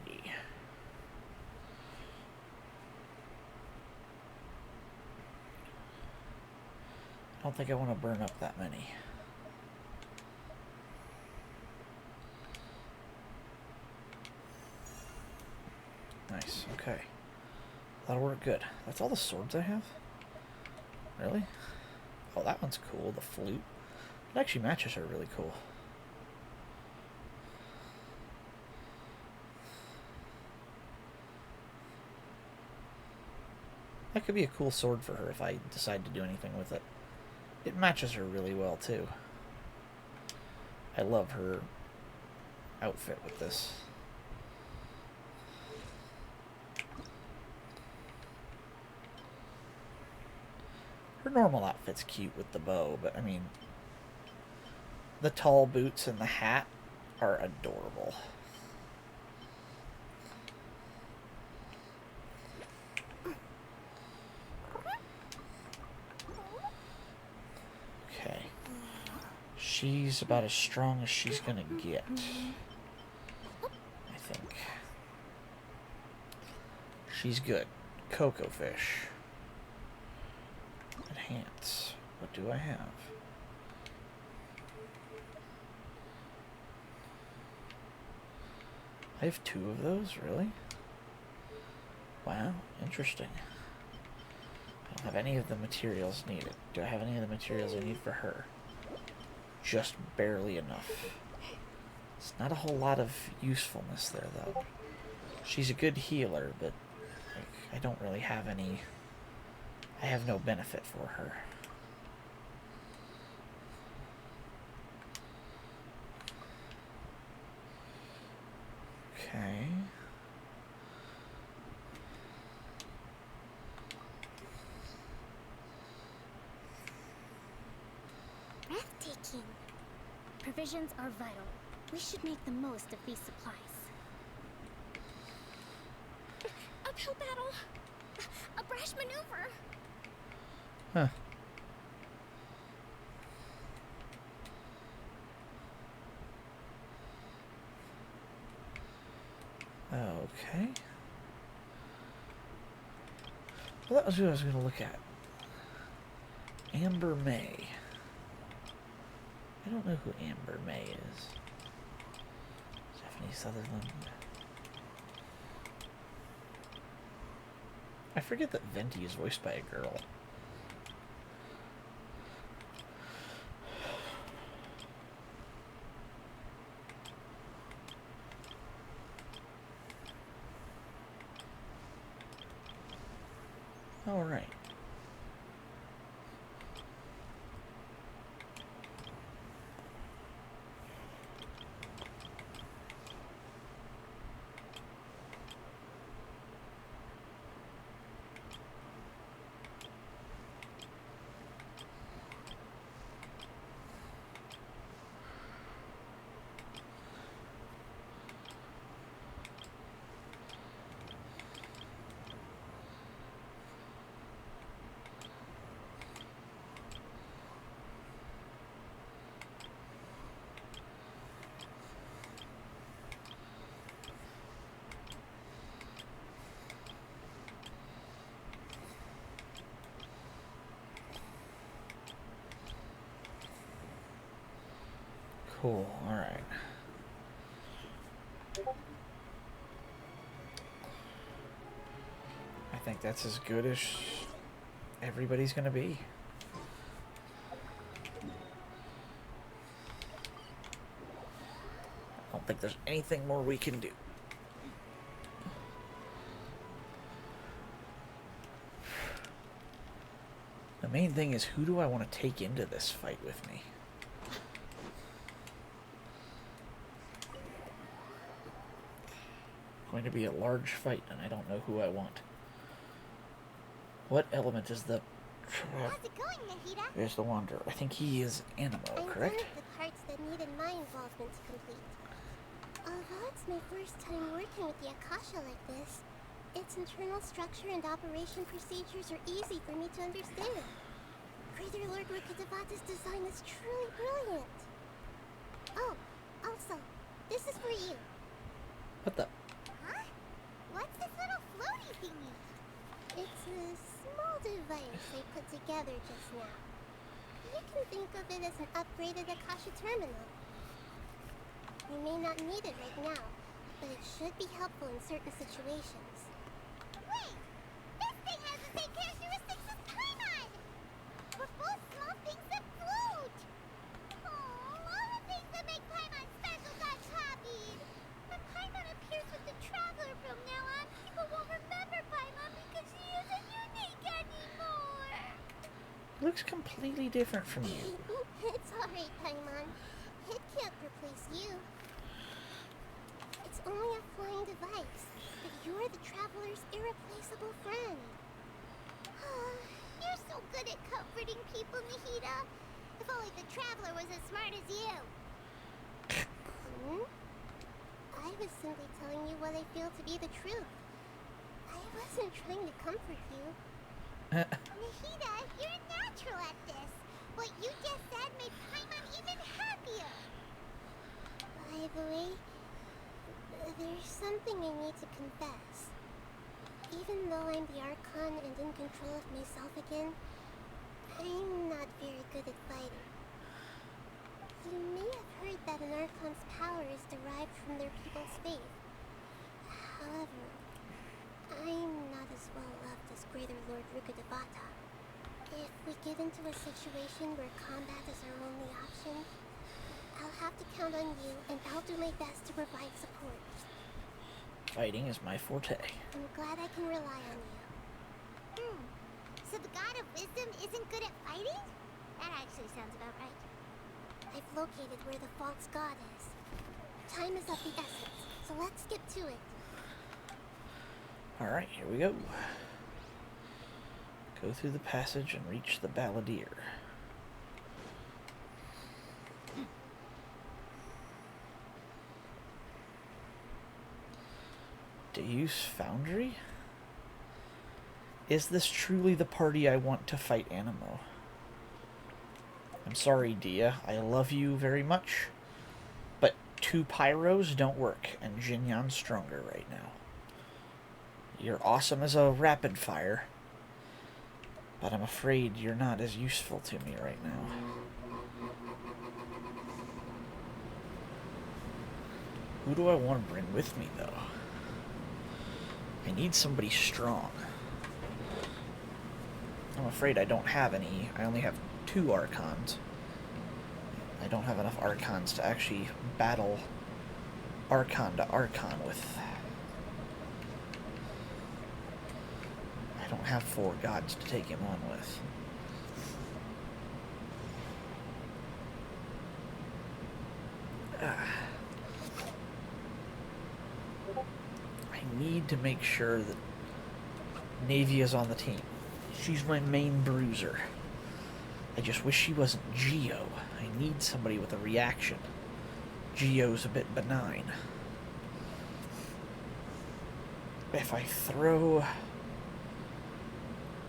I don't think I want to burn up that many. Nice, okay. That'll work good. That's all the swords I have? Really? Oh, that one's cool, the flute. It actually matches her really cool. That could be a cool sword for her if I decide to do anything with it. It matches her really well, too. I love her outfit with this. Her normal outfit's cute with the bow, but I mean, the tall boots and the hat are adorable. Okay. She's about as strong as she's gonna get, I think. She's good. Cocoa fish. Enhance. What do I have? I have 2 of those, really? Wow, interesting. I don't have any of the materials needed. Do I have any of the materials I need for her? Just barely enough. It's not a whole lot of usefulness there, though. She's a good healer, but like, I don't really have any... I have no benefit for her. Okay. Breathtaking. Provisions are vital. We should make the most of these supplies. Uphill battle. A brash maneuver. Huh. Okay. Well, that was what I was going to look at. Amber May. I don't know who Amber May is. Stephanie Sutherland. I forget that Venti is voiced by a girl. All right. Cool, alright. I think that's as good as everybody's gonna be. I don't think there's anything more we can do. The main thing is, who do I want to take into this fight with me? Going to be a large fight, and I don't know who I want. What element is the... How's it going, Nahida? There's the Wanderer. I think he is Animo, correct? I'm done with the parts that needed my involvement to complete. Although it's my first time working with the Akasha like this, its internal structure and operation procedures are easy for me to understand. Greater Lord Rukkhadevata's design is truly brilliant. Oh, also, this is for you. What the... Huh? What's this little floaty thingy? It's a small device I put together just now. You can think of it as an upgraded Akasha terminal. You may not need it right now, but it should be helpful in certain situations. Wait! This thing has the same characteristics as Paimon! We're both small things that float! Oh, all the things that make Paimon special got copied! When Paimon appears with the Traveler from now on, people won't remember Paimon because she isn't unique anymore! Looks completely different from you. It's alright, Paimon. It can't replace you. It's only a flying device, but you're the Traveler's irreplaceable friend. You're so good at comforting people, Nahida. If only the Traveler was as smart as you. I was simply telling you what I feel to be the truth. I wasn't trying to comfort you. Nahida, you're natural at this. What you just said made Paimon even happier. By the way, there's something I need to confess. Even though I'm the Archon and in control of myself again, I'm not very good at fighting. You may have heard that an Archon's power is derived from their people's faith. However, I'm not as well loved as Greater Lord Rukkhadevata. If we get into a situation where combat is our only option, I'll have to count on you, and I'll do my best to provide support. Fighting is my forte. I'm glad I can rely on you. So the God of Wisdom isn't good at fighting? That actually sounds about right. I've located where the false god is. Time is of the essence, so let's get to it. Alright, here we go. Go through the passage and reach the Balladeer. Deus Foundry? Is this truly the party I want to fight Animo? I'm sorry, Dia. I love you very much, but 2 pyros don't work, and Jinyan's stronger right now. You're awesome as a rapid fire, but I'm afraid you're not as useful to me right now. Who do I want to bring with me, though? I need somebody strong. I'm afraid I don't have any. I only have 2 Archons. I don't have enough Archons to actually battle Archon to Archon with. I don't have 4 gods to take him on with. I need to make sure that Navia's on the team. She's my main bruiser. I just wish she wasn't Geo. I need somebody with a reaction. Geo's a bit benign. If I throw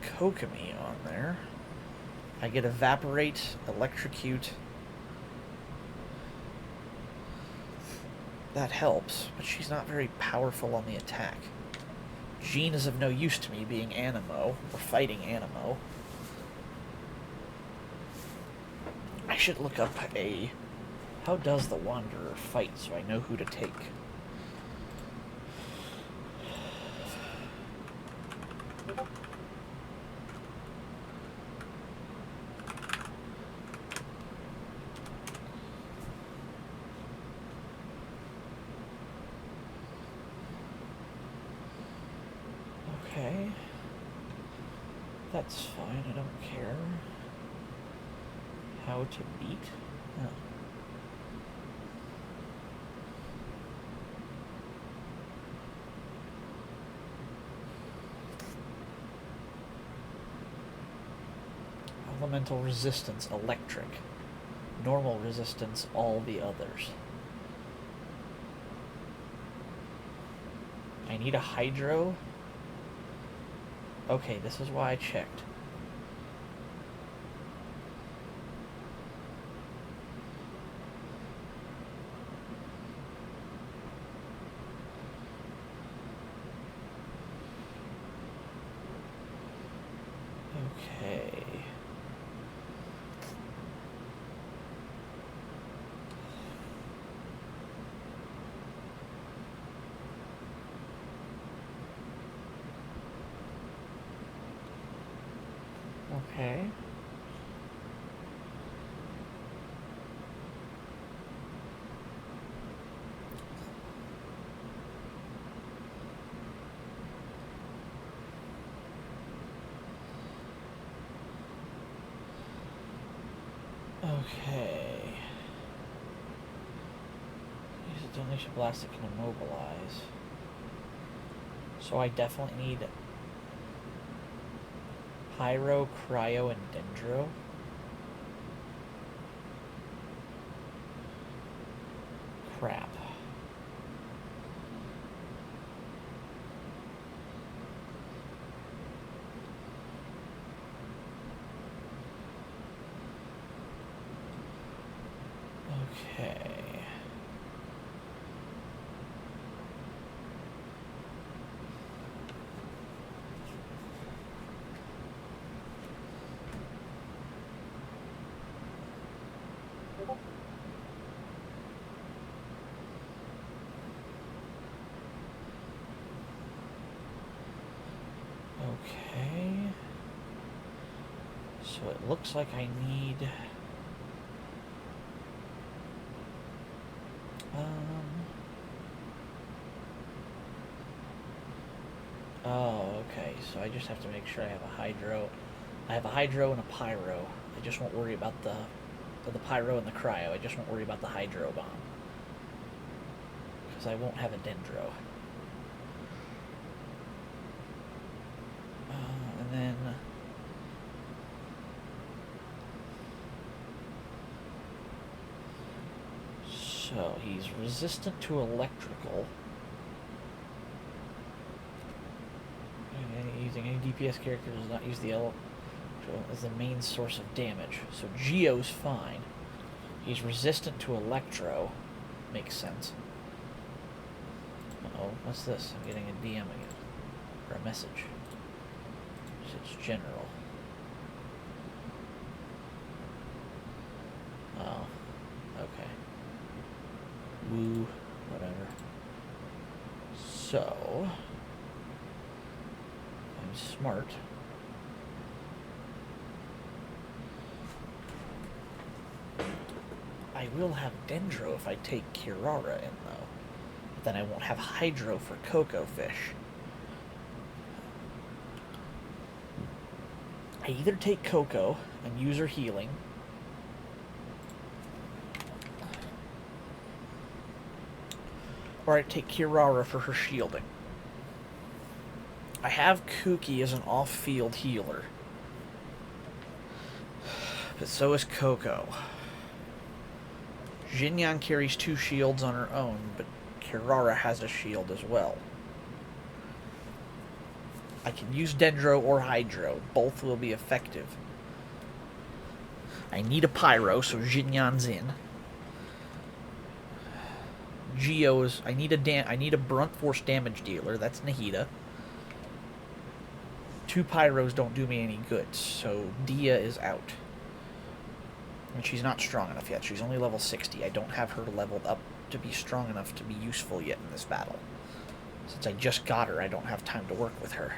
Kokomi on there, I get Evaporate, Electrocute. That helps, but she's not very powerful on the attack. Jean is of no use to me being Animo, or fighting Animo. I should look up how does the Wanderer fight so I know who to take. Okay. That's fine, I don't care. How to beat? Oh. Elemental resistance, electric. Normal resistance, all the others. I need a hydro. Okay, this is why I checked. Okay. Okay. Okay. Use a donation blast that can immobilize. So I definitely need Pyro, Cryo, and Dendro. Crap. Okay. Okay. So it looks like I need oh, okay. So I just have to make sure I have a hydro. I have a hydro and a pyro. I just won't worry about the pyro and the cryo. I just won't worry about the hydro bomb. Because I won't have a dendro. And then so he's resistant to electrical. And using any DPS character does not use the electrical as the main source of damage. So Geo's fine. He's resistant to electro. Makes sense. Uh-oh, what's this? I'm getting a DM again. Or a message. It's general. Oh, okay. Woo, whatever. So, I'm smart. I will have Dendro if I take Kirara in, though. But then I won't have Hydro for Coco Fish. I either take Coco and use her healing, or I take Kirara for her shielding. I have Kuki as an off-field healer, but so is Coco. Xinyan carries 2 shields on her own, but Kirara has a shield as well. I can use Dendro or Hydro. Both will be effective. I need a Pyro, so Xinyan's in. Geo's... I need a Brunt Force damage dealer. That's Nahida. 2 Pyros don't do me any good, so Dia is out. And she's not strong enough yet. She's only level 60. I don't have her leveled up to be strong enough to be useful yet in this battle. Since I just got her, I don't have time to work with her.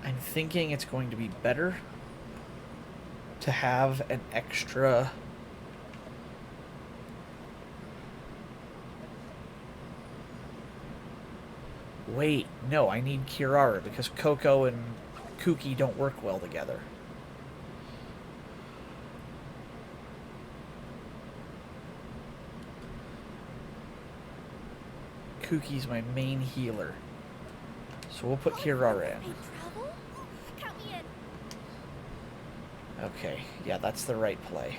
I'm thinking it's going to be better to have an extra... Wait, no, I need Kirara because Coco and Kuki don't work well together. Kuki's my main healer. So we'll put Kirara in. Okay, yeah, that's the right play.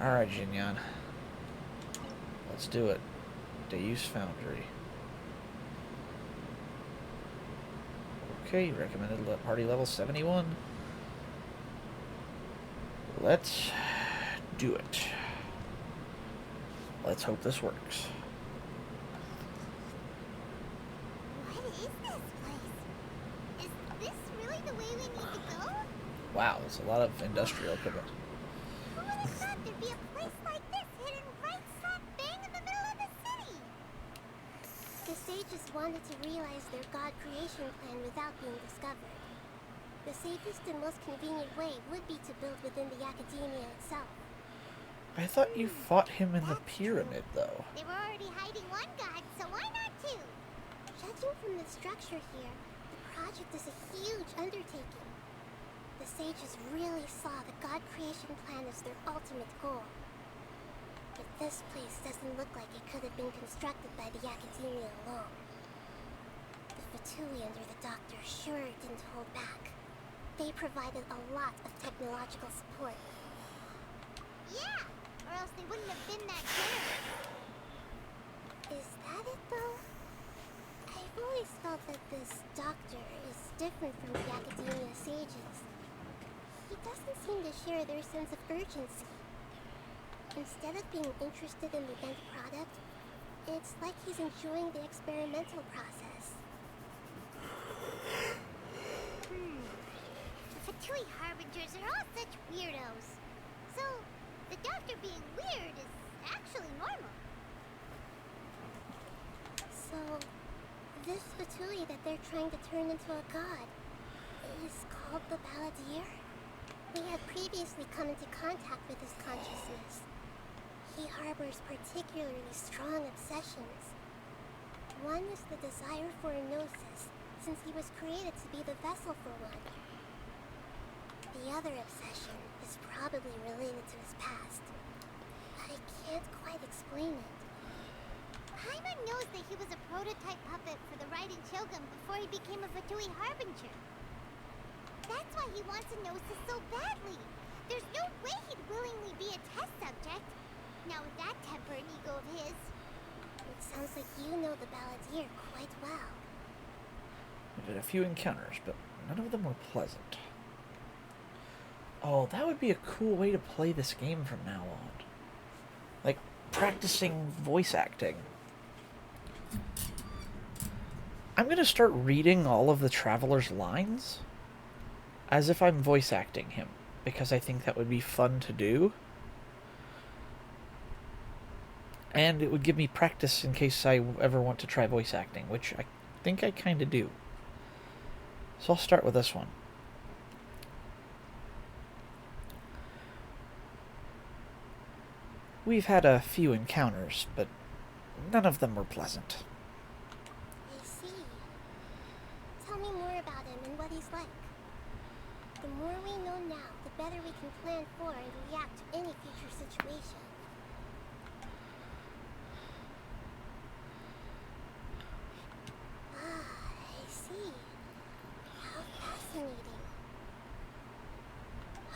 Alright, Xinyan. Let's do it. Deus Foundry. Okay, recommended party level 71. Let's do it. Let's hope this works. What is this place? Is this really the way we need to go? Wow, there's a lot of industrial equipment. Who would have thought there'd be a place like this hidden right slap bang in the middle of the city? The sages wanted to realize their god creation plan without being discovered. The safest and most convenient way would be to build within the academia itself. I thought you fought him in the pyramid, though. They were already hiding one god, so why not two? Judging from the structure here, the project is a huge undertaking. The sages really saw the god creation plan as their ultimate goal. But this place doesn't look like it could have been constructed by the academia alone. The Fatui under the Doctor sure didn't hold back. They provided a lot of technological support. Yeah, or else they wouldn't have been that generous. Is that it, though? I've always felt that this Doctor is different from the academia sages. He doesn't seem to share their sense of urgency. Instead of being interested in the end product, it's like he's enjoying the experimental process. The Fatui Harbingers are all such weirdos. So, the Doctor being weird is actually normal. So, this Fatui that they're trying to turn into a god is called the Balladeer? We had previously come into contact with his consciousness. He harbors particularly strong obsessions. One is the desire for a gnosis, since he was created to be the vessel for one. The other obsession is probably related to his past. I can't quite explain it. Paimon knows that he was a prototype puppet for the Raiden Shogun before he became a Fatui Harbinger. That's why he wants a gnosis so badly. There's no way he'd willingly be a test subject. Now with that temper and ego of his. It sounds like you know the Balladeer quite well. We've had a few encounters, but none of them were pleasant. Oh, that would be a cool way to play this game from now on. Like, practicing voice acting. I'm gonna start reading all of the Traveler's lines as if I'm voice acting him. because I think that would be fun to do. And it would give me practice in case I ever want to try voice acting, which I think I kind of do. So I'll start with this one. We've had a few encounters, but none of them were pleasant. I see. Tell me more about him and what he's like. The more we know now, the better we can plan for and react to any future situation. I see. How fascinating.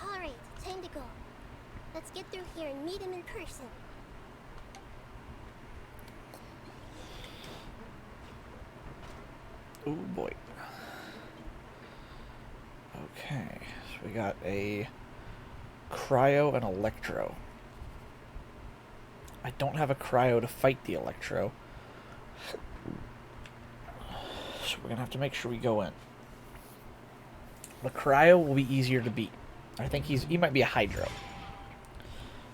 Alright, time to go. Let's get through here and meet him in person. Oh boy. Okay, so we got a cryo and electro. I don't have a cryo to fight the electro. So we're gonna have to make sure we go in. The cryo will be easier to beat. I think he might be a hydro.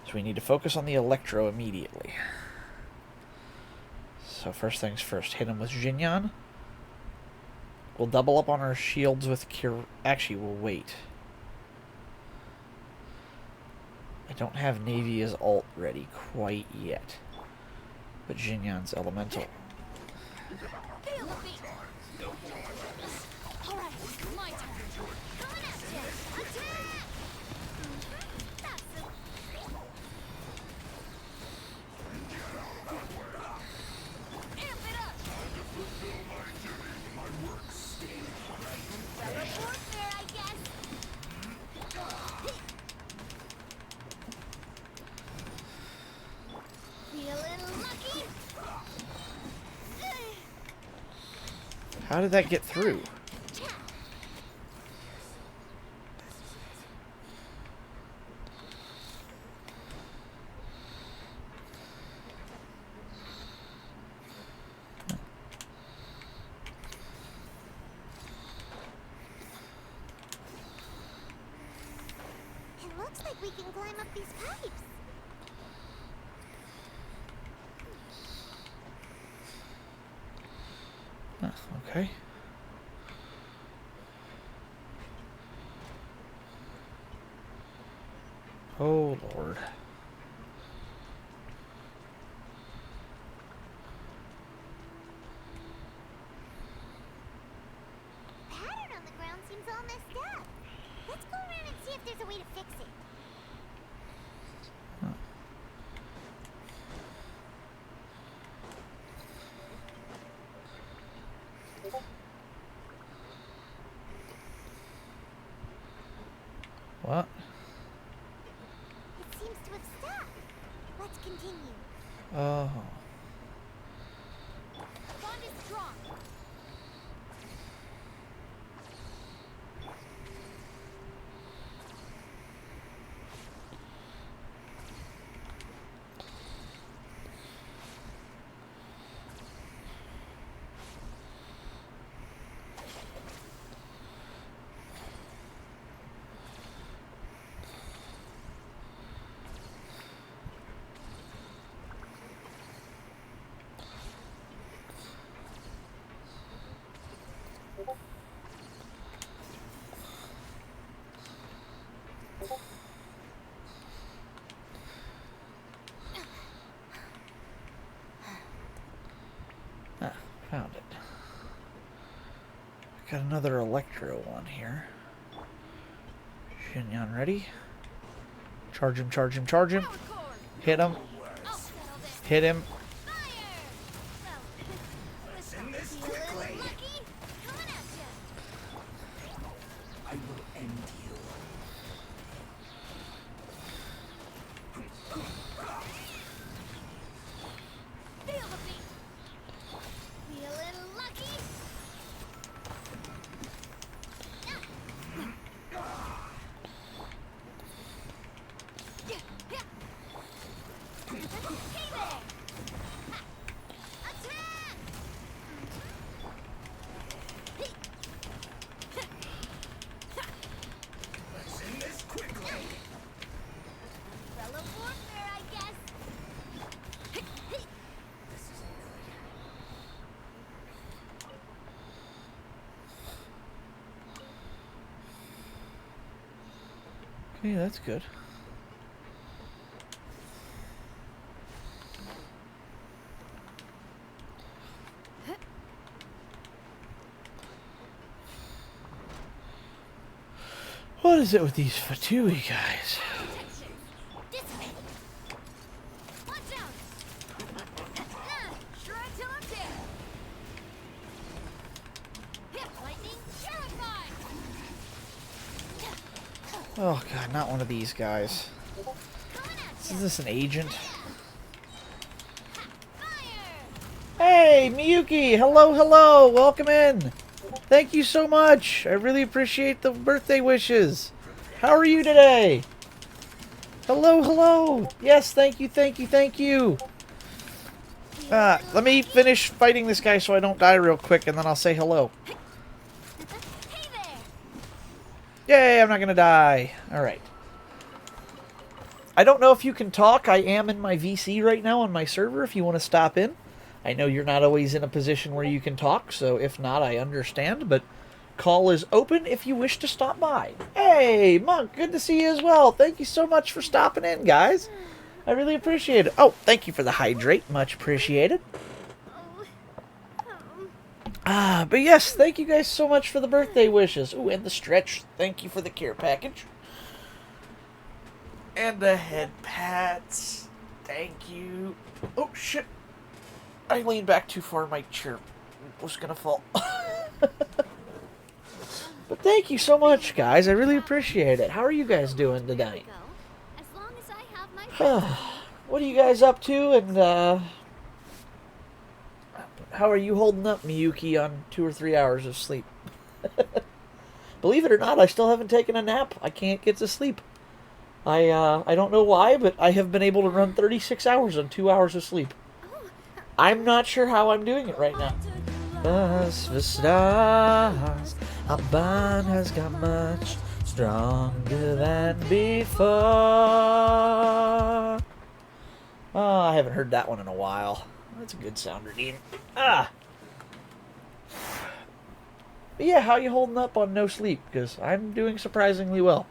So we need to focus on the electro immediately. So first things first, hit him with Jinyan. We'll double up on our shields with Cure. Actually, we'll wait. I don't have Navia's ult ready quite yet. But Jinyan's elemental. Alright, my turn. Coming at you. Attack! That's it. Amp it up! Better warfare, I guess. Feeling lucky? How did that get through? It looks like we can climb up these pipes. Okay. Oh, Lord. Pattern on the ground seems all messed up. Let's go around and see if there's a way to fix it. What? It seems to have stopped. Let's continue. Oh. Bond is strong. Ah, found it. Got another electro one here. Jinyan ready? Charge him, charge him, charge him. Hit him. Hit him. I will end you. Feel the beat. Feeling lucky. Let's end this quickly. Okay, that's good. What is it with these Fatui guys? Oh god, not one of these guys. Is this an agent? Hey, Miyuki! Hello, hello! Welcome in! Thank you so much! I really appreciate the birthday wishes! How are you today? Hello, hello! Yes, thank you, thank you, thank you! Let me finish fighting this guy so I don't die real quick, and then I'll say hello. Yay, I'm not gonna die. Alright. I don't know if you can talk. I am in my VC right now on my server if you want to stop in. I know you're not always in a position where you can talk, so if not, I understand, but call is open if you wish to stop by. Hey, Monk, good to see you as well. Thank you so much for stopping in, guys. I really appreciate it. Oh, thank you for the hydrate. Much appreciated. But yes, thank you guys so much for the birthday wishes. Ooh, and the stretch. Thank you for the care package. And the head pats. Thank you. Oh, shit. I leaned back too far. My chair was going to fall. But thank you so much, guys. I really appreciate it. How are you guys doing tonight? What are you guys up to? And, how are you holding up, Miyuki, on 2 or 3 hours of sleep? Believe it or not, I still haven't taken a nap. I can't get to sleep. I don't know why, but I have been able to run 36 hours on 2 hours of sleep. I'm not sure how I'm doing it right now. As for stars, our bond has got much stronger than before. Oh, I haven't heard that one in a while. That's a good sound routine. But yeah, how you holding up on no sleep? Because I'm doing surprisingly well.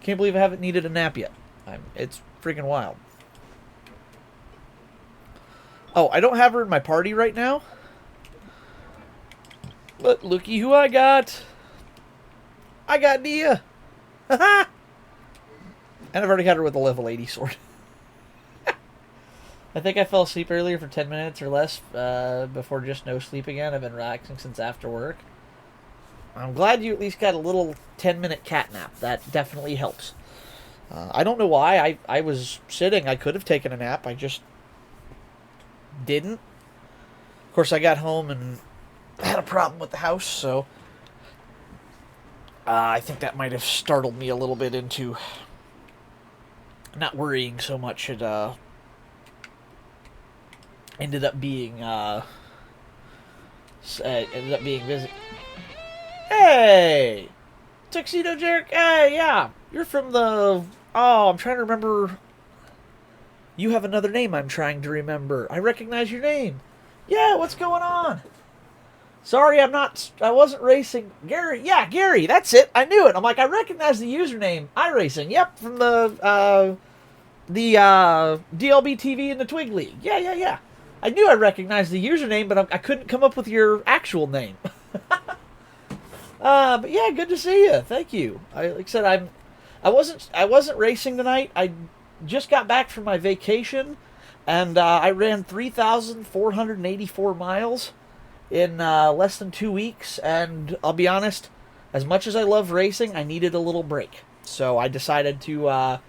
Can't believe I haven't needed a nap yet. It's freaking wild. Oh, I don't have her in my party right now. But looky who I got. I got Nia. Haha. And I've already got her with a level 80 sword. I think I fell asleep earlier for 10 minutes or less before just no sleep again. I've been relaxing since after work. I'm glad you at least got a little 10-minute cat nap. That definitely helps. I don't know why. I was sitting. I could have taken a nap. I just didn't. Of course, I got home and had a problem with the house, so I think that might have startled me a little bit into not worrying so much. It ended up being busy. Hey! Tuxedo Jerk! Hey, yeah! You're from the... Oh, I'm trying to remember... You have another name I'm trying to remember. I recognize your name. Yeah, what's going on? Sorry, I wasn't racing. Gary, yeah, Gary, that's it. I knew it. I'm like, I recognize the username. iRacing. Yep, from the DLB TV and the Twig League. Yeah. I knew I recognized the username, but I couldn't come up with your actual name. But yeah, good to see you. Thank you. Like I said, I wasn't racing tonight. I just got back from my vacation, and I ran 3,484 miles in less than 2 weeks. And I'll be honest, as much as I love racing, I needed a little break. So I decided to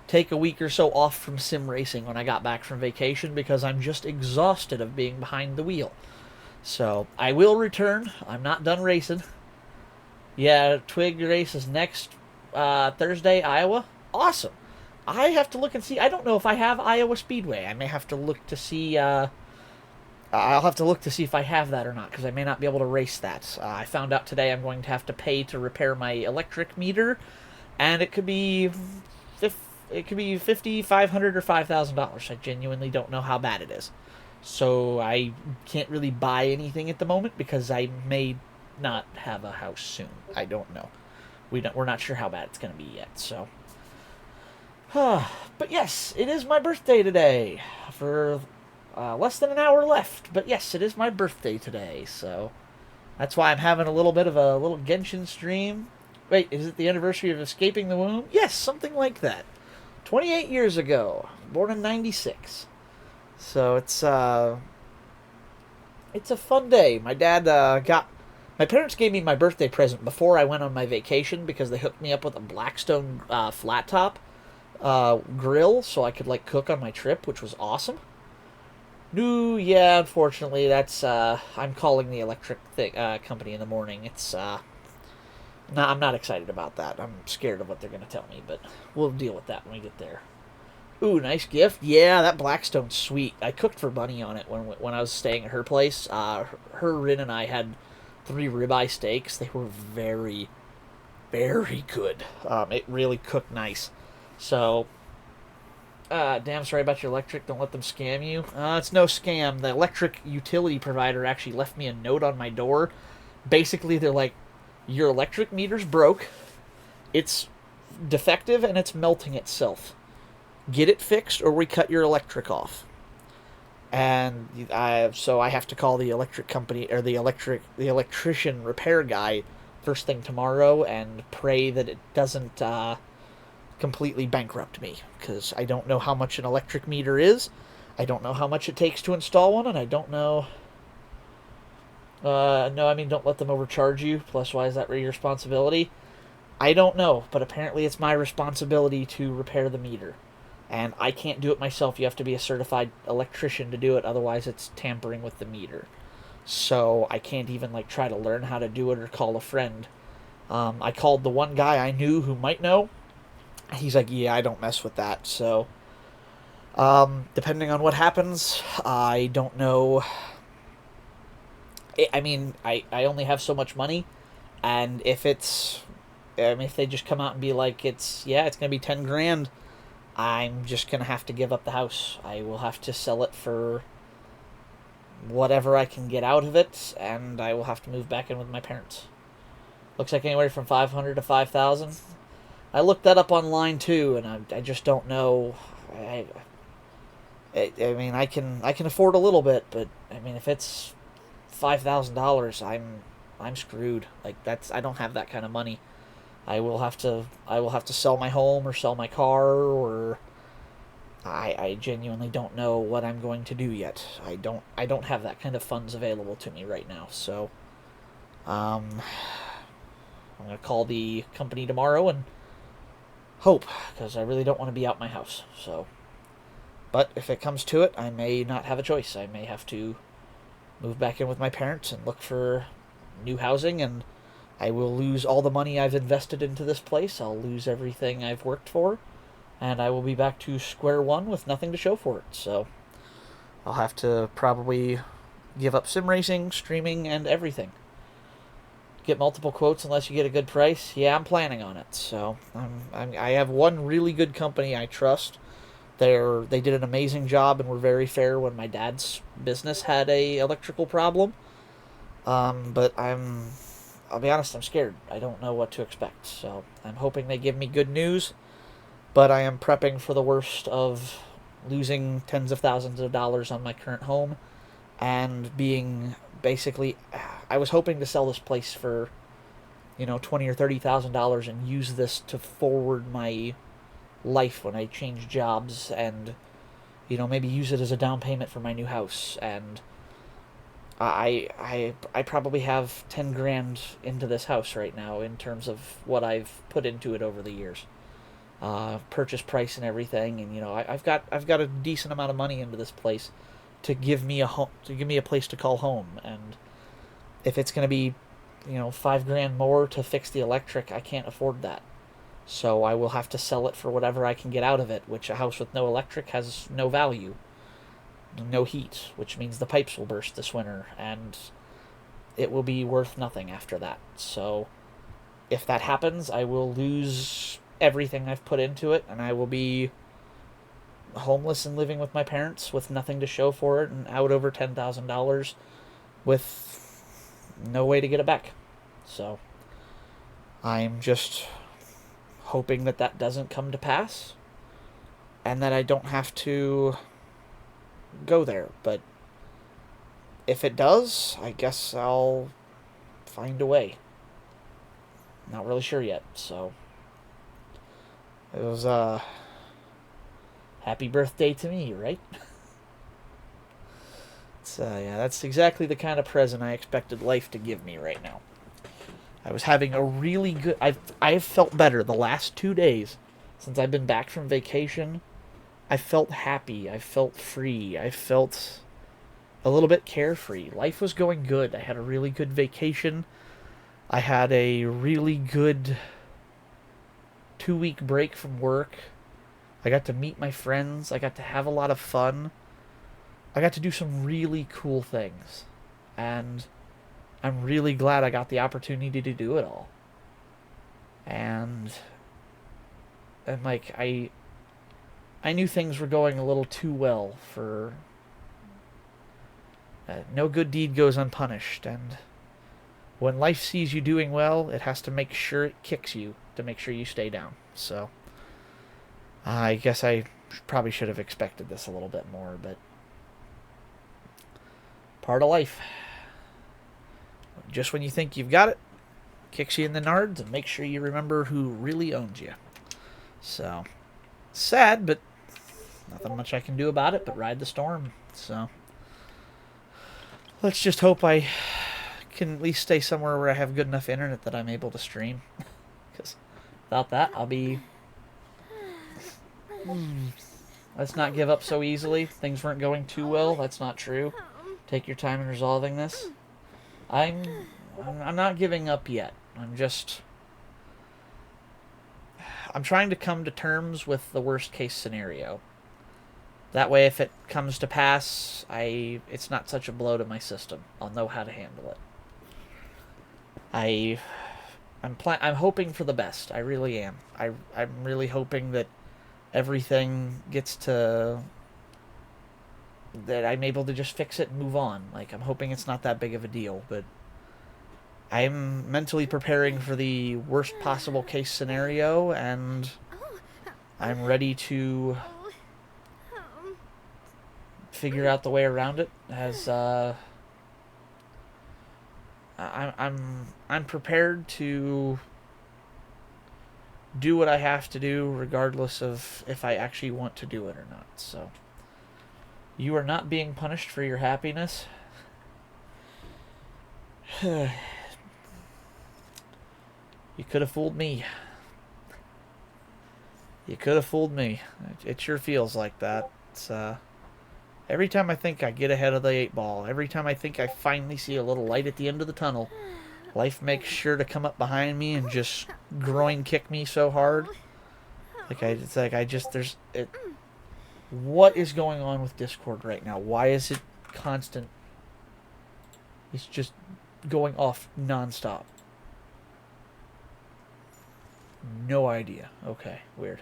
take a week or so off from sim racing when I got back from vacation because I'm just exhausted of being behind the wheel. So I will return. I'm not done racing. Yeah, Twig race is next Thursday, Iowa. Awesome. I have to look and see. I don't know if I have Iowa Speedway. I may have to look to see. I'll have to look to see if I have that or not, because I may not be able to race that. I found out today I'm going to have to pay to repair my electric meter, and it could be $500 or $5,000. I genuinely don't know how bad it is. So I can't really buy anything at the moment because I may not have a house soon. I don't know. We're not sure how bad it's going to be yet. So But yes, it is my birthday today. For less than an hour left. But yes, it is my birthday today, so that's why I'm having a little bit of a little Genshin stream. Wait, is it the anniversary of escaping the womb? Yes, something like that. 28 years ago. Born in 96. So it's a fun day. My dad my parents gave me my birthday present before I went on my vacation because they hooked me up with a Blackstone flat top grill so I could like cook on my trip, which was awesome. No, yeah, unfortunately, that's I'm calling the electric company in the morning. It's no, I'm not excited about that. I'm scared of what they're going to tell me, but we'll deal with that when we get there. Ooh, nice gift. Yeah, that Blackstone's sweet. I cooked for Bunny on it when I was staying at her place. Rin, and I had 3 ribeye steaks. They were very, very good. It really cooked nice. So, damn sorry about your electric. Don't let them scam you. It's no scam. The electric utility provider actually left me a note on my door. Basically, they're like, your electric meter's broke, it's defective, and it's melting itself. Get it fixed or we cut your electric off. And so I have to call the electric company, or the electrician repair guy first thing tomorrow and pray that it doesn't completely bankrupt me, because I don't know how much an electric meter is, I don't know how much it takes to install one, and I don't know... no, I mean, don't let them overcharge you. Plus, why is that your responsibility? I don't know, but apparently it's my responsibility to repair the meter. And I can't do it myself. You have to be a certified electrician to do it, otherwise it's tampering with the meter. So I can't even, like, try to learn how to do it or call a friend. I called the one guy I knew who might know. He's like, yeah, I don't mess with that. So, depending on what happens, I don't know... I mean, I only have so much money, and if it's, if they just come out and be like, it's going to be 10 grand, I'm just going to have to give up the house. I will have to sell it for whatever I can get out of it, and I will have to move back in with my parents. Looks like anywhere from 500 to 5,000. I looked that up online too, and I just don't know. I mean, I can afford a little bit, but I mean, if it's $5,000, I'm screwed. Like, I don't have that kind of money. I will have to sell my home or sell my car, or I genuinely don't know what I'm going to do yet. I don't have that kind of funds available to me right now. So I'm going to call the company tomorrow and hope, because I really don't want to be out my house. So, but if it comes to it, I may not have a choice. I may have to move back in with my parents and look for new housing, and I will lose all the money I've invested into this place. I'll lose everything I've worked for, and I will be back to square one with nothing to show for it. So I'll have to probably give up sim racing, streaming, and everything. Get multiple quotes unless you get a good price. Yeah, I'm planning on it. So I have one really good company I trust. They did an amazing job and were very fair when my dad's business had a electrical problem. But I'll be honest, I'm scared. I don't know what to expect. So I'm hoping they give me good news, but I am prepping for the worst of losing tens of thousands of dollars on my current home and being basically, I was hoping to sell this place for, $20,000 or $30,000 and use this to forward my life when I change jobs, and maybe use it as a down payment for my new house. And I probably have 10 grand into this house right now in terms of what I've put into it over the years, purchase price and everything. And I've got a decent amount of money into this place to give me a home, to give me a place to call home. And if it's going to be 5 grand more to fix the electric, I can't afford that. So I will have to sell it for whatever I can get out of it, which a house with no electric has no value. No heat, which means the pipes will burst this winter, and it will be worth nothing after that. So if that happens, I will lose everything I've put into it, and I will be homeless and living with my parents with nothing to show for it, and out over $10,000 with no way to get it back. So I'm just hoping that doesn't come to pass. and that I don't have to go there. But if it does, I guess I'll find a way. Not really sure yet, so it was happy birthday to me, right? So yeah, that's exactly the kind of present I expected life to give me right now. I was having a really good... I've felt better the last 2 days since I've been back from vacation. I felt happy. I felt free. I felt a little bit carefree. Life was going good. I had a really good vacation. I had a really good 2-week break from work. I got to meet my friends. I got to have a lot of fun. I got to do some really cool things. And I'm really glad I got the opportunity to do it all. And like, I knew things were going a little too well for... no good deed goes unpunished, and when life sees you doing well, it has to make sure it kicks you to make sure you stay down. So, I guess I probably should have expected this a little bit more, but part of life. Just when you think you've got it, kicks you in the nards, and make sure you remember who really owns you. So, sad, but nothing much I can do about it but ride the storm. So, let's just hope I can at least stay somewhere where I have good enough internet that I'm able to stream. Because without that, I'll be... Let's not give up so easily. Things weren't going too well. That's not true. Take your time in resolving this. I'm not giving up yet. I'm trying to come to terms with the worst case scenario. That way, if it comes to pass, it's not such a blow to my system. I'll know how to handle it. I'm hoping for the best. I really am. I'm really hoping that everything gets to... that I'm able to just fix it and move on. Like, I'm hoping it's not that big of a deal, but I'm mentally preparing for the worst possible case scenario, and I'm ready to figure out the way around it. As I'm prepared to do what I have to do, regardless of if I actually want to do it or not. So, you are not being punished for your happiness. You could have fooled me. You could have fooled me. It sure feels like that. It's, every time I think I get ahead of the 8 ball, every time I think I finally see a little light at the end of the tunnel, life makes sure to come up behind me and just groin kick me so hard. What is going on with Discord right now? Why is it constant? It's just going off nonstop. No idea. Okay, weird.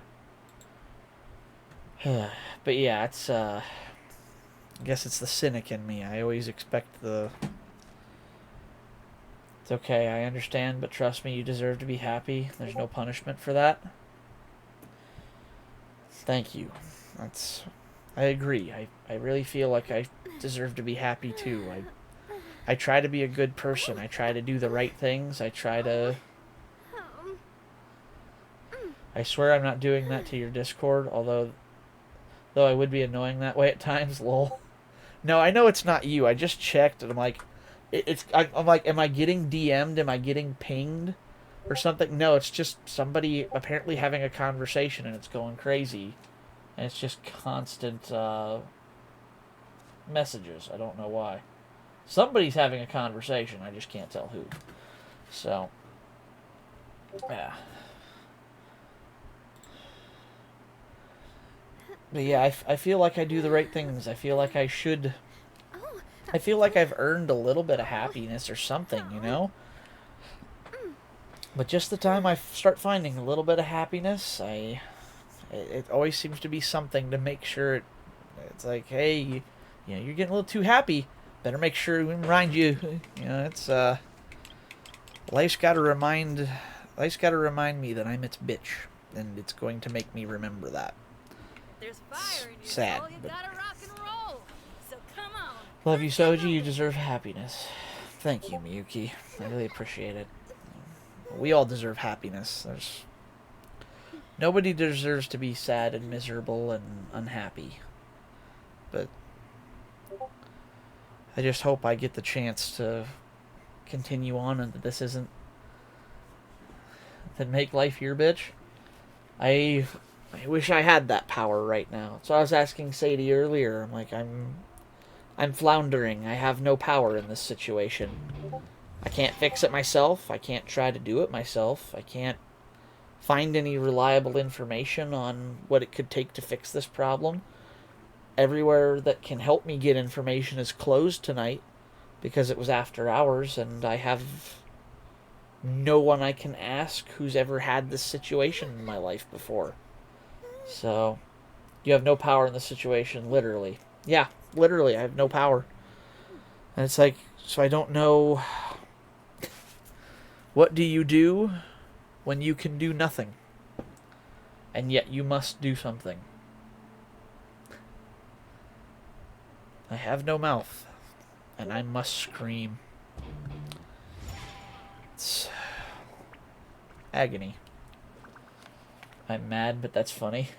But yeah, it's I guess it's the cynic in me. I always expect the... It's okay, I understand, but trust me, you deserve to be happy. There's no punishment for that. Thank you. I agree. I really feel like I deserve to be happy too. I try to be a good person. I try to do the right things. I swear I'm not doing that to your Discord, though I would be annoying that way at times, lol. No, I know it's not you. I just checked and I'm like, I'm like, am I getting DM'd? Am I getting pinged? Or something? No, it's just somebody apparently having a conversation and it's going crazy. And it's just constant messages. I don't know why. Somebody's having a conversation. I just can't tell who. So, yeah. But yeah, I feel like I do the right things. I feel like I should... I feel like I've earned a little bit of happiness or something, you know? But just the time I start finding a little bit of happiness, it always seems to be something to make sure it's like, hey, you're getting a little too happy. Better make sure we remind you. It's life's got to remind me that I'm its bitch, and it's going to make me remember that. there's fire in your sad, soul, you but- gotta rock and roll. So come on. Love you, Soji. You deserve happiness. Thank you, Miyuki. I really appreciate it. We all deserve happiness. Nobody deserves to be sad and miserable and unhappy. But I just hope I get the chance to continue on and that this isn't... that make life your bitch. I wish I had that power right now. So I was asking Sadie earlier. I'm like, I'm floundering. I have no power in this situation. I can't fix it myself. I can't try to do it myself. I can't find any reliable information on what it could take to fix this problem. Everywhere that can help me get information is closed tonight because it was after hours, and I have no one I can ask who's ever had this situation in my life before. So, you have no power in the situation, literally. Yeah, literally, I have no power. And it's like, so I don't know... What do you do when you can do nothing? And yet you must do something. I have no mouth, and I must scream. It's agony. I'm mad, but that's funny.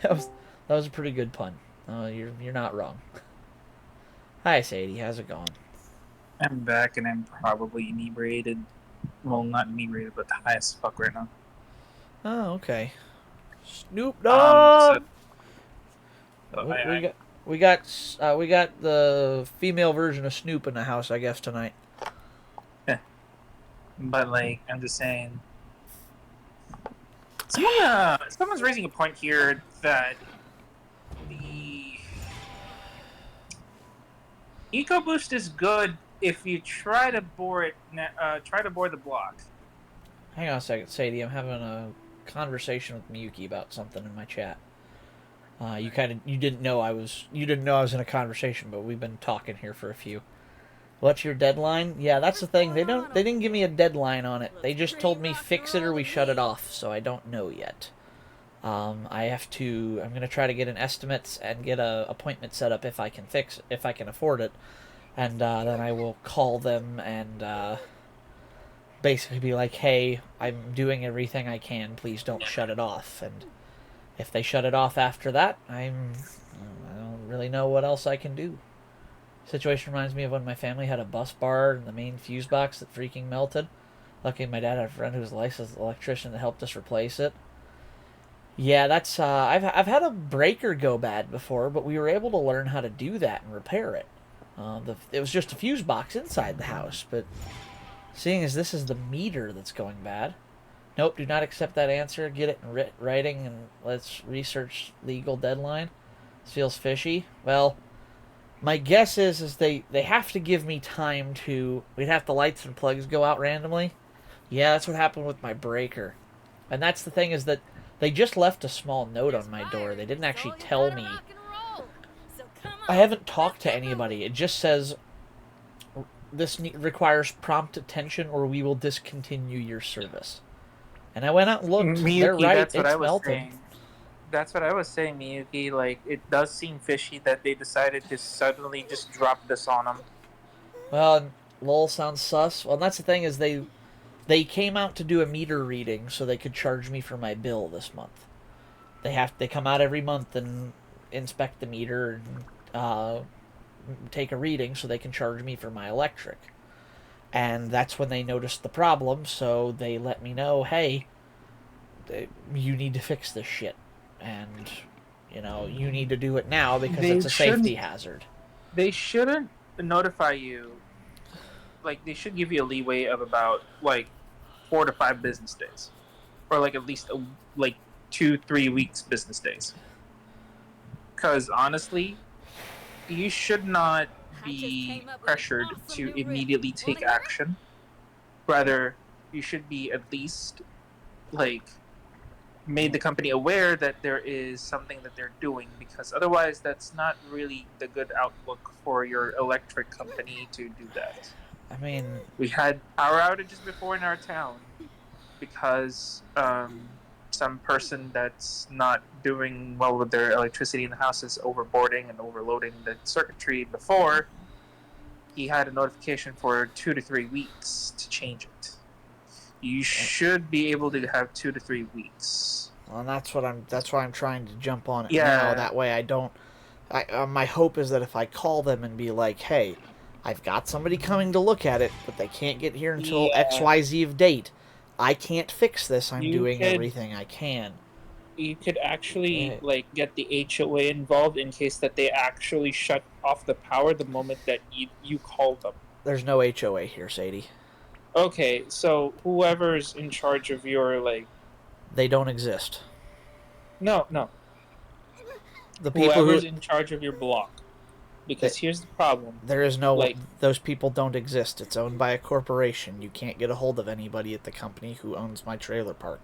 that was a pretty good pun. You're not wrong. Hi, Sadie. How's it going? I'm back and I'm probably inebriated. Well, not inebriated, but high as fuck right now. Oh, okay. Snoop Dogg. We got the female version of Snoop in the house, I guess, tonight. Yeah. But like, I'm just saying. Someone's raising a point here that the EcoBoost is good if you try to bore it. Try to bore the block. Hang on a second, Sadie. I'm having a conversation with Miyuki about something in my chat. You didn't know I was in a conversation, but we've been talking here for a few. What's your deadline? Yeah, that's the thing. They didn't give me a deadline on it. They just told me fix it or we shut it off, so I don't know yet. I'm gonna try to get an estimate and get a appointment set up if I can afford it, and then I will call them and basically be like, hey, I'm doing everything I can. Please don't shut it off. And if they shut it off after that, I don't really know what else I can do. Situation reminds me of when my family had a bus bar in the main fuse box that freaking melted. Luckily, my dad had a friend who was a licensed electrician that helped us replace it. Yeah, that's I've had a breaker go bad before, but we were able to learn how to do that and repair it. It was just a fuse box inside the house, but seeing as this is the meter that's going bad, nope, do not accept that answer. Get it in writing and let's research legal deadline. This feels fishy. Well, my guess is they have to give me time to... We'd have the lights and plugs go out randomly. Yeah, that's what happened with my breaker. And that's the thing is that they just left a small note on my door. They didn't actually tell me. I haven't talked to anybody. It just says, this requires prompt attention or we will discontinue your service. And I went out and looked. Miyuki, they're right. That's what it's I was melted. saying. That's what I was saying, Miyuki. Like, it does seem fishy that they decided to suddenly just drop this on them. Well, lol sounds sus. Well, that's the thing is they came out to do a meter reading so they could charge me for my bill this month. They come out every month and inspect the meter and take a reading so they can charge me for my electric. And that's when they noticed the problem, so they let me know, hey, you need to fix this shit. And, you need to do it now because it's a safety hazard. They shouldn't notify you. Like, they should give you a leeway of about, 4 to 5 business days. Or, at least, 2-3 weeks business days. Because, honestly, you should not be pressured to immediately take action. Rather, you should be at least, made the company aware that there is something that they're doing, because otherwise that's not really the good outlook for your electric company to do that. I mean... We had power outages before in our town because some person that's not doing well with their electricity in the house is overboarding and overloading the circuitry before, he had a notification for 2 to 3 weeks to change it. You should be able to have 2 to 3 weeks. Well, that's why I'm trying to jump on it Yeah. now. That way I don't. My hope is that if I call them and be like, hey, I've got somebody coming to look at it, but they can't get here until XYZ of date. I can't fix this. I'm doing everything I can. You could actually get the HOA involved in case that they actually shut off the power the moment that you call them. There's no HOA here, Sadie. Okay, so whoever's in charge of your They don't exist. No. The people whoever's in charge of your block. Because here's the problem. There is no... those people don't exist. It's owned by a corporation. You can't get a hold of anybody at the company who owns my trailer park.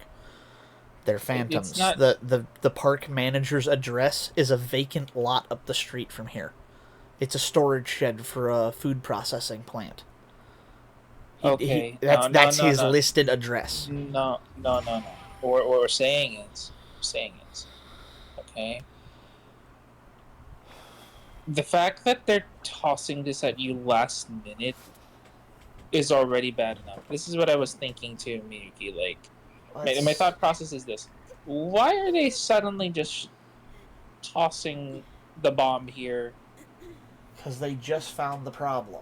They're phantoms. It's not... The park manager's address is a vacant lot up the street from here. It's a storage shed for a food processing plant. That's his listed address. No. Or saying it. Okay. The fact that they're tossing this at you last minute is already bad enough. This is what I was thinking too, Miyuki. My thought process is this. Why are they suddenly just tossing the bomb here? Because they just found the problem.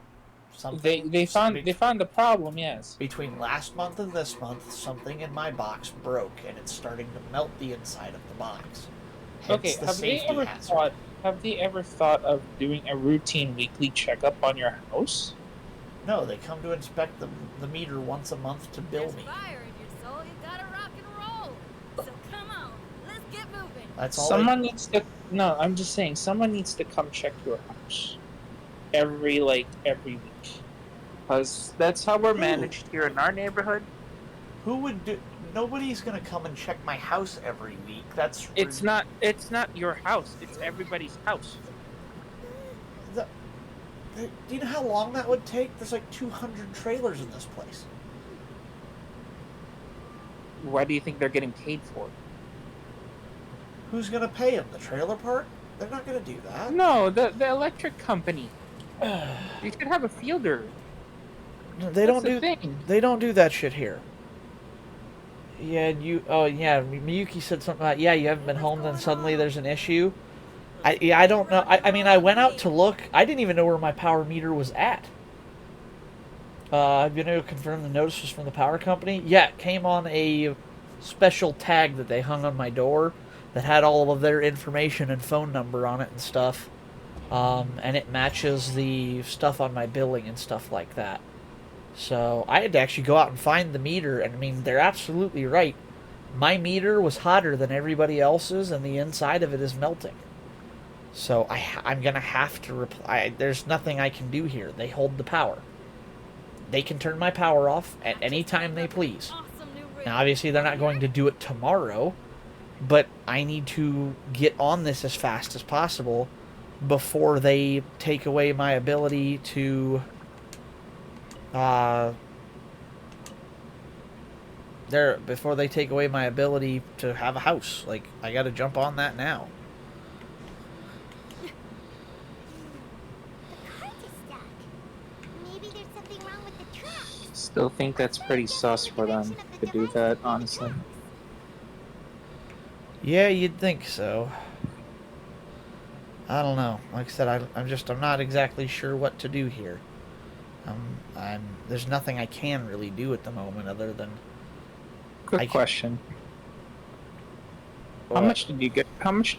They found the problem, yes. Between last month and this month, something in my box broke, and it's starting to melt the inside of the box. Okay, have they ever thought of doing a routine weekly checkup on your house? No, they come to inspect the meter once a month to bill me. Fire in your soul, you gotta rock and roll. So come on, let's get moving. That's all. I'm just saying, someone needs to come check your house every week, because that's how we're managed here in our neighborhood. Who would do? Nobody's gonna come and check my house every week. It's not your house. It's everybody's house. Do you know how long that would take? There's like 200 trailers in this place. Why do you think they're getting paid for? Who's gonna pay them? The trailer park? They're not gonna do that. No, the electric company. You should have a fielder. No, they don't do that shit here. Yeah, Miyuki said something about, you haven't been home, then suddenly there's an issue. I don't know. I mean, I went out to look. I didn't even know where my power meter was at. I've been able to confirm the notice was from the power company. Yeah, it came on a special tag that they hung on my door that had all of their information and phone number on it and stuff. And it matches the stuff on my billing and stuff like that. So I had to actually go out and find the meter, and I mean, they're absolutely right. My meter was hotter than everybody else's, and the inside of it is melting. So I'm going to have to reply. There's nothing I can do here. They hold the power. They can turn my power off at any time they please. Now, obviously, they're not going to do it tomorrow, but I need to get on this as fast as possible before they take away my ability to... before they take away my ability to have a house. Like, I gotta jump on that now. Maybe there's something wrong with the truck. Still think that's pretty sus for them to do that, honestly. Yeah, you'd think so. I don't know. Like I said, I'm not exactly sure what to do here. There's nothing I can really do at the moment other than... Quick question. How much did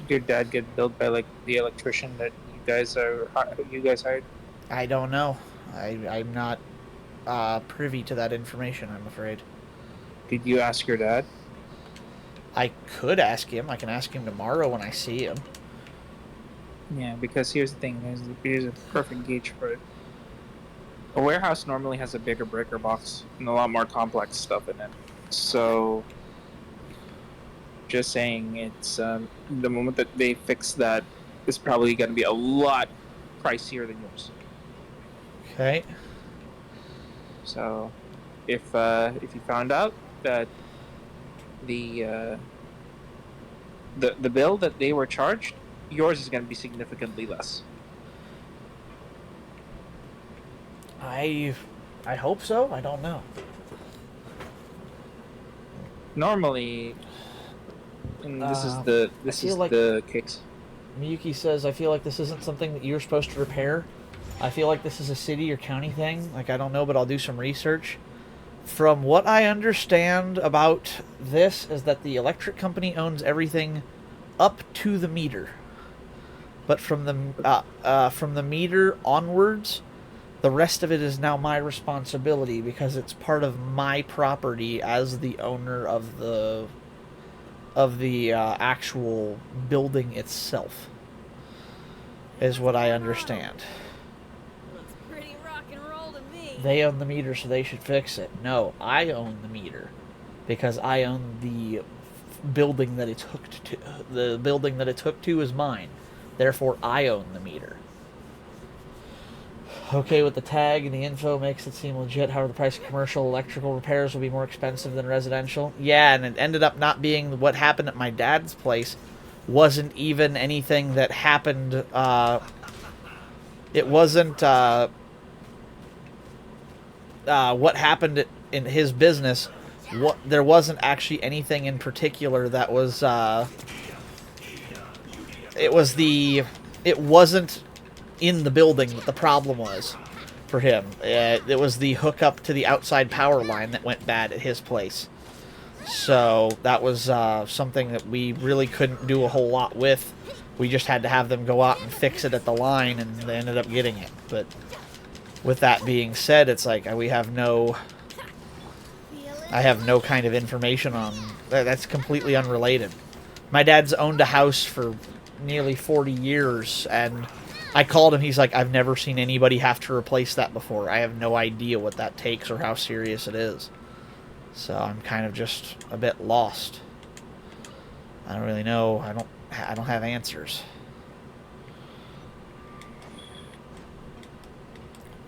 your dad get billed by the electrician that you guys hired? I don't know. I'm not privy to that information, I'm afraid. Did you ask your dad? I could ask him. I can ask him tomorrow when I see him. Yeah, because here's the thing. Here's a perfect gauge for it. A warehouse normally has a bigger breaker box and a lot more complex stuff in it. So, just saying, it's the moment that they fix that, it's probably going to be a lot pricier than yours. Okay. So, if you found out that the the bill that they were charged, yours is going to be significantly less. I hope so. I don't know. Normally, and this is like the case. Miyuki says, I feel like this isn't something that you're supposed to repair. I feel like this is a city or county thing. Like, I don't know, but I'll do some research. From what I understand about this is that the electric company owns everything up to the meter. But from the meter onwards, the rest of it is now my responsibility because it's part of my property as the owner of the actual building itself, is what I understand. Looks pretty rock and roll to me. They own the meter, so they should fix it. No, I own the meter because I own the building that it's hooked to. The building that it's hooked to is mine. Therefore, I own the meter. Okay, with the tag and the info makes it seem legit. However, the price of commercial electrical repairs will be more expensive than residential. Yeah, and it ended up not being what happened at my dad's place. Wasn't even anything that happened. It wasn't what happened in his business. There wasn't actually anything in particular that was. It wasn't in the building that the problem was for him. It was the hookup to the outside power line that went bad at his place. So that was something that we really couldn't do a whole lot with. We just had to have them go out and fix it at the line, and they ended up getting it. But with that being said, it's like I have no kind of information on that. That's completely unrelated. My dad's owned a house for nearly 40 years, and I called him. He's like, I've never seen anybody have to replace that before. I have no idea what that takes or how serious it is. So I'm kind of just a bit lost. I don't really know. I don't have answers.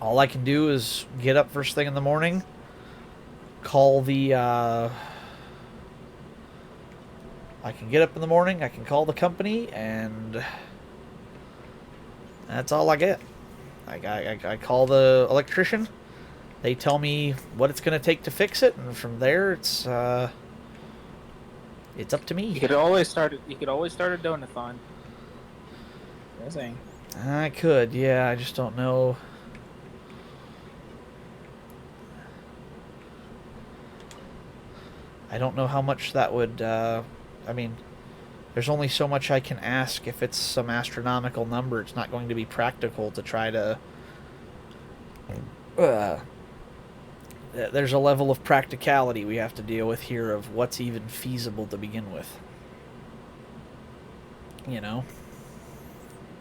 All I can do is get up first thing in the morning, call the I can get up in the morning, I can call the company, and that's all I get. I call the electrician. They tell me what it's going to take to fix it, and from there, it's up to me. You could always start a donathon. That's saying. I could, yeah. I just don't know. I don't know how much that would. I mean, there's only so much I can ask. If it's some astronomical number, it's not going to be practical to try to. There's a level of practicality we have to deal with here of what's even feasible to begin with. You know?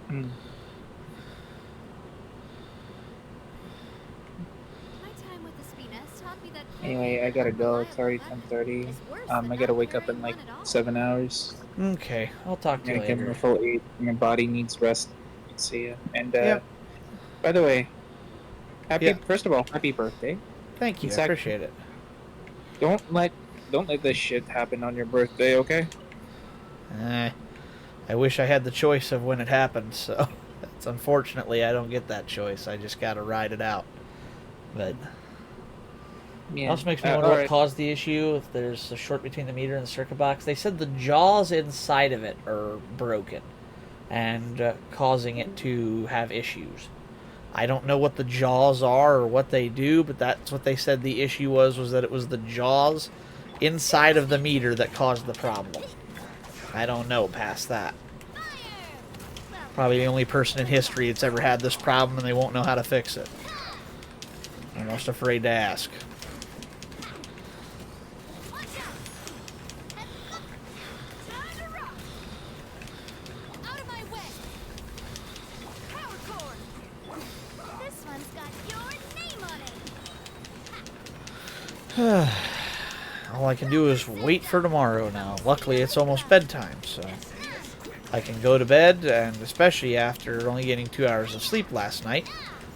My time with the Spina taught me that Anyway, I gotta go. It's already 10:30. I gotta wake up in like 7 hours. Okay, I'll talk to you Give later. a full 8. Your body needs rest. See ya. And Yep. by the way, first of all, happy birthday. Thank you. I appreciate it. Don't let this shit happen on your birthday, okay? I wish I had the choice of when it happened, so it's unfortunately I don't get that choice. I just gotta ride it out. But it also makes me wonder what caused the issue. If there's a short between the meter and the circuit box, they said the jaws inside of it are broken and causing it to have issues. I don't know what the jaws are or what they do, but that's what they said the issue was that it was the jaws inside of the meter that caused the problem. I don't know past that. Probably the only person in history that's ever had this problem, and they won't know how to fix it. I'm almost afraid to ask. All I can do is wait for tomorrow now. Luckily, it's almost bedtime, so I can go to bed, and especially after only getting 2 hours of sleep last night,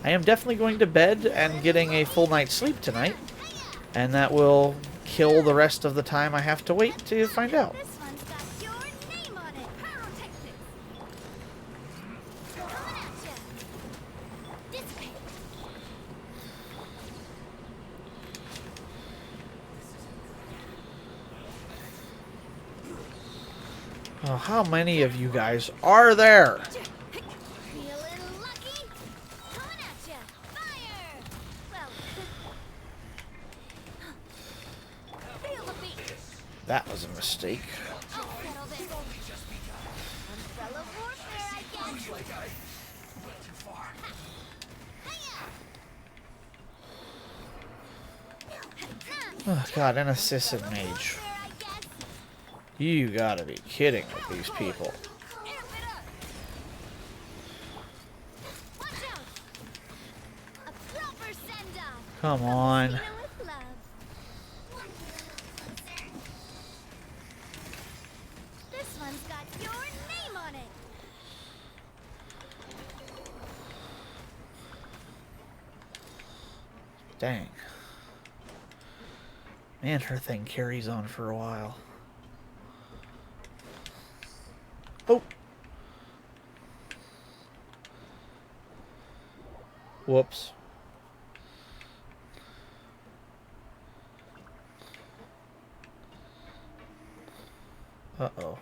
I am definitely going to bed and getting a full night's sleep tonight, and that will kill the rest of the time I have to wait to find out. Oh, how many of you guys are there? Feeling lucky? Coming at ya! Fire! Well, feel the beat. That was a mistake. I'll settle this. Umbrella warfare, I guess. Oh god, an assistant mage. You gotta be kidding with these people. Come on. This one's got your name on it. Dang. Man, her thing carries on for a while. Oh. Whoops. Uh-oh.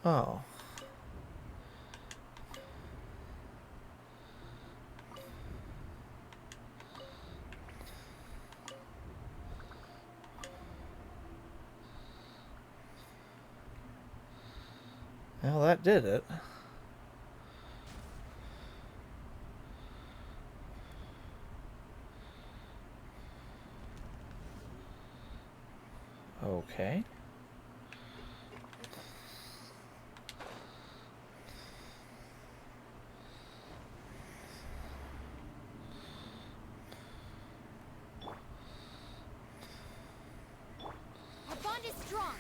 Oh. Well, that did it. Okay. Our bond is strong.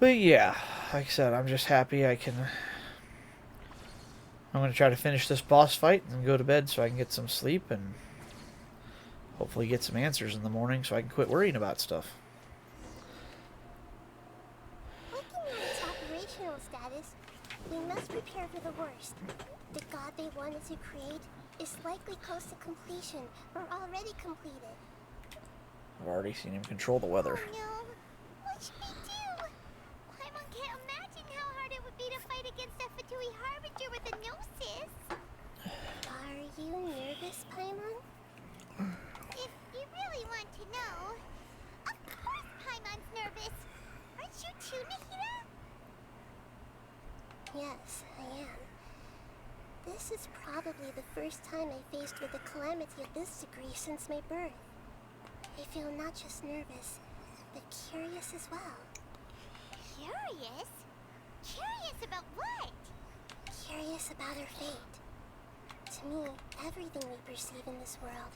But yeah, like I said, I'm just happy I can... I'm going to try to finish this boss fight and go to bed so I can get some sleep and hopefully get some answers in the morning so I can quit worrying about stuff. Looking at its operational status, we must prepare for the worst. The god they wanted to create is likely close to completion or already completed. I've already seen him control the weather. Oh no! What should we do? Paimon can't imagine how hard it would be to fight against a Fatui Harbinger with a Gnosis. Are you nervous, Paimon? If you really want to know, of course Paimon's nervous. Aren't you too, Nahida? Yes, I am. This is probably the first time I faced with a calamity of this degree since my birth. I feel not just nervous, but curious as well. Curious? Curious about what? Curious about our fate. To me, everything we perceive in this world,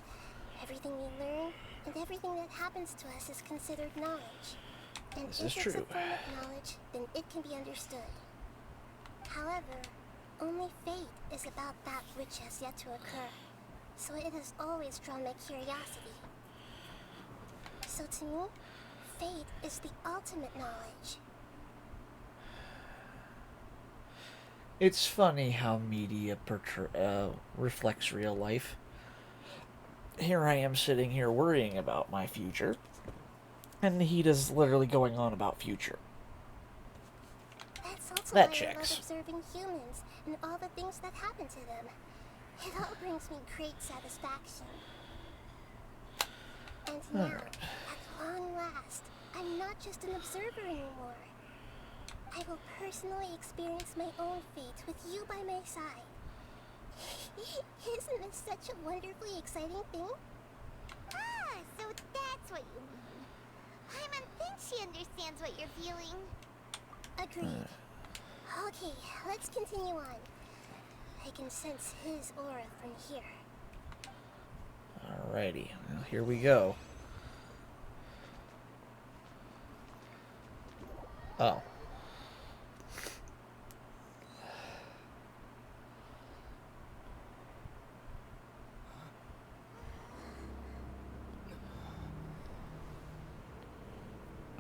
everything we learn, and everything that happens to us is considered knowledge. And This if is it's true. a form of knowledge, then it can be understood. However, only fate is about that which has yet to occur. So it has always drawn my curiosity. So to me, fate is the ultimate knowledge. It's funny how media reflects real life. Here I am sitting here worrying about my future, and Nahida's literally going on about future. That's also That why I checks. love observing humans and all the things that happen to them. It all brings me great satisfaction. And now, Alright. at long last, I'm not just an observer anymore. I will personally experience my own fate with you by my side. Isn't this such a wonderfully exciting thing? Ah, so that's what you mean. Paimon thinks she understands what you're feeling. Agreed. Okay, let's continue on. I can sense his aura from here. Alrighty, well, here we go. Oh.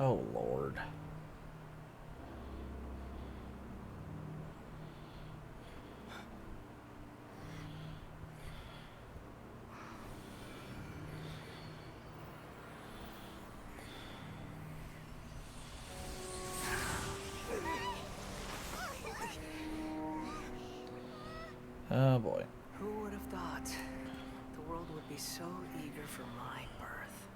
Oh, Lord. Oh boy. Who would have thought the world would be so eager for my birth?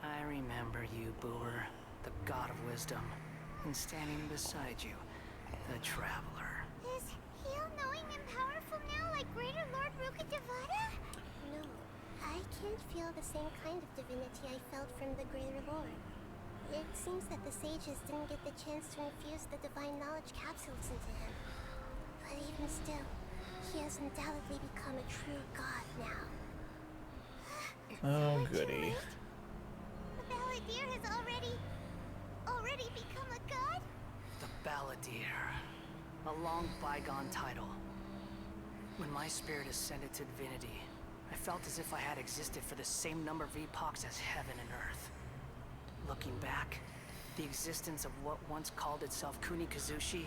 I remember you, Booer, the god of wisdom, and standing beside you, the traveler. Is he all-knowing and powerful now, like Greater Lord Rukkhadevata? No, I can't feel the same kind of divinity I felt from the Greater Lord. It seems that the sages didn't get the chance to infuse the divine knowledge capsules into him. But even still, he has undoubtedly become a true god now. Oh, goody. The Balladeer has already become a god? The Balladeer. A long bygone title. When my spirit ascended to divinity, I felt as if I had existed for the same number of epochs as heaven and earth. Looking back, the existence of what once called itself Kunikazushi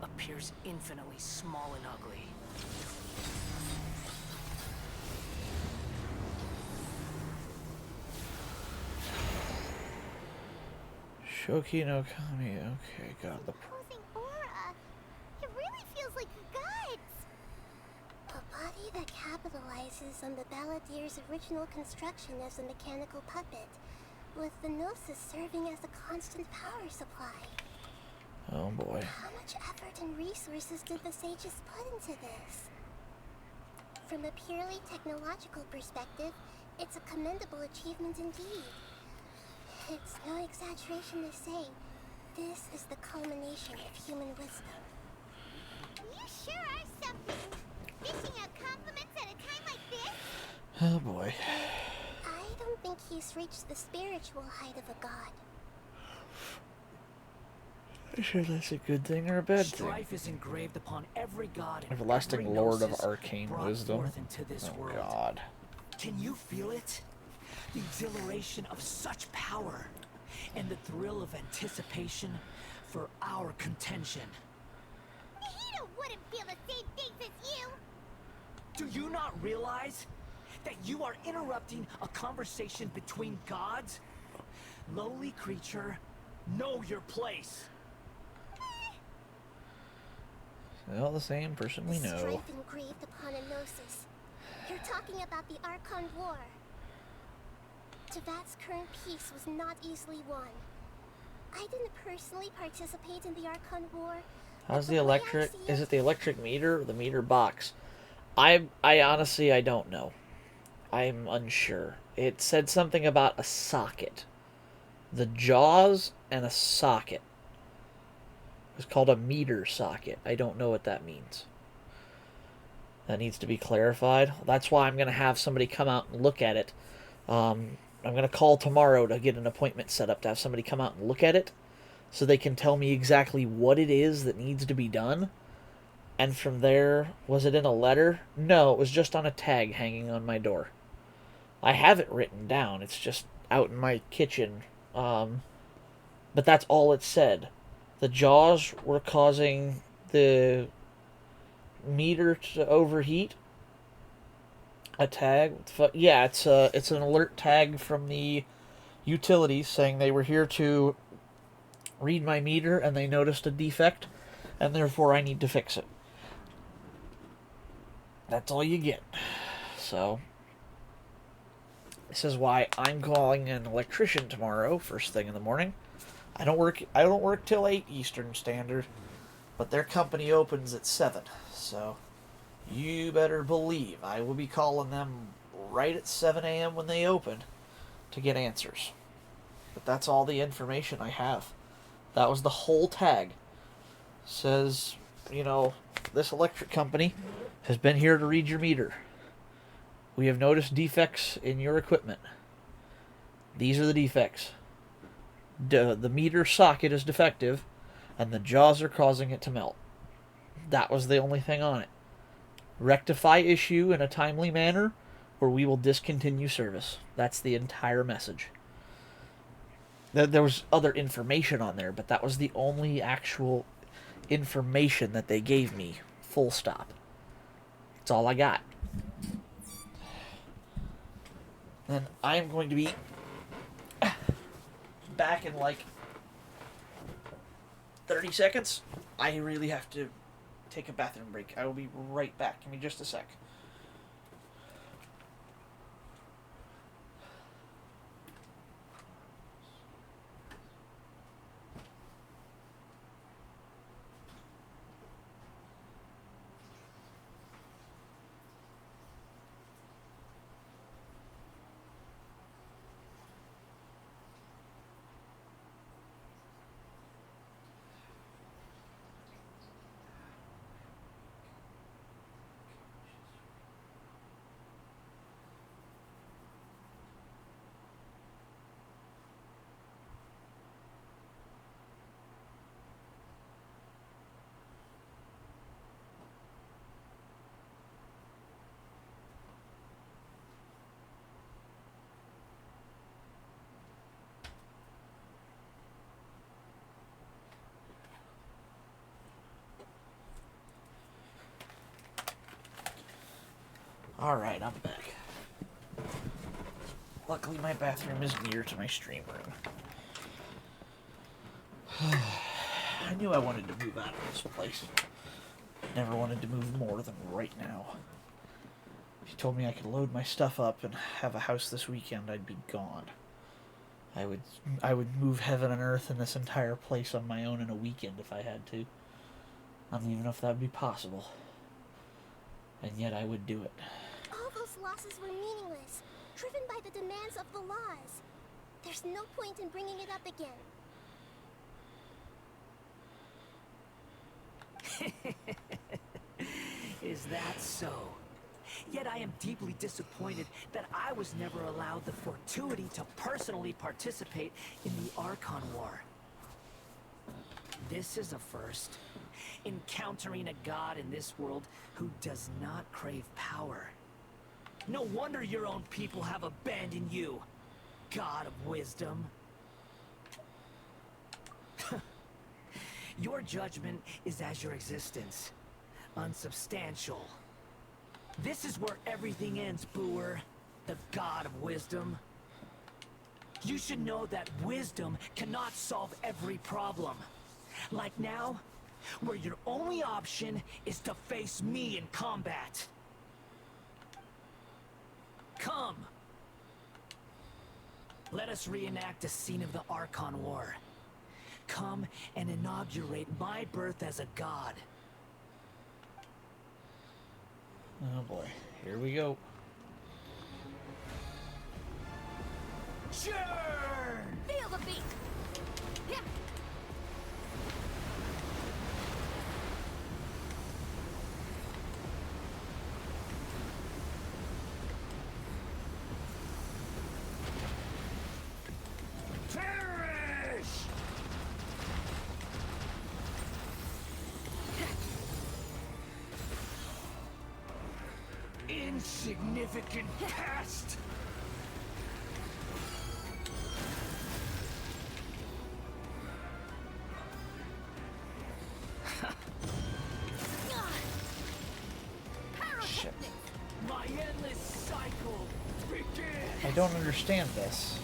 appears infinitely small and ugly. Shoki no Kami. Okay, got the. Imposing aura. It really feels like a god's. A body that capitalizes on the Balladeer's original construction as a mechanical puppet, with the Gnosis serving as a constant power supply. Oh boy. How much effort and resources did the sages put into this? From a purely technological perspective, it's a commendable achievement indeed. It's no exaggeration to say, this is the culmination of human wisdom. You sure are something. Dishing out compliments at a time like this? Oh boy. I don't think he's reached the spiritual height of a god. I'm sure that's a good thing or a bad thing. Strife is engraved upon every god and Everlasting every Lord of gnosis Arcane brought Wisdom. forth into this Oh world. God. Can you feel it? The exhilaration of such power, and the thrill of anticipation for our contention. Nahida wouldn't feel the same things as you! Do you not realize that you are interrupting a conversation between gods? Lowly creature, know your place. Well, the same person we know. Strife engraved upon a gnosis. You're talking about the Archon War. Tevat's current peace was not easily won. I didn't personally participate in the Archon War. How's the electric? Is it the electric meter or the meter box? I honestly, I don't know. I'm unsure. It said something about a socket. The jaws and a socket. It's called a meter socket. I don't know what that means. That needs to be clarified. That's why I'm going to have somebody come out and look at it. I'm going to call tomorrow to get an appointment set up to have somebody come out and look at it so they can tell me exactly what it is that needs to be done. And from there, was it in a letter? No, it was just on a tag hanging on my door. I have it written down. It's just out in my kitchen. But that's all it said. The jaws were causing the meter to overheat. A tag? Yeah, it's an alert tag from the utilities saying they were here to read my meter and they noticed a defect and therefore I need to fix it. That's all you get. So this is why I'm calling an electrician tomorrow, first thing in the morning. I don't work till 8 Eastern Standard, but their company opens at 7. So you better believe I will be calling them right at 7 a.m. when they open to get answers. But that's all the information I have. That was the whole tag. Says, this electric company has been here to read your meter. We have noticed defects in your equipment. These are the defects. The meter socket is defective, and the jaws are causing it to melt. That was the only thing on it. Rectify issue in a timely manner, or we will discontinue service. That's the entire message. There was other information on there, but that was the only actual information that they gave me. Full stop. That's all I got. And I'm going to be back in like 30 seconds. I really have to take a bathroom break. I will be right back. Give me just a sec. Alright, I'm back. Luckily, my bathroom is near to my stream room. I knew I wanted to move out of this place. Never wanted to move more than right now. If you told me I could load my stuff up and have a house this weekend, I'd be gone. I would move heaven and earth in this entire place on my own in a weekend if I had to. I don't even know if that would be possible. And yet I would do it. All those losses were meaningless, driven by the demands of the laws. There's no point in bringing it up again. Is that so? Yet I am deeply disappointed that I was never allowed the fortuity to personally participate in the Archon War. This is a first. Encountering a god in this world who does not crave power. No wonder your own people have abandoned you, God of Wisdom. Your judgment is as your existence, unsubstantial. This is where everything ends, Booer, the God of Wisdom. You should know that wisdom cannot solve every problem. Like now, where your only option is to face me in combat. Come. Let us reenact a scene of the Archon War. Come and inaugurate my birth as a god. Oh boy, here we go. Churn! Feel the beat! Yeah. Perish! Insignificant pest! Shit. My endless cycle begins! I don't understand this.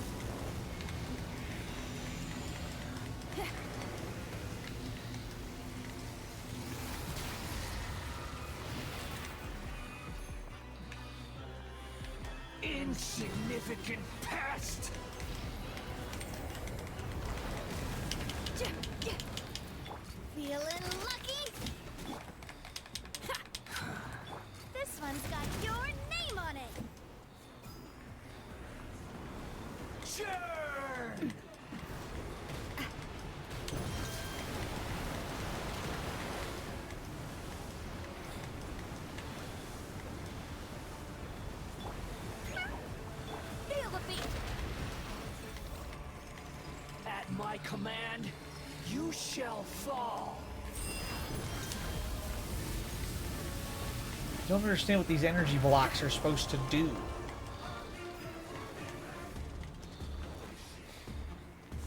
Insignificant pest! Feeling lucky? This one's got your name on it! Churn! Feel the beat! At my command, you shall fall. I don't understand what these energy blocks are supposed to do.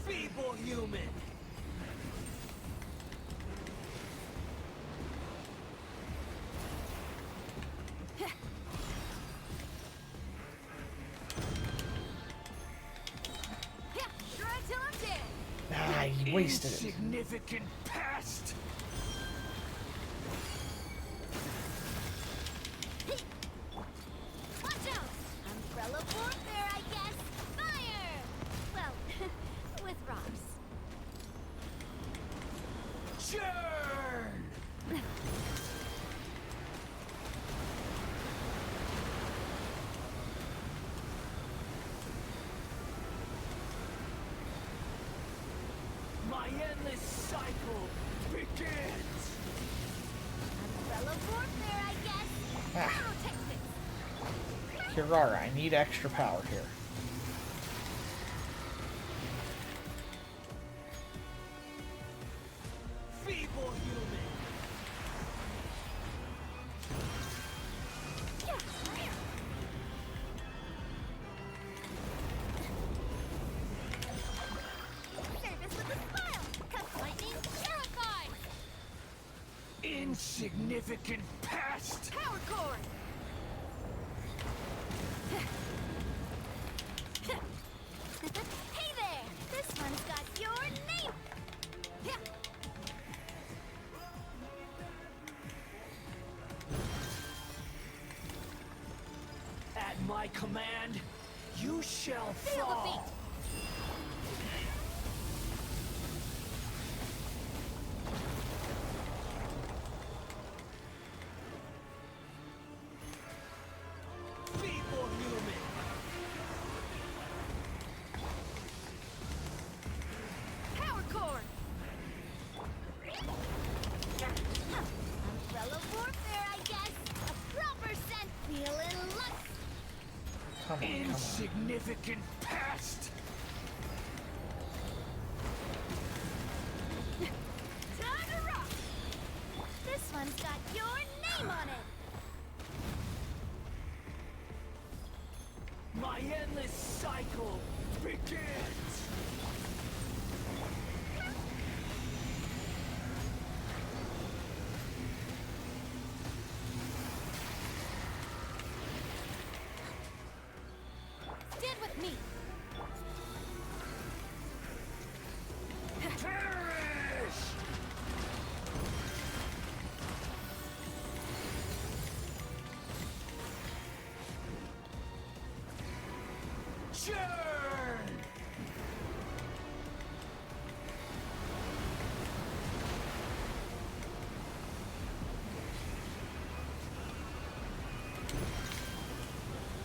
Feeble human. Try till I'm dead! Ah, he wasted it. Insignificant pest. Churn! My endless cycle begins! Umbrella warfare, I guess. Kirara, I need extra power here. Feeble human! Service with a smile. Cup lightning, terrified. Insignificant pest! Power cord. Hey there! This one's got your name. At my command, you shall Feel the fall! Feeble human! Power cord. Umbrella warfare, I guess. A proper scent. Feeling lucky. Come on, Insignificant pest! Time to rock. This one's got your name on it. My endless cycle begins! Stand with me. Perish! Churn!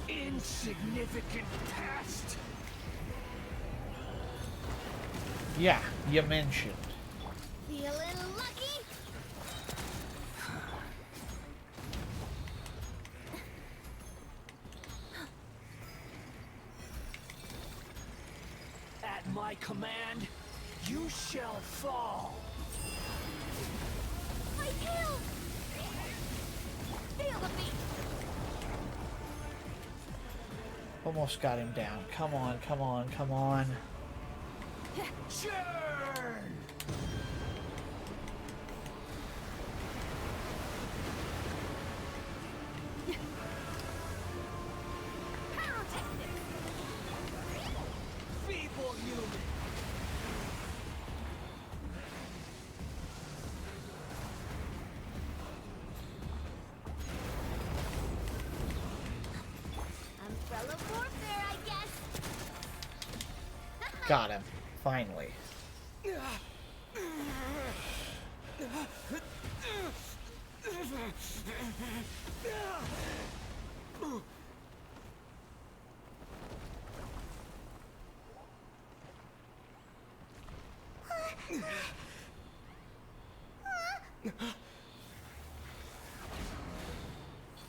Insignificant pest! Yeah, you mentioned. Feeling lucky. At my command, you shall fall! My tail. Feel the beat. Almost got him down. Come on, come on, come on. Churn! Feeble human! Umbrella warfare, I guess. Got him. Finally.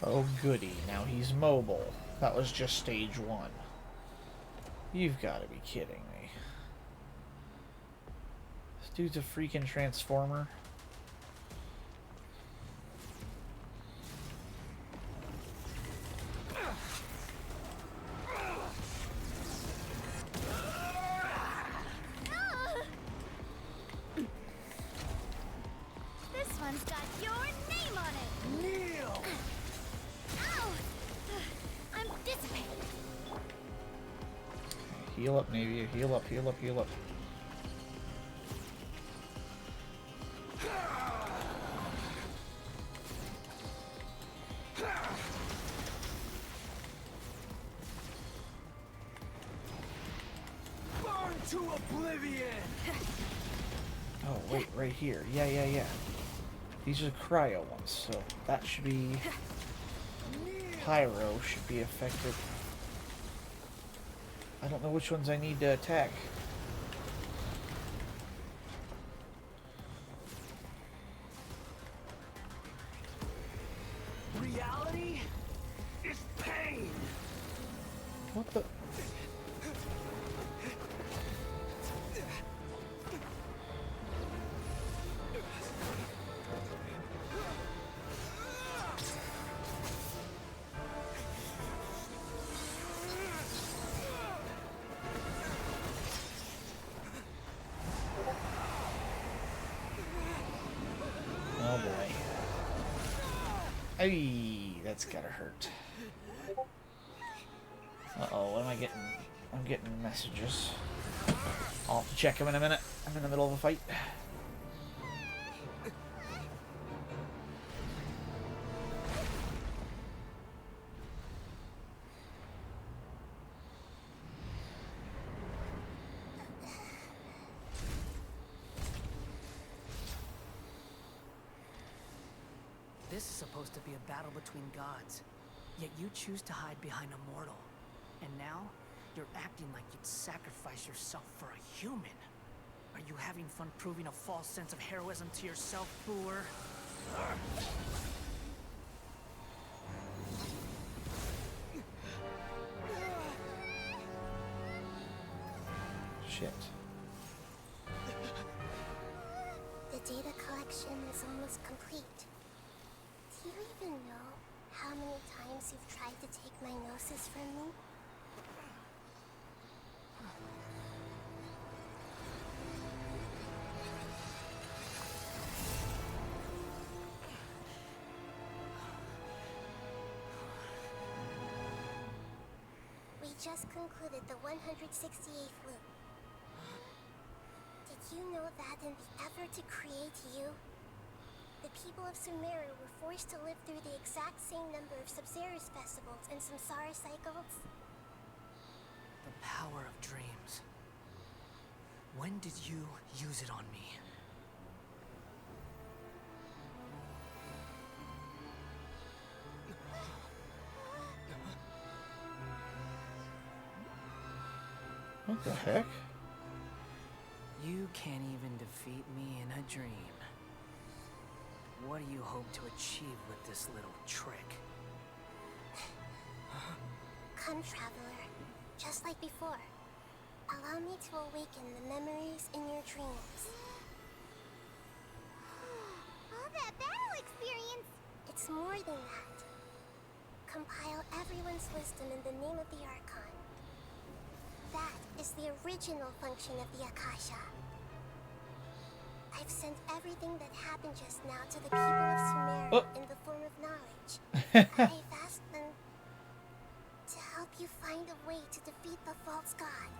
Oh goody, now he's mobile. That was just stage 1. You've got to be kidding me. This dude's a freaking transformer. This one's got your name on it. Kneel! Ow! I'm dissipated. Heal up, maybe. Heal up, heal up, heal up. Burn to oblivion! Oh, wait, right here. Yeah. These are cryo ones, so that should be... Pyro should be affected. I don't know which ones I need to attack. Reality is pain. What the... Oh boy. Ay, that's gotta hurt. Uh-oh, what am I getting? I'm getting messages. I'll have to check them in a minute. I'm in the middle of a fight. This is supposed to be a battle between gods, yet you choose to hide behind a mortal. And now, you're acting like you'd sacrifice yourself for a human. Are you having fun proving a false sense of heroism to yourself, Boor? Shit. The data collection is almost complete. Do you even know how many times you've tried to take my gnosis from me? We just concluded the 168th loop. Did you know that in the effort to create you, the people of Sumeru were forced to live through the exact same number of Sabzeruz festivals and Samsara cycles? The power of dreams. When did you use it on me? What the heck? You can't even defeat me in a dream. What do you hope to achieve with this little trick? Come, traveler. Just like before. Allow me to awaken the memories in your dreams. All that battle experience! It's more than that. Compile everyone's wisdom in the name of the Archon. That is the original function of the Akasha. I've sent everything that happened just now to the people of Sumeru in the form of knowledge. I've asked them to help you find a way to defeat the false god.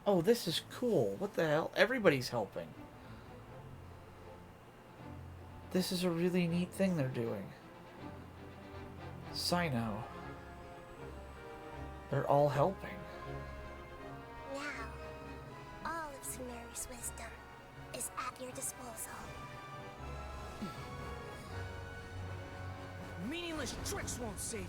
Oh, this is cool. What the hell? Everybody's helping. This is a really neat thing they're doing. Sino. They're all helping. Now, all of Sumeru's wisdom is at your disposal. Meaningless tricks won't save you.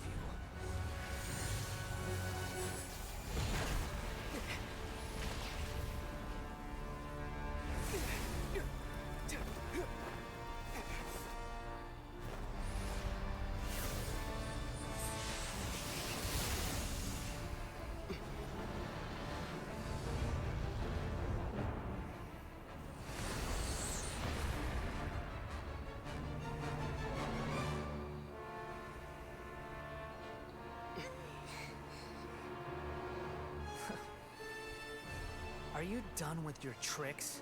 Are you done with your tricks?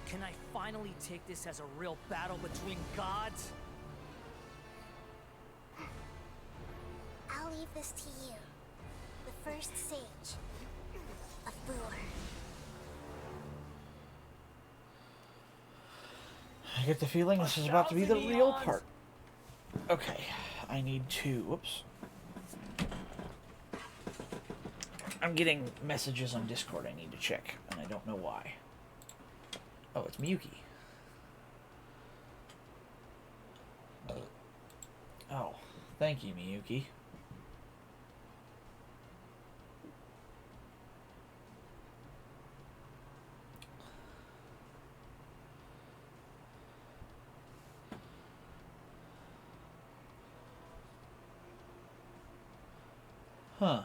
Can I finally take this as a real battle between gods? I'll leave this to you, the first sage of Boor. I get the feeling this is about to be the real part. Okay, I need to... Whoops. I'm getting messages on Discord I need to check, and I don't know why. Oh, it's Miyuki. Oh, thank you, Miyuki. Huh.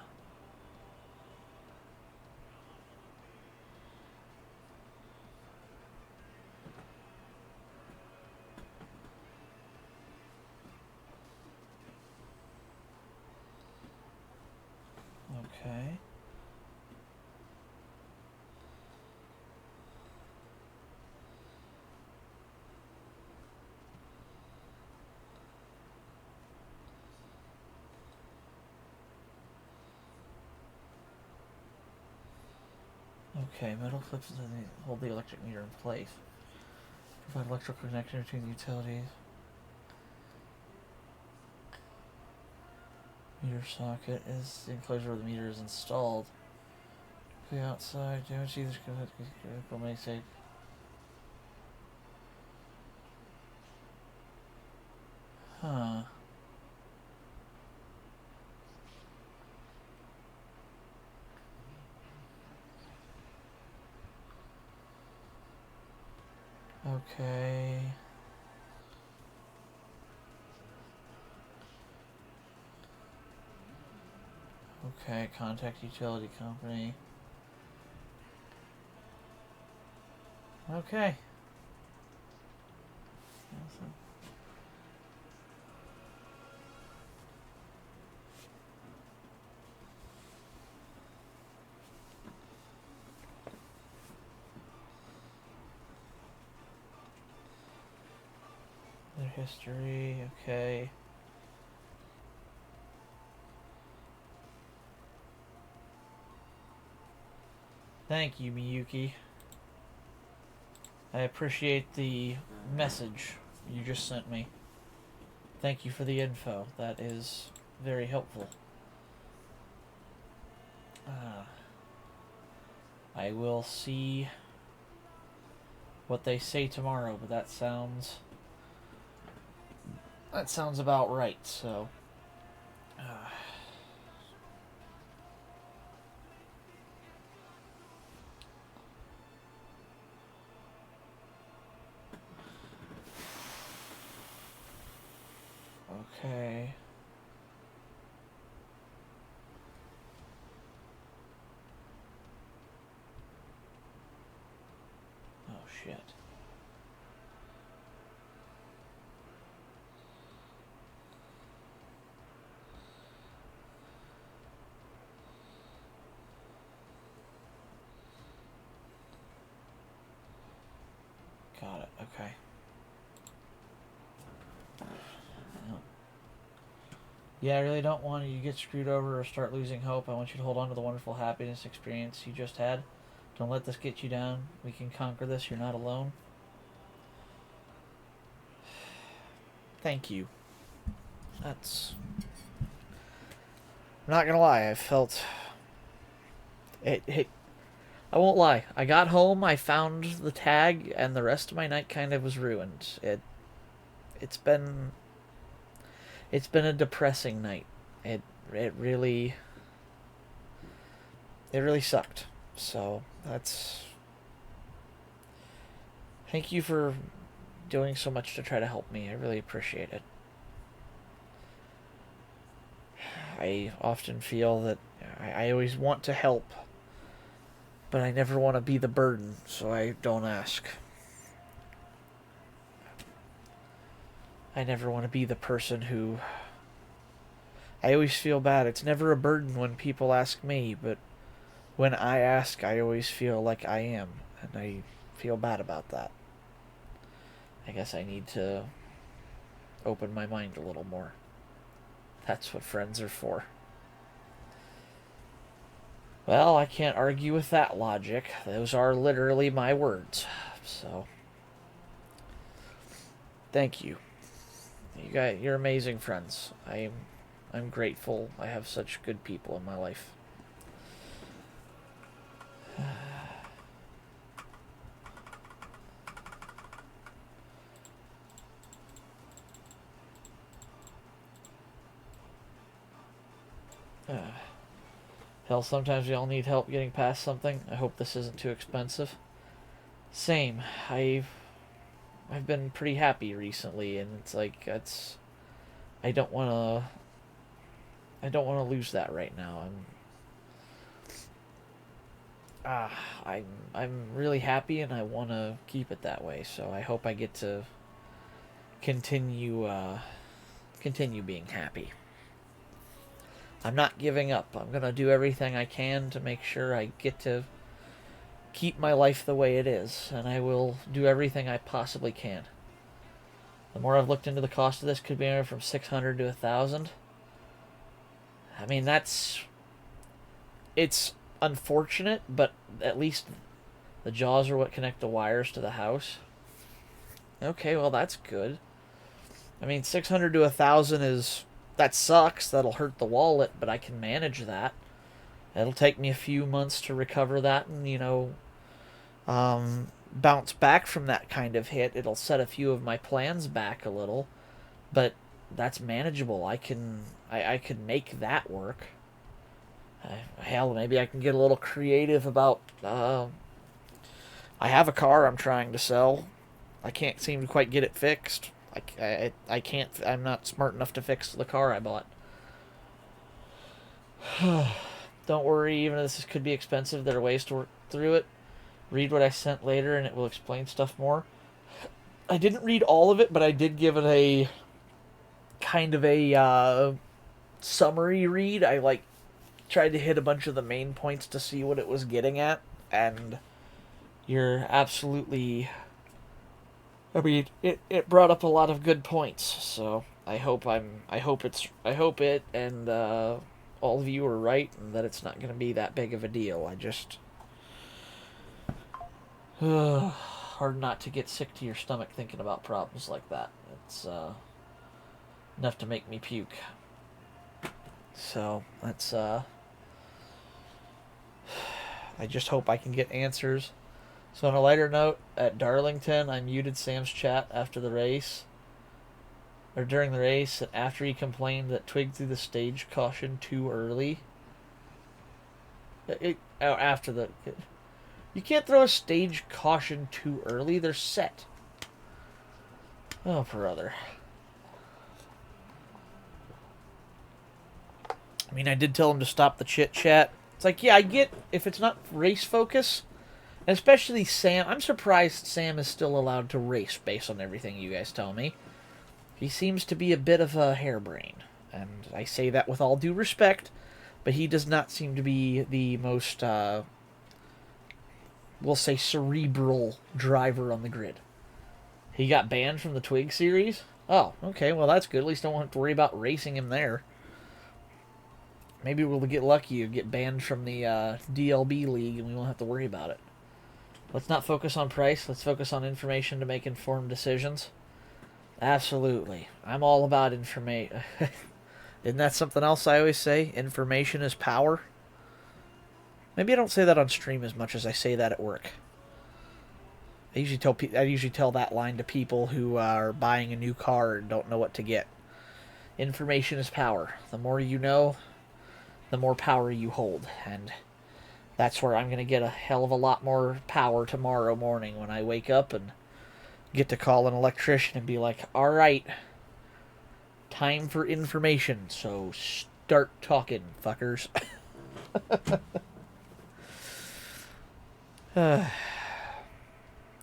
Okay. Okay, metal clips that hold the electric meter in place. Provide electrical connection between the utilities. Meter socket is the enclosure where the meter is installed. Okay, outside, damage either critical may say. Huh. Okay. Okay, contact utility company. Okay. Awesome. Their history, okay. Thank you, Miyuki. I appreciate the message you just sent me. Thank you for the info. That is very helpful. I will see what they say tomorrow, but that sounds about right, so okay. Oh shit. Got it, okay. Yeah, I really don't want you to get screwed over or start losing hope. I want you to hold on to the wonderful happiness experience you just had. Don't let this get you down. We can conquer this. You're not alone. Thank you. That's... I'm not gonna lie, I felt... It I won't lie. I got home, I found the tag, and the rest of my night kind of was ruined. It's been a depressing night. It really sucked. So that's... Thank you for doing so much to try to help me. I really appreciate it. I often feel that I always want to help, but I never want to be the burden, so I don't ask. I never want to be the person who... I always feel bad. It's never a burden when people ask me, but when I ask, I always feel like I am, and I feel bad about that. I guess I need to open my mind a little more. That's what friends are for. Well, I can't argue with that logic. Those are literally my words. So, thank you. You're amazing friends. I'm grateful I have such good people in my life. Hell, sometimes we all need help getting past something. I hope this isn't too expensive. Same. I've been pretty happy recently, and it's like I don't want to lose that right now. I'm really happy, and I want to keep it that way. So I hope I get to continue being happy. I'm not giving up. I'm going to do everything I can to make sure I get to keep my life the way it is, and I will do everything I possibly can. The more I've looked into the cost of this, could be anywhere from $600 to $1,000. I mean, it's unfortunate, but at least the jaws are what connect the wires to the house. Okay, well, that's good. I mean, $600 to $1,000 that sucks. That'll hurt the wallet, but I can manage that. It'll take me a few months to recover that and, bounce back from that kind of hit. It'll set a few of my plans back a little, but that's manageable. I can make that work. Hell, maybe I can get a little creative about... I have a car I'm trying to sell. I can't seem to quite get it fixed. I can't... I'm not smart enough to fix the car I bought. Don't worry, even if this could be expensive, there are ways to work through it. Read what I sent later and it will explain stuff more. I didn't read all of it, but I did give it a kind of a summary read. I tried to hit a bunch of the main points to see what it was getting at, and you're absolutely... I mean, it brought up a lot of good points, so I hope it and all of you are right, and that it's not going to be that big of a deal. I just... hard not to get sick to your stomach thinking about problems like that. It's enough to make me puke. So, that's... I just hope I can get answers. So on a lighter note, at Darlington, I muted Sam's chat after the race. Or during the race, after he complained that Twig threw the stage caution too early. After the... You can't throw a stage caution too early. They're set. Oh, brother. I mean, I did tell him to stop the chit-chat. It's like, yeah, I get if it's not race focus... And especially Sam. I'm surprised Sam is still allowed to race based on everything you guys tell me. He seems to be a bit of a harebrain. And I say that with all due respect. But he does not seem to be the most, we'll say, cerebral driver on the grid. He got banned from the Twig series? Oh, okay. Well, that's good. At least I won't have to worry about racing him there. Maybe we'll get lucky and get banned from the DLB league and we won't have to worry about it. Let's not focus on price. Let's focus on information to make informed decisions. Absolutely. I'm all about information. Isn't that something else I always say? Information is power? Maybe I don't say that on stream as much as I say that at work. I usually tell that line to people who are buying a new car and don't know what to get. Information is power. The more you know, the more power you hold. And... that's where I'm going to get a hell of a lot more power tomorrow morning when I wake up and get to call an electrician and be like, all right, time for information, so start talking, fuckers.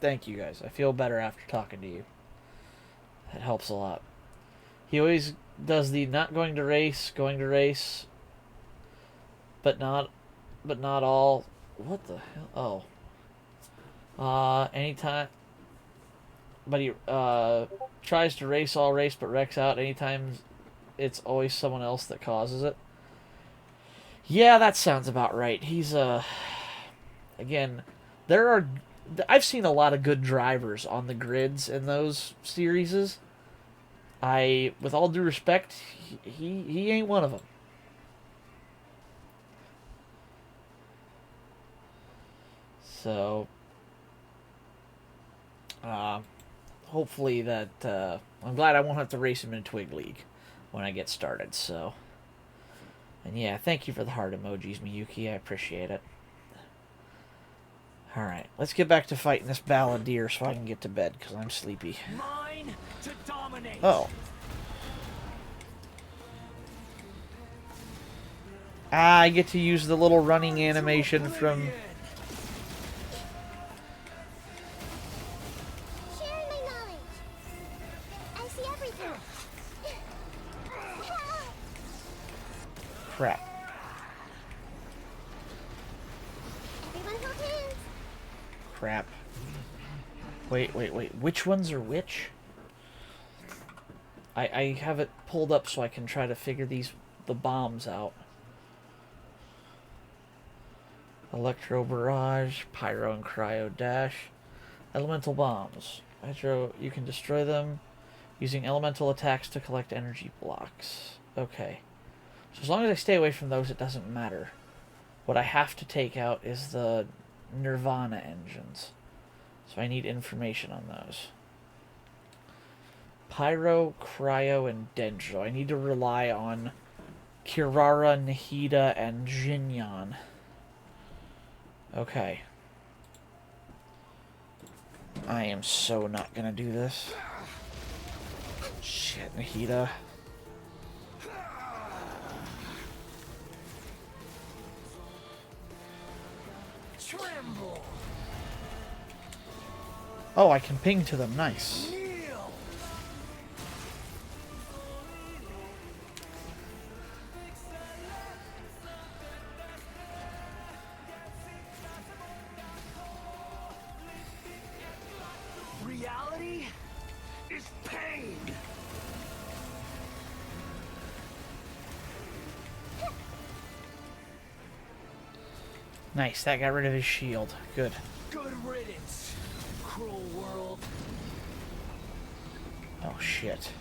Thank you, guys. I feel better after talking to you. That helps a lot. He always does the not going to race, but not all. What the hell? Oh. Anytime. But he tries to race all race, but wrecks out. Anytime it's always someone else that causes it. Yeah, that sounds about right. He's, again, I've seen a lot of good drivers on the grids in those series. With all due respect, he ain't one of them. So, hopefully that, I'm glad I won't have to race him in Twig League when I get started, so. And yeah, thank you for the heart emojis, Miyuki, I appreciate it. Alright, let's get back to fighting this balladeer so I can get to bed, because I'm sleepy. Mine to dominate. Oh. Ah, I get to use the little running animation from... Sharing my knowledge. I see everything. Crap. Everyone hold hands. Crap. Wait. Which ones are which? I have it pulled up so I can try to figure the bombs out. Electro Barrage, Pyro and Cryo Dash, Elemental Bombs. Hydro, you can destroy them using elemental attacks to collect energy blocks. Okay. So as long as I stay away from those, it doesn't matter. What I have to take out is the Nirvana engines. So I need information on those. Pyro, Cryo, and Dendro. I need to rely on Kirara, Nahida, and Jinyan. Okay. I am so not gonna do this. Shit, Nahida. Tremble. Oh, I can ping to them. Nice. Kneel. Reality is pain. Nice, that got rid of his shield. Good. Good riddance, cruel world. Oh, shit.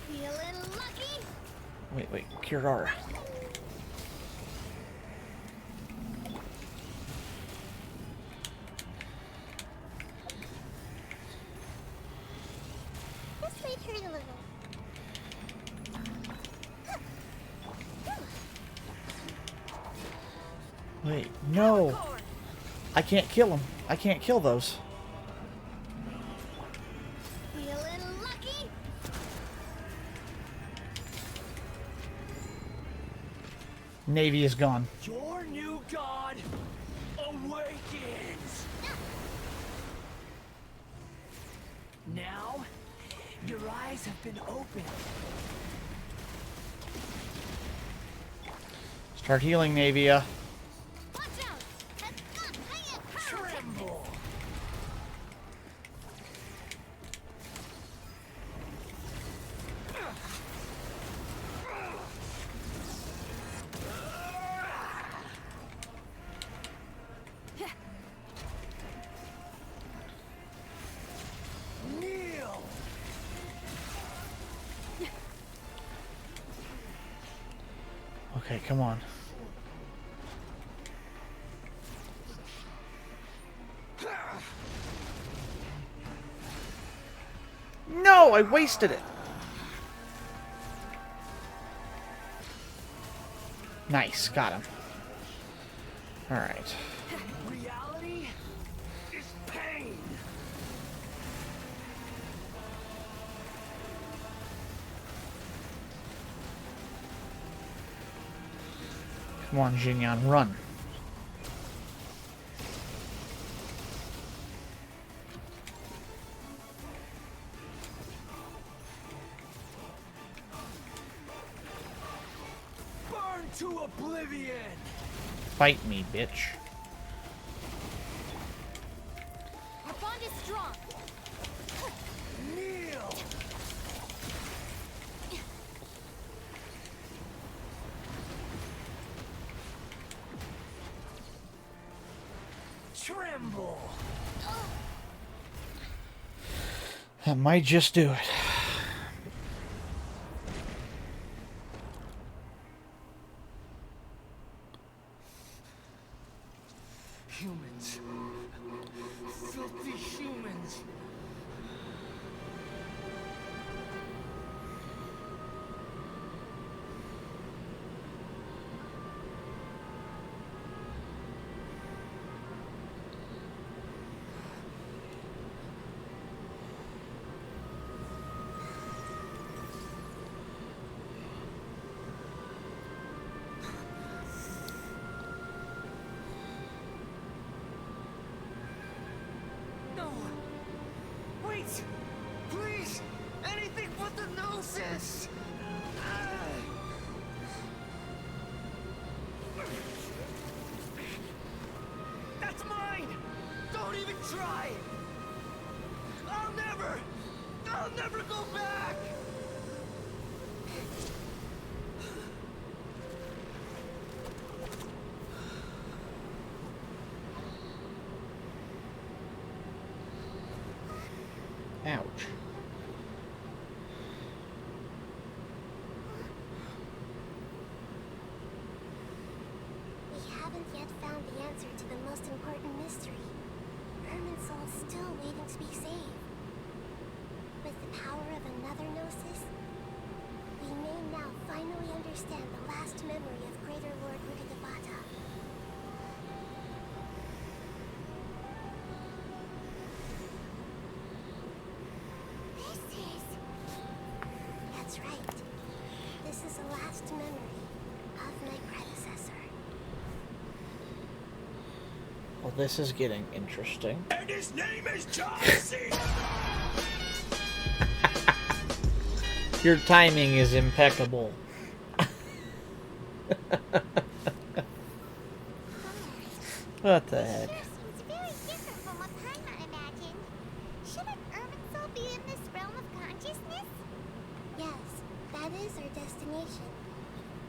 Feeling lucky? Wait, Kirara. This might hurt a little. Wait, no! I can't kill him. I can't kill those. Feeling lucky? Navy is gone. Your new god awakens. Now, your eyes have been opened. Start healing, Navia. Tremble. Kneel. Okay, come on. No, I wasted it. Nice, got him. All right. Reality is pain. Come on, Jinyan, run. Burn to oblivion. Fight me, bitch. Our bond is strong. Kneel. Tremble. That might just do it. Humans. Filthy humans. No! Wait! Please! Anything but the Gnosis! That's mine! Don't even try! I'll never go back! Ouch. We haven't yet found the answer to the most important mystery. Irminsul's still waiting to be saved. With the power of another Gnosis, we may now finally understand the last memory of Greater Lord Rukkhadevata. That's right. This is the last memory of my predecessor. Well, this is getting interesting. And his name is John C. Your timing is impeccable. What the heck? Sure seems very different from what Paimon imagined. Shouldn't Irminsul be in this realm of consciousness? Yes, that is our destination.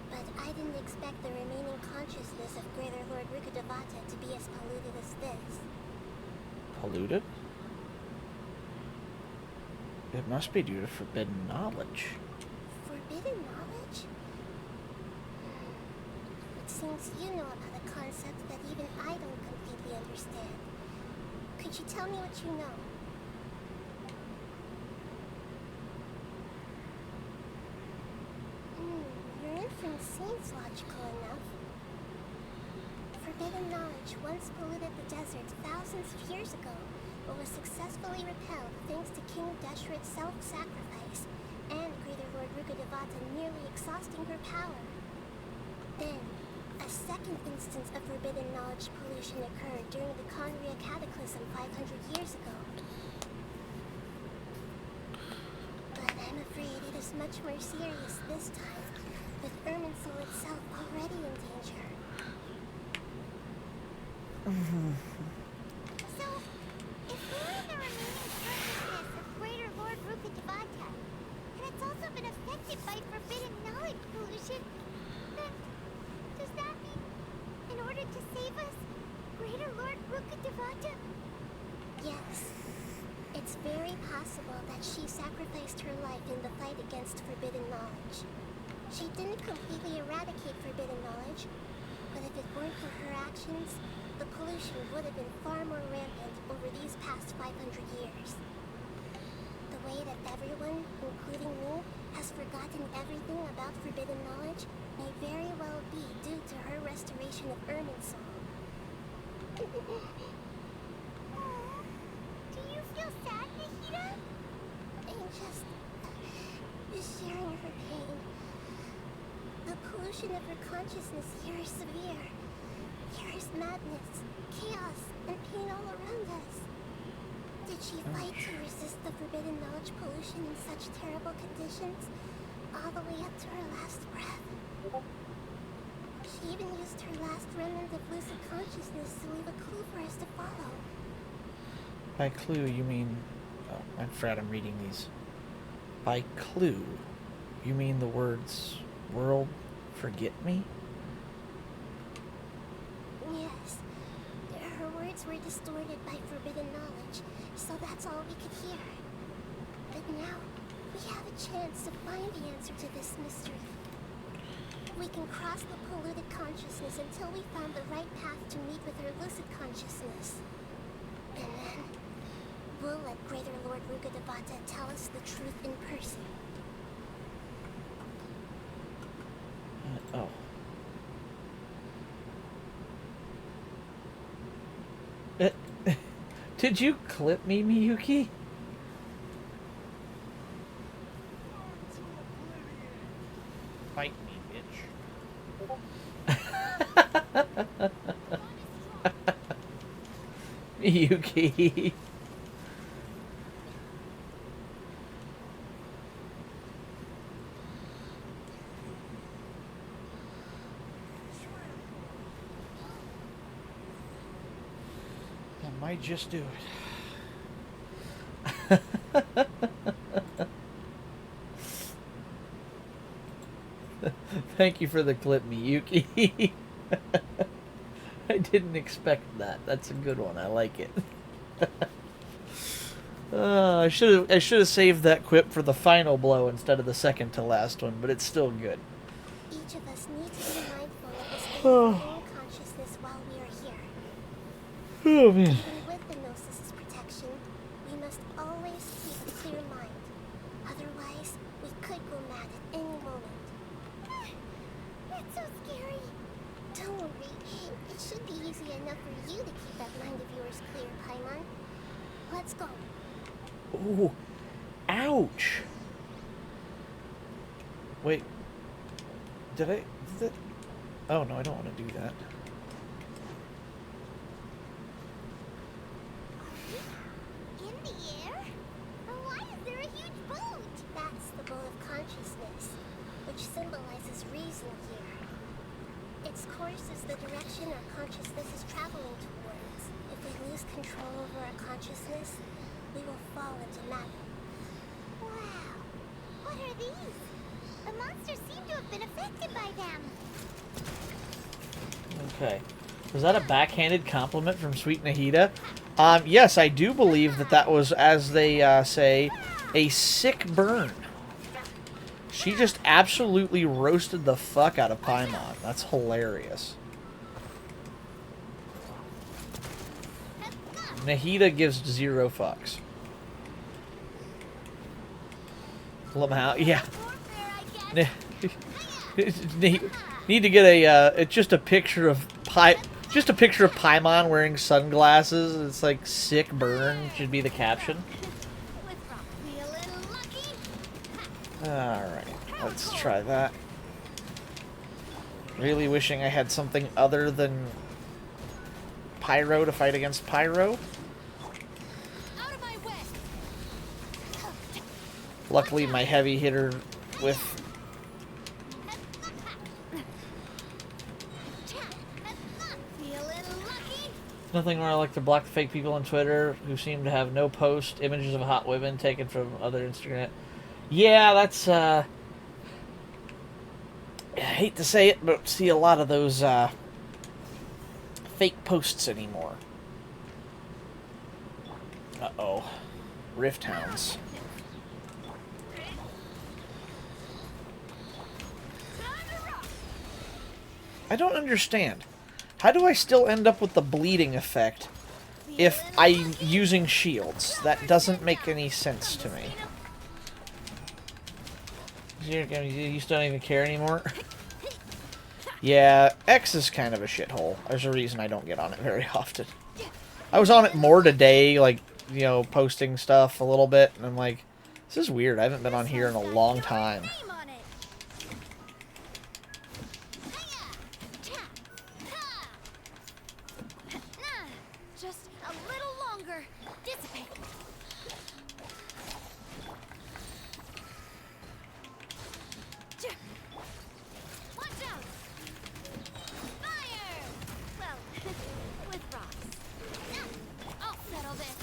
But I didn't expect the remaining consciousness of Greater Lord Rukkhadevata to be as polluted as this. Polluted? It must be due to forbidden knowledge. Forbidden knowledge? It seems you know about a concept that even I don't completely understand. Could you tell me what you know? Your inference seems logical enough. Forbidden knowledge once polluted the desert thousands of years ago, but was successfully repelled thanks to King Deshret's self-sacrifice and Greater Lord Rukkhadevata nearly exhausting her power. Then, a second instance of forbidden knowledge pollution occurred during the Khaenri'ah Cataclysm 500 years ago. But I'm afraid it is much more serious this time, with Irminsul itself already in danger. So, if we're the remaining consciousness of Greater Lord Rukkhadevata, and it's also been affected by forbidden knowledge pollution, then does that mean, in order to save us, Greater Lord Rukkhadevata? Yes. It's very possible that she sacrificed her life in the fight against forbidden knowledge. She didn't completely eradicate forbidden knowledge, but if it weren't for her actions, the pollution would have been far more rampant over these past 500 years. The way that everyone, including me, has forgotten everything about forbidden knowledge may very well be due to her restoration of Irminsul. Do you feel sad, Nahida? I'm just sharing her pain. The pollution of her consciousness here is severe. Here is madness, chaos, and pain all around us. Did she fight to resist the forbidden knowledge pollution in such terrible conditions, all the way up to her last breath? She even used her last remnant of lucid consciousness to leave a clue for us to follow. By clue, you mean... Oh, I forgot I'm reading these. By clue, you mean the words, world, forget me? Yes. Her words were distorted by forbidden knowledge, so that's all we could hear. But now, we have a chance to find the answer to this mystery. We can cross the polluted consciousness until we found the right path to meet with our lucid consciousness. And then, we'll let Greater Lord Rukkhadevata tell us the truth in person. Oh. Did you clip me, Miyuki? Fight me, bitch. Miyuki. I might just do it. Thank you for the clip, Miyuki. I didn't expect that. That's a good one. I like it. I should have saved that quip for the final blow instead of the second to last one, but it's still good. Each of us needs to be mindful of the state of our own consciousness while we are here. Oh man. Even with the Gnosis' protection, we must always keep a clear mind. Otherwise, we could go mad at any moment. That's so scary. Don't worry. It should be easy enough for you to keep that mind of yours clear, Paimon. Let's go. Ooh. Ouch. Wait. Did it? Oh no, I don't want to do that. In the air? Why is there a huge boat? That's the boat of consciousness, which symbolizes reason here. Its course is the direction our consciousness is traveling towards. If we lose control over our consciousness, we will fall into matter. Wow. What are these? The monsters seem to have been affected by them. Okay. Was that a backhanded compliment from Sweet Nahida? Yes, I do believe that was, as they say, a sick burn. She just absolutely roasted the fuck out of Paimon. That's hilarious. Nahida gives 0 fucks. Lamau, yeah. Need to get a just a picture of Paimon wearing sunglasses. It's like sick burn should be the caption. Alright, let's try that. Really wishing I had something other than Pyro to fight against Pyro. Luckily, my heavy hitter with nothing more I like to block the fake people on Twitter who seem to have no post images of hot women taken from other Instagram. Yeah, that's I hate to say it, but see a lot of those fake posts anymore. Uh-oh. Rift Hounds. I don't understand. How do I still end up with the bleeding effect if I'm using shields? That doesn't make any sense to me. You still don't even care anymore? Yeah, X is kind of a shithole. There's a reason I don't get on it very often. I was on it more today, like, you know, posting stuff a little bit, and I'm like, this is weird. I haven't been on here in a long time. Just a little longer. Dissipate. Watch out! Fire! Well, with rocks. I'll settle this.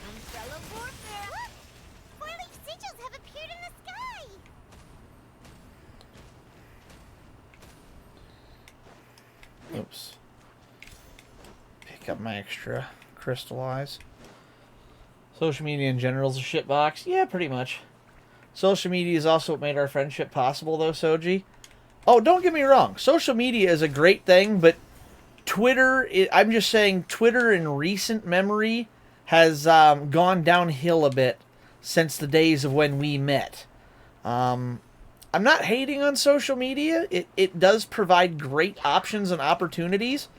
Umbrella warfare. Look! 4-leaf sigils have appeared in the sky. Oops. Pick up my extra crystallize. Social media in general is a shitbox. Yeah, pretty much. Social media is also what made our friendship possible, though, Soji. Oh, don't get me wrong. Social media is a great thing, but Twitter, I'm just saying Twitter in recent memory has gone downhill a bit since the days of when we met. I'm not hating on social media. It does provide great options and opportunities.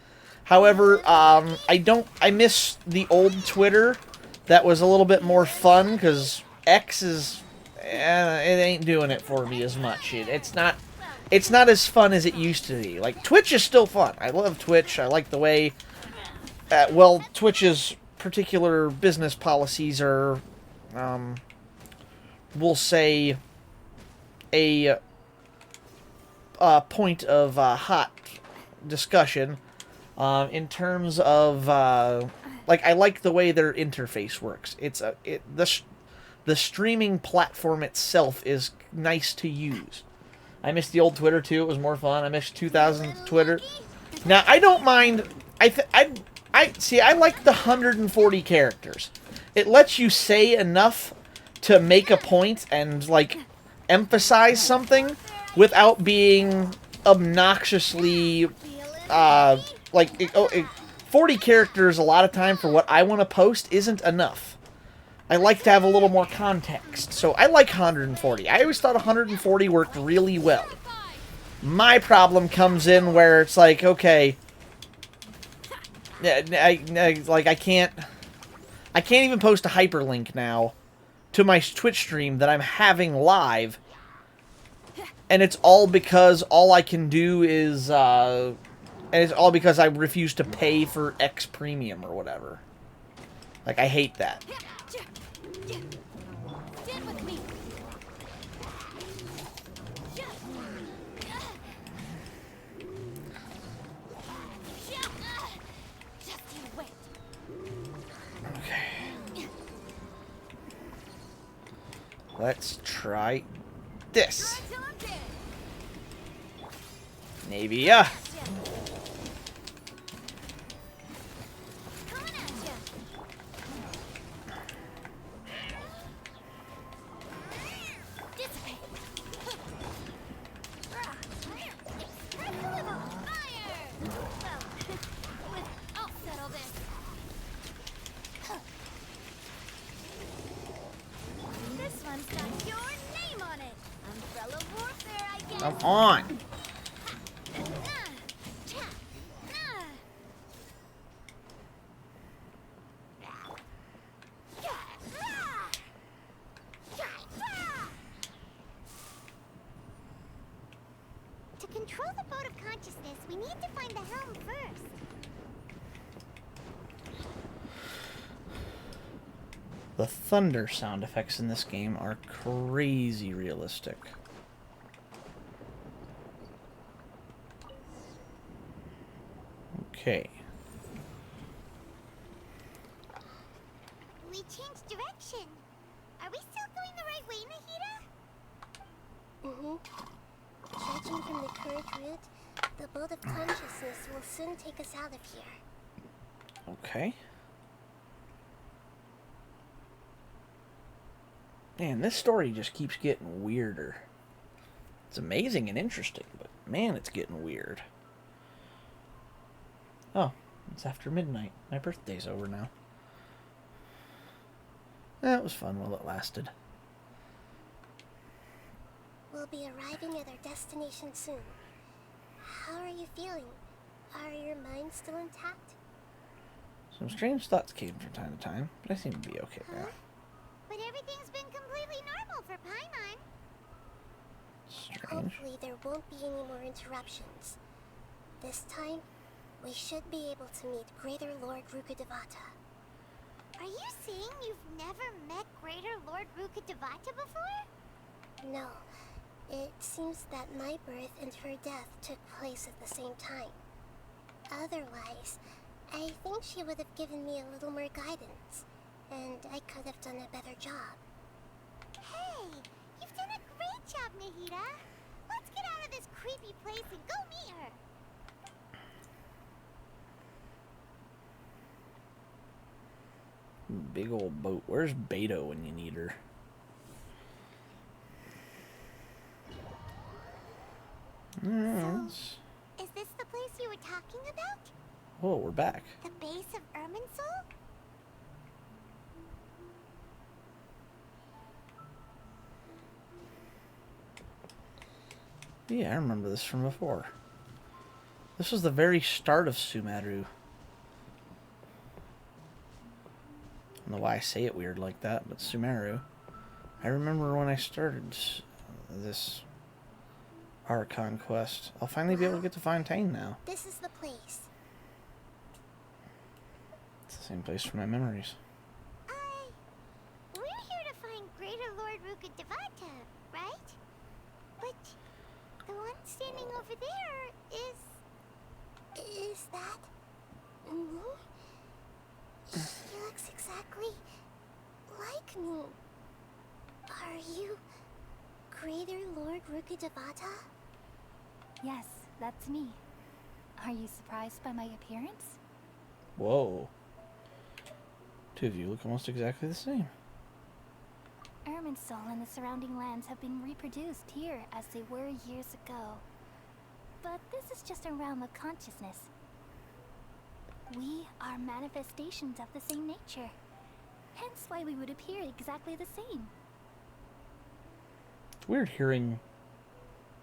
However, I miss the old Twitter that was a little bit more fun, because X is, it ain't doing it for me as much. It's not as fun as it used to be. Like, Twitch is still fun. I love Twitch. I like the way, well, Twitch's particular business policies are, we'll say, a point of hot discussion in terms of, like, I like the way their interface works. The streaming platform itself is nice to use. I miss the old Twitter too. It was more fun. I miss 2000 Twitter. Now, I don't mind. I like the 140 characters. It lets you say enough to make a point and, like, emphasize something without being obnoxiously 40 characters a lot of time for what I want to post isn't enough. I like to have a little more context, so I like 140. I always thought 140 worked really well. My problem comes in where it's like, okay, I can't even post a hyperlink now to my Twitch stream that I'm having live, and it's all because all I can do is, and it's all because I refuse to pay for X Premium or whatever. Like, I hate that. Let's try this. Navia. Come on. To control the boat of consciousness, we need to find the helm first. The thunder sound effects in this game are crazy realistic. Okay. We changed direction. Are we still going the right way, Nahida? Judging from the current route, the boat of consciousness will soon take us out of here. Okay. Man, this story just keeps getting weirder. It's amazing and interesting, but man, it's getting weird. Oh, it's after midnight. My birthday's over now. That was fun while it lasted. We'll be arriving at our destination soon. How are you feeling? Are your minds still intact? Some strange thoughts came from time to time, but I seem to be okay now. But everything's been completely normal for Paimon. Strange. Hopefully there won't be any more interruptions. This time, we should be able to meet Greater Lord Rukkhadevata. Are you saying you've never met Greater Lord Rukkhadevata before? No. It seems that my birth and her death took place at the same time. Otherwise, I think she would have given me a little more guidance, and I could have done a better job. Hey! You've done a great job, Nahida! Let's get out of this creepy place and go meet her! Big old boat. Where's Beto when you need her? Yes. Is this the place you were talking about? Oh, we're back. The base of Irminsul? Yeah, I remember this from before. This was the very start of Sumeru. I don't know why I say it weird like that, but Sumeru. I remember when I started this Archon quest. I'll finally be able to get to Fontaine now. This is the place. It's the same place from my memories. We're here to find Greater Lord Rukkhadevata, right? But the one standing over there is... Is that... me? She looks exactly like me. Are you Greater Lord Rukkhadevata? Yes, that's me. Are you surprised by my appearance? Whoa. Two of you look almost exactly the same. Irminsul and the surrounding lands have been reproduced here as they were years ago. But this is just a realm of consciousness. We are manifestations of the same nature. Hence why we would appear exactly the same. It's weird hearing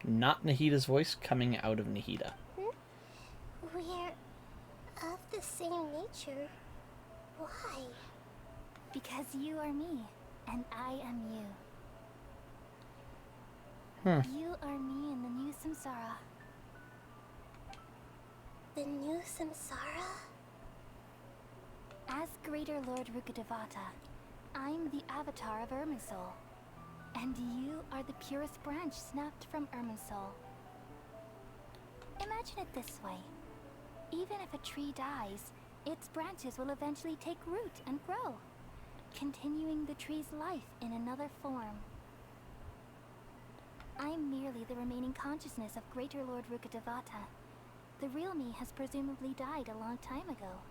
not Nahida's voice coming out of Nahida. We're of the same nature. Why? Because you are me, and I am you. You are me in the new samsara. The new samsara? As Greater Lord Rukkhadevata, I'm the avatar of Irminsul. And you are the purest branch snapped from Irminsul. Imagine it this way. Even if a tree dies, its branches will eventually take root and grow, continuing the tree's life in another form. I'm merely the remaining consciousness of Greater Lord Rukkhadevata. The real me has presumably died a long time ago.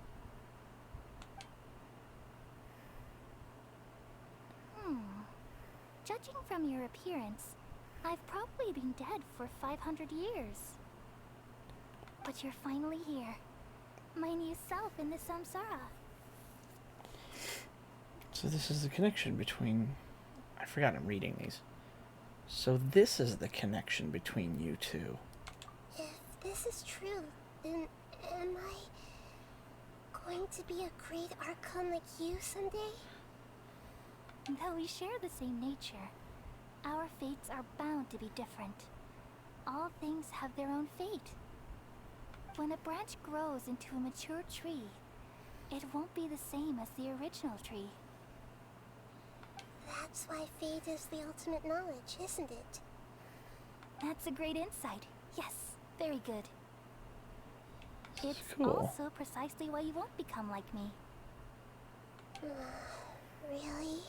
Judging from your appearance, I've probably been dead for 500 years. But you're finally here. My new self in the samsara. So this is the connection between... I forgot I'm reading these. So this is the connection between you two. If this is true, then am I going to be a great Archon like you someday? Though we share the same nature, our fates are bound to be different. All things have their own fate. When a branch grows into a mature tree, it won't be the same as the original tree. That's why fate is the ultimate knowledge, isn't it? That's a great insight. Yes, very good. It's cool. also precisely why you won't become like me. Really?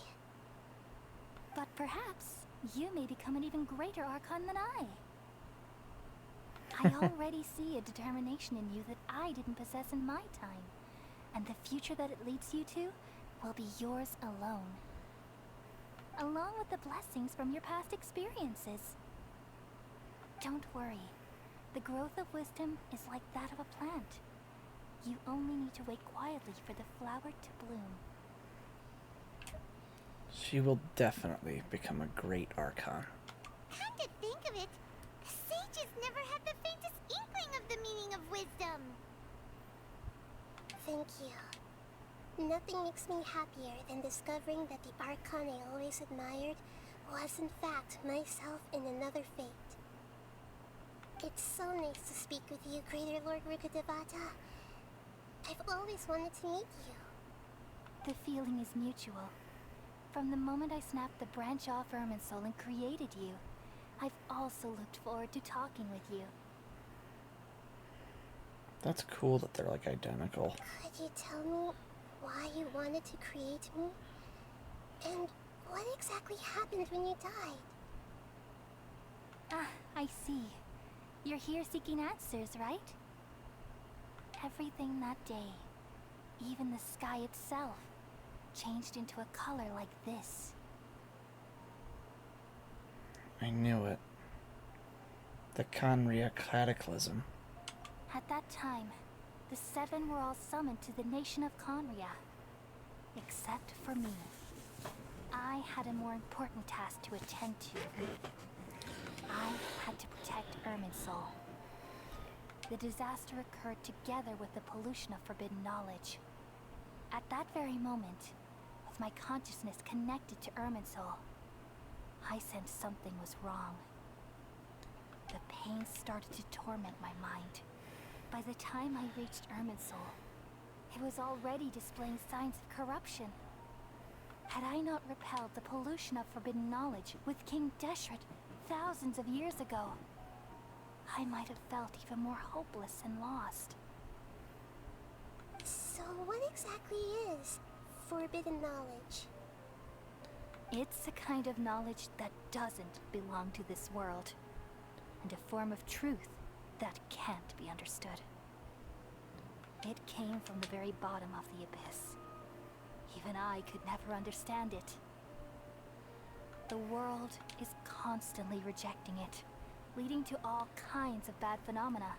But perhaps you may become an even greater Archon than I. I already see a determination in you that I didn't possess in my time, and the future that it leads you to will be yours alone. Along with the blessings from your past experiences. Don't worry. The growth of wisdom is like that of a plant. You only need to wait quietly for the flower to bloom. She will definitely become a great Archon. Come to think of it, sages never had the faintest inkling of the meaning of wisdom. Thank you. Nothing makes me happier than discovering that the Archon I always admired was in fact myself in another fate. It's so nice to speak with you, Greater Lord Rukkhadevata. I've always wanted to meet you. The feeling is mutual. From the moment I snapped the branch off Irminsul and created you, I've also looked forward to talking with you. That's cool that they're like identical. Could you tell me why you wanted to create me? And what exactly happened when you died? Ah, I see. You're here seeking answers, right? Everything that day, even the sky itself, changed into a color like this. I knew it. The Khaenri'ah Cataclysm. At that time, the Seven were all summoned to the nation of Khaenri'ah. Except for me. I had a more important task to attend to. I had to protect Irminsul. The disaster occurred together with the pollution of forbidden knowledge. At that very moment, with my consciousness connected to Irminsul, I sensed something was wrong. The pain started to torment my mind. By the time I reached Irminsul, it was already displaying signs of corruption. Had I not repelled the pollution of forbidden knowledge with King Deshret thousands of years ago, I might have felt even more hopeless and lost. So what exactly is forbidden knowledge? It's a kind of knowledge that doesn't belong to this world, and a form of truth that can't be understood. It came from the very bottom of the abyss. Even I could never understand it. The world is constantly rejecting it, leading to all kinds of bad phenomena.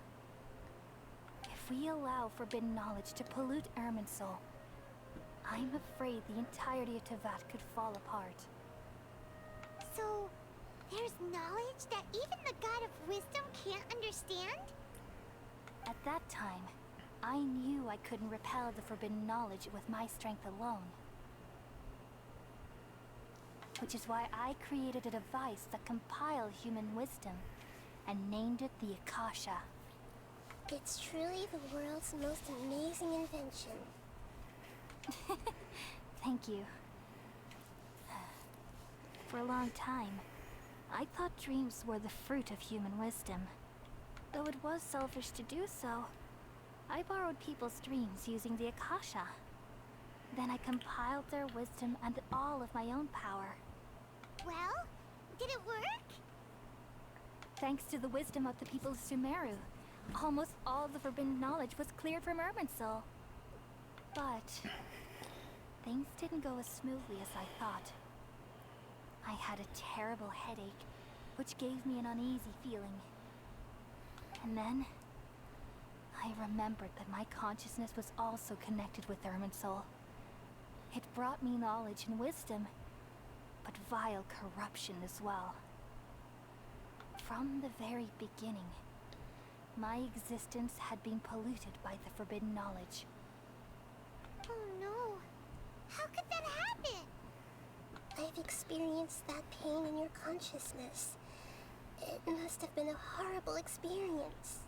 If we allow forbidden knowledge to pollute Irminsul, I'm afraid the entirety of Teyvat could fall apart. So, there's knowledge that even the God of Wisdom can't understand? At that time, I knew I couldn't repel the forbidden knowledge with my strength alone. Which is why I created a device that compiled human wisdom and named it the Akasha. It's truly the world's most amazing invention. Thank you. For a long time, I thought dreams were the fruit of human wisdom. Though it was selfish to do so, I borrowed people's dreams using the Akasha. Then I compiled their wisdom and all of my own power. Well, did it work? Thanks to the wisdom of the people of Sumeru, almost all the forbidden knowledge was cleared from Irminsul. But things didn't go as smoothly as I thought. I had a terrible headache, which gave me an uneasy feeling. And then I remembered that my consciousness was also connected with Irminsul. It brought me knowledge and wisdom, but vile corruption as well. From the very beginning, my existence had been polluted by the forbidden knowledge. Oh no! How could that happen? I've experienced that pain in your consciousness. It must have been a horrible experience.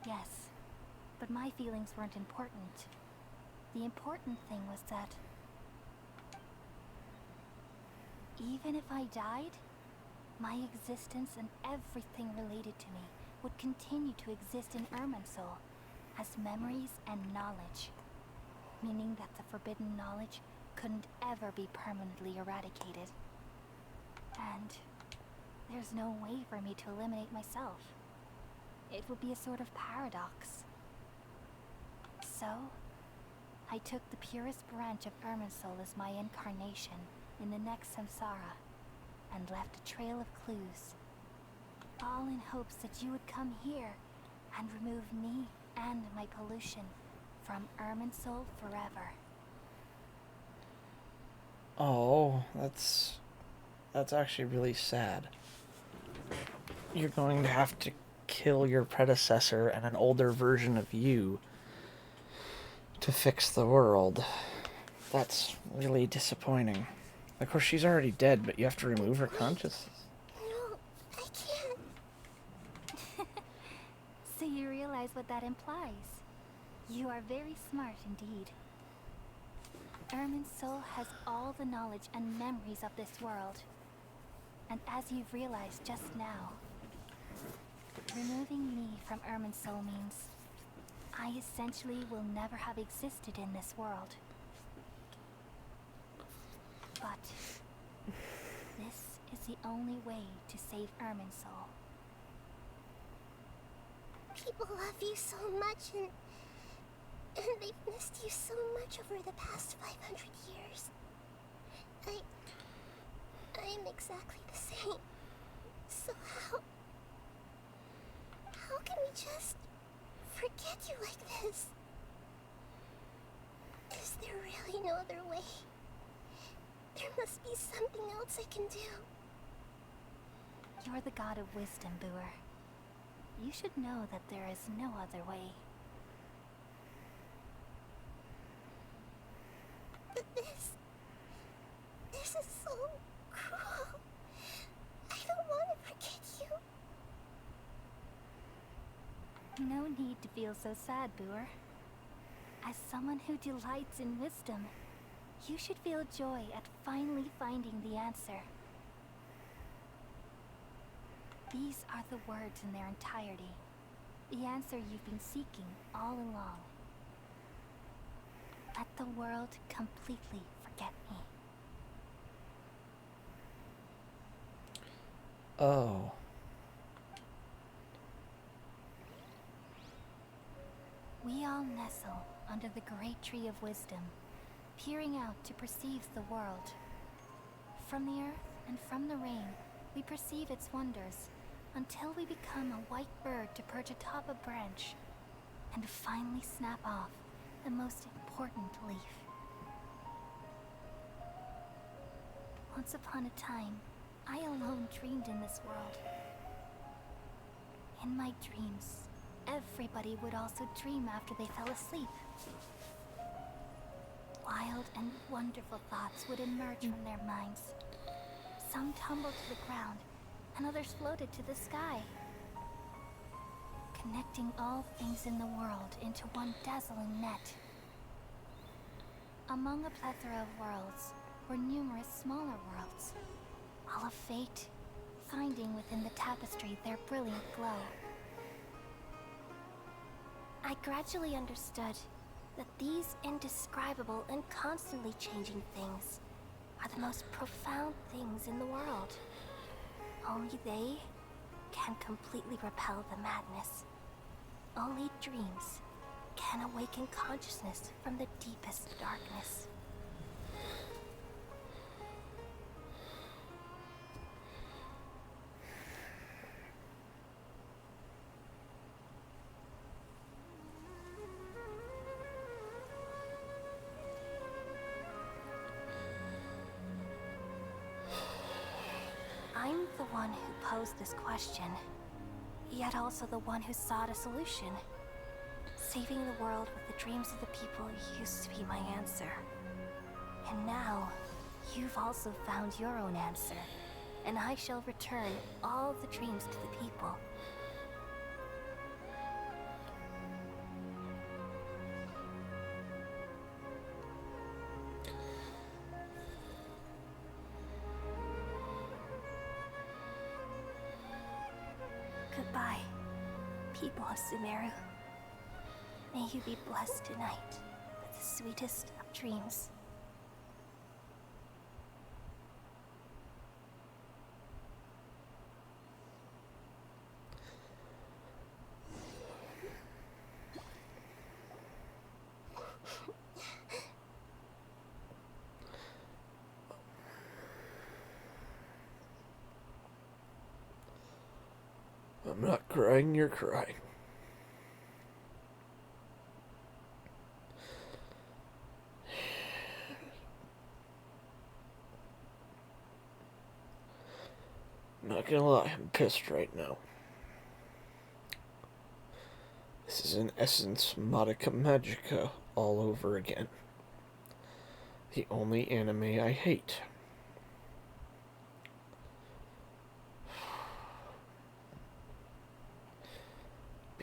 Yes, but my feelings weren't important. The important thing was that even if I died, my existence and everything related to me would continue to exist in Irminsul as memories and knowledge, meaning that the forbidden knowledge couldn't ever be permanently eradicated. And there's no way for me to eliminate myself. It would be a sort of paradox. So, I took the purest branch of Irminsul as my incarnation in the next samsara, and left a trail of clues, all in hopes that you would come here and remove me and my pollution from Irminsul forever. Oh, that's actually really sad. You're going to have to kill your predecessor and an older version of you to fix the world. That's really disappointing. Of course, she's already dead, but you have to remove her consciousness. No, I can't. So you realize what that implies. You are very smart indeed. Irminsul has all the knowledge and memories of this world. And as you've realized just now, removing me from Irminsul means I essentially will never have existed in this world. But this is the only way to save Irminsul. People love you so much, and they've missed you so much over the past 500 years. I'm exactly the same. So other way. There must be something else I can do. You're the god of wisdom, Boer. You should know that there is no other way. But this is so cruel. I don't want to forget you. No need to feel so sad, Boer. As someone who delights in wisdom, you should feel joy at finally finding the answer. These are the words in their entirety. The answer you've been seeking all along. Let the world completely forget me. Oh. We all nestle under the great tree of wisdom, peering out to perceive the world. From the earth and from the rain, we perceive its wonders, until we become a white bird to perch atop a branch, and finally snap off the most important leaf. Once upon a time, I alone dreamed in this world. In my dreams, everybody would also dream after they fell asleep. Wild and wonderful thoughts would emerge from their minds. Some tumbled to the ground, and others floated to the sky, connecting all things in the world into one dazzling net. Among a plethora of worlds were numerous smaller worlds, all of fate, finding within the tapestry their brilliant glow. I gradually understood that these indescribable and constantly changing things are the most profound things in the world. Only they can completely repel the madness. Only dreams can awaken consciousness from the deepest darkness. I'm the one who posed this question, yet also the one who sought a solution. Saving the world with the dreams of the people used to be my answer. And now, you've also found your own answer, and I shall return all the dreams to the people. Goodbye, people of Sumeru. May you be blessed tonight with the sweetest of dreams. I'm not crying, you're crying. Not gonna lie, I'm pissed right now. This is in essence Madoka Magica all over again. The only anime I hate.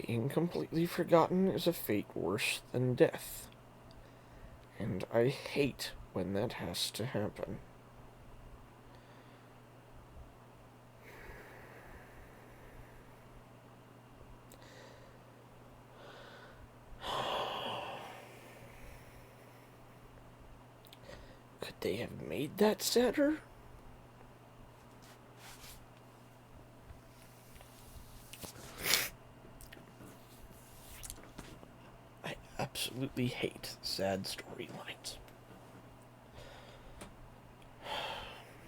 Being completely forgotten is a fate worse than death. And I hate when that has to happen. Could they have made that sadder? I absolutely hate sad storylines.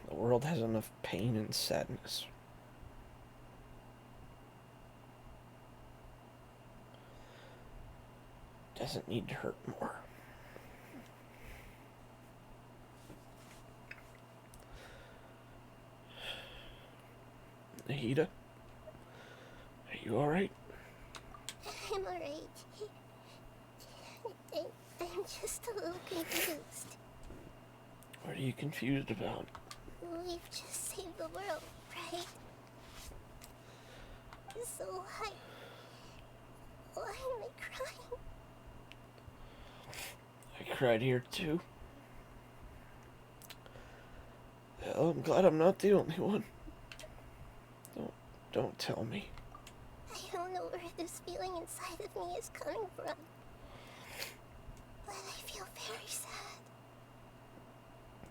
The world has enough pain and sadness. Doesn't need to hurt more. Nahida? Are you alright? I'm alright. I'm just a little confused. What are you confused about? We've just saved the world, right? So why am I crying? I cried here too. Hell, I'm glad I'm not the only one. Don't tell me. I don't know where this feeling inside of me is coming from, but I feel very sad.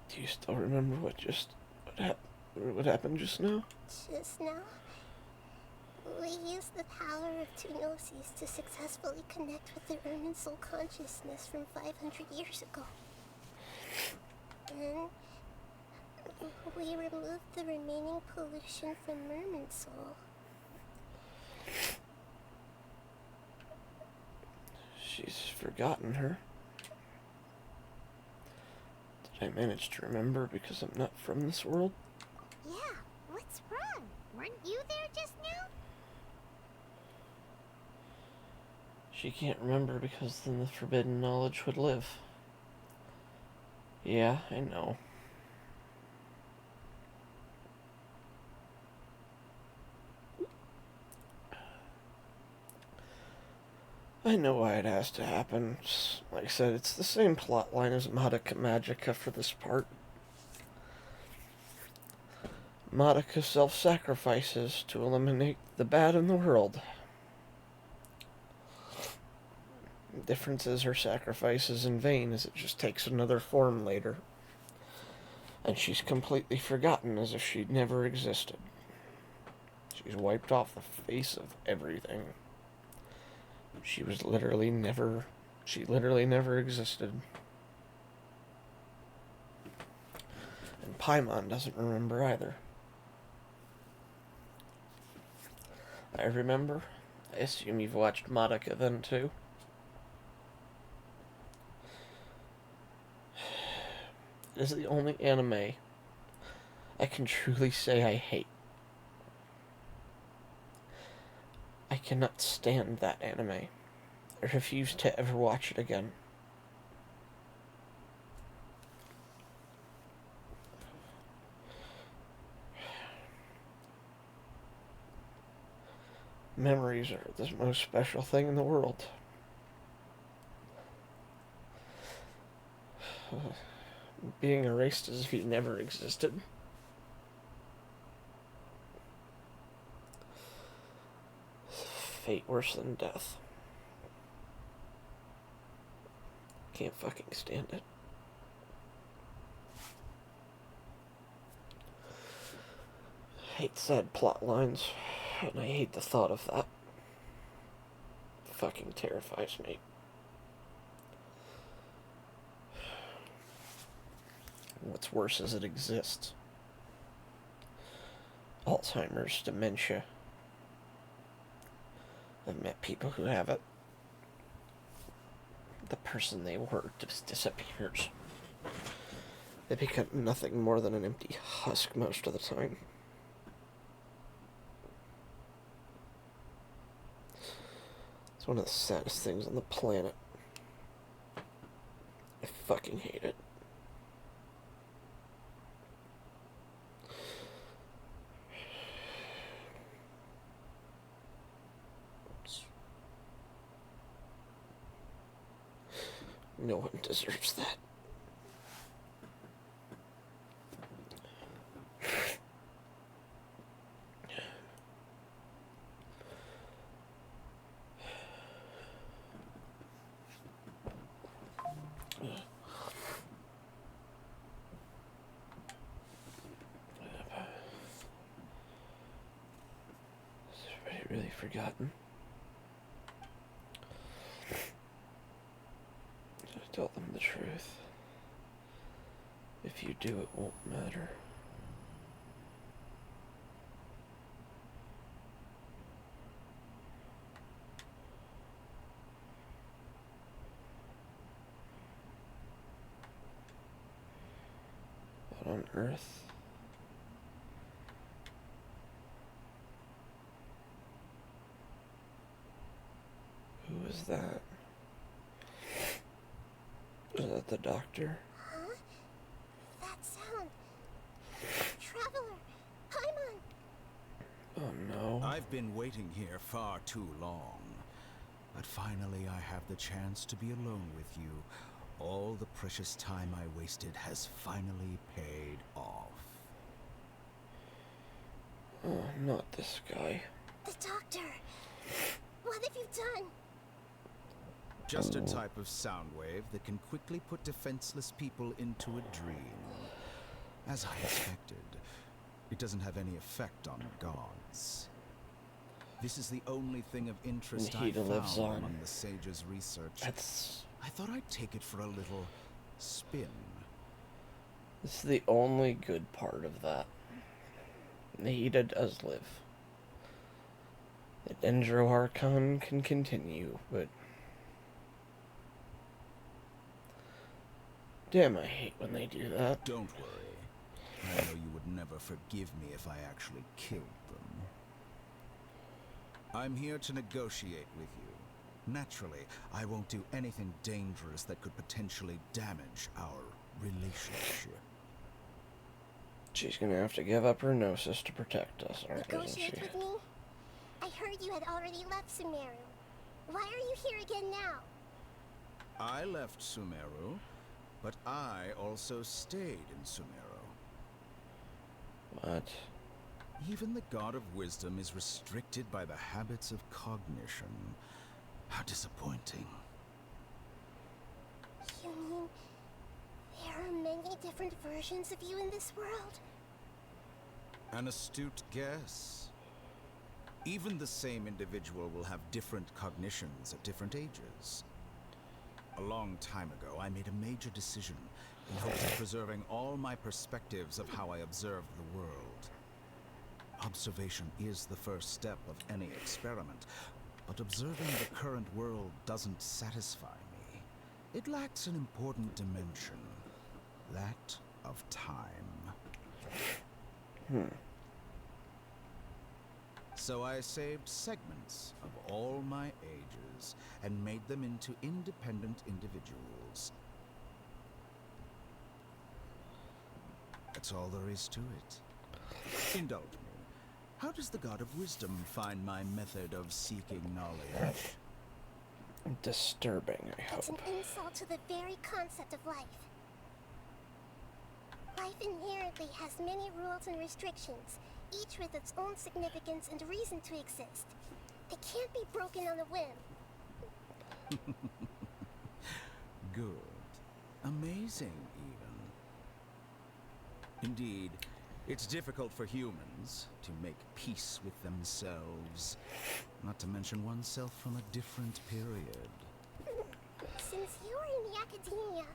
Do you still remember what happened just now? Just now, we used the power of two Gnosis to successfully connect with the Ermin soul consciousness from 500 years ago. And we removed the remaining pollution from Merman soul. She's forgotten her. Did I manage to remember because I'm not from this world? Yeah, what's wrong? Weren't you there just now? She can't remember because then the forbidden knowledge would live. Yeah, I know. I know why it has to happen. Like I said, it's the same plot line as Madoka Magica for this part. Madoka self-sacrifices to eliminate the bad in the world. The difference is her sacrifice is in vain, as it just takes another form later. And she's completely forgotten, as if she'd never existed. She's wiped off the face of everything. She literally never existed. And Paimon doesn't remember either. I remember. I assume you've watched Madoka then too. It is the only anime I can truly say I hate. I cannot stand that anime. I refuse to ever watch it again. Memories are the most special thing in the world. Being erased as if you never existed. Fate worse than death. Can't fucking stand it. I hate sad plot lines, and I hate the thought of that. It fucking terrifies me. What's worse is it exists. Alzheimer's, dementia. I've met people who have it. The person they were just disappears. They become nothing more than an empty husk most of the time. It's one of the saddest things on the planet. I fucking hate it. No one deserves that. Has everybody really forgotten? Tell them the truth. If you do, it won't matter. But on Earth, was that? Was that the doctor? Huh? That sound. Traveler, Paimon. Oh no. I've been waiting here far too long. But finally I have the chance to be alone with you. All the precious time I wasted has finally paid off. Oh, not this guy. The doctor. What have you done? Just a type of sound wave that can quickly put defenseless people into a dream. As I expected, it doesn't have any effect on gods. This is the only thing of interest I found among the sage's research. I thought I'd take it for a little spin. This is the only good part of that. Nahida does live. The Dendro Archon can continue, but... Damn, I hate when they do that. Don't worry. I know you would never forgive me if I actually killed them. I'm here to negotiate with you. Naturally, I won't do anything dangerous that could potentially damage our relationship. She's gonna have to give up her gnosis to protect us, isn't she? Negotiate with me? I heard you had already left Sumeru. Why are you here again now? I left Sumeru, but I also stayed in Sumeru. What? Even the God of Wisdom is restricted by the habits of cognition. How disappointing. You mean there are many different versions of you in this world? An astute guess. Even the same individual will have different cognitions at different ages. A long time ago, I made a major decision in hopes of preserving all my perspectives of how I observed the world. Observation is the first step of any experiment, but observing the current world doesn't satisfy me. It lacks an important dimension, that of time. So I saved segments of all my ages and made them into independent individuals. That's all there is to it. Indulge me. How does the God of Wisdom find my method of seeking knowledge? Disturbing, I hope. It's an insult to the very concept of life. Life inherently has many rules and restrictions, each with its own significance and reason to exist. They can't be broken on a whim. Good. Amazing, even. Indeed, it's difficult for humans to make peace with themselves, not to mention oneself from a different period. Since you are in the academia,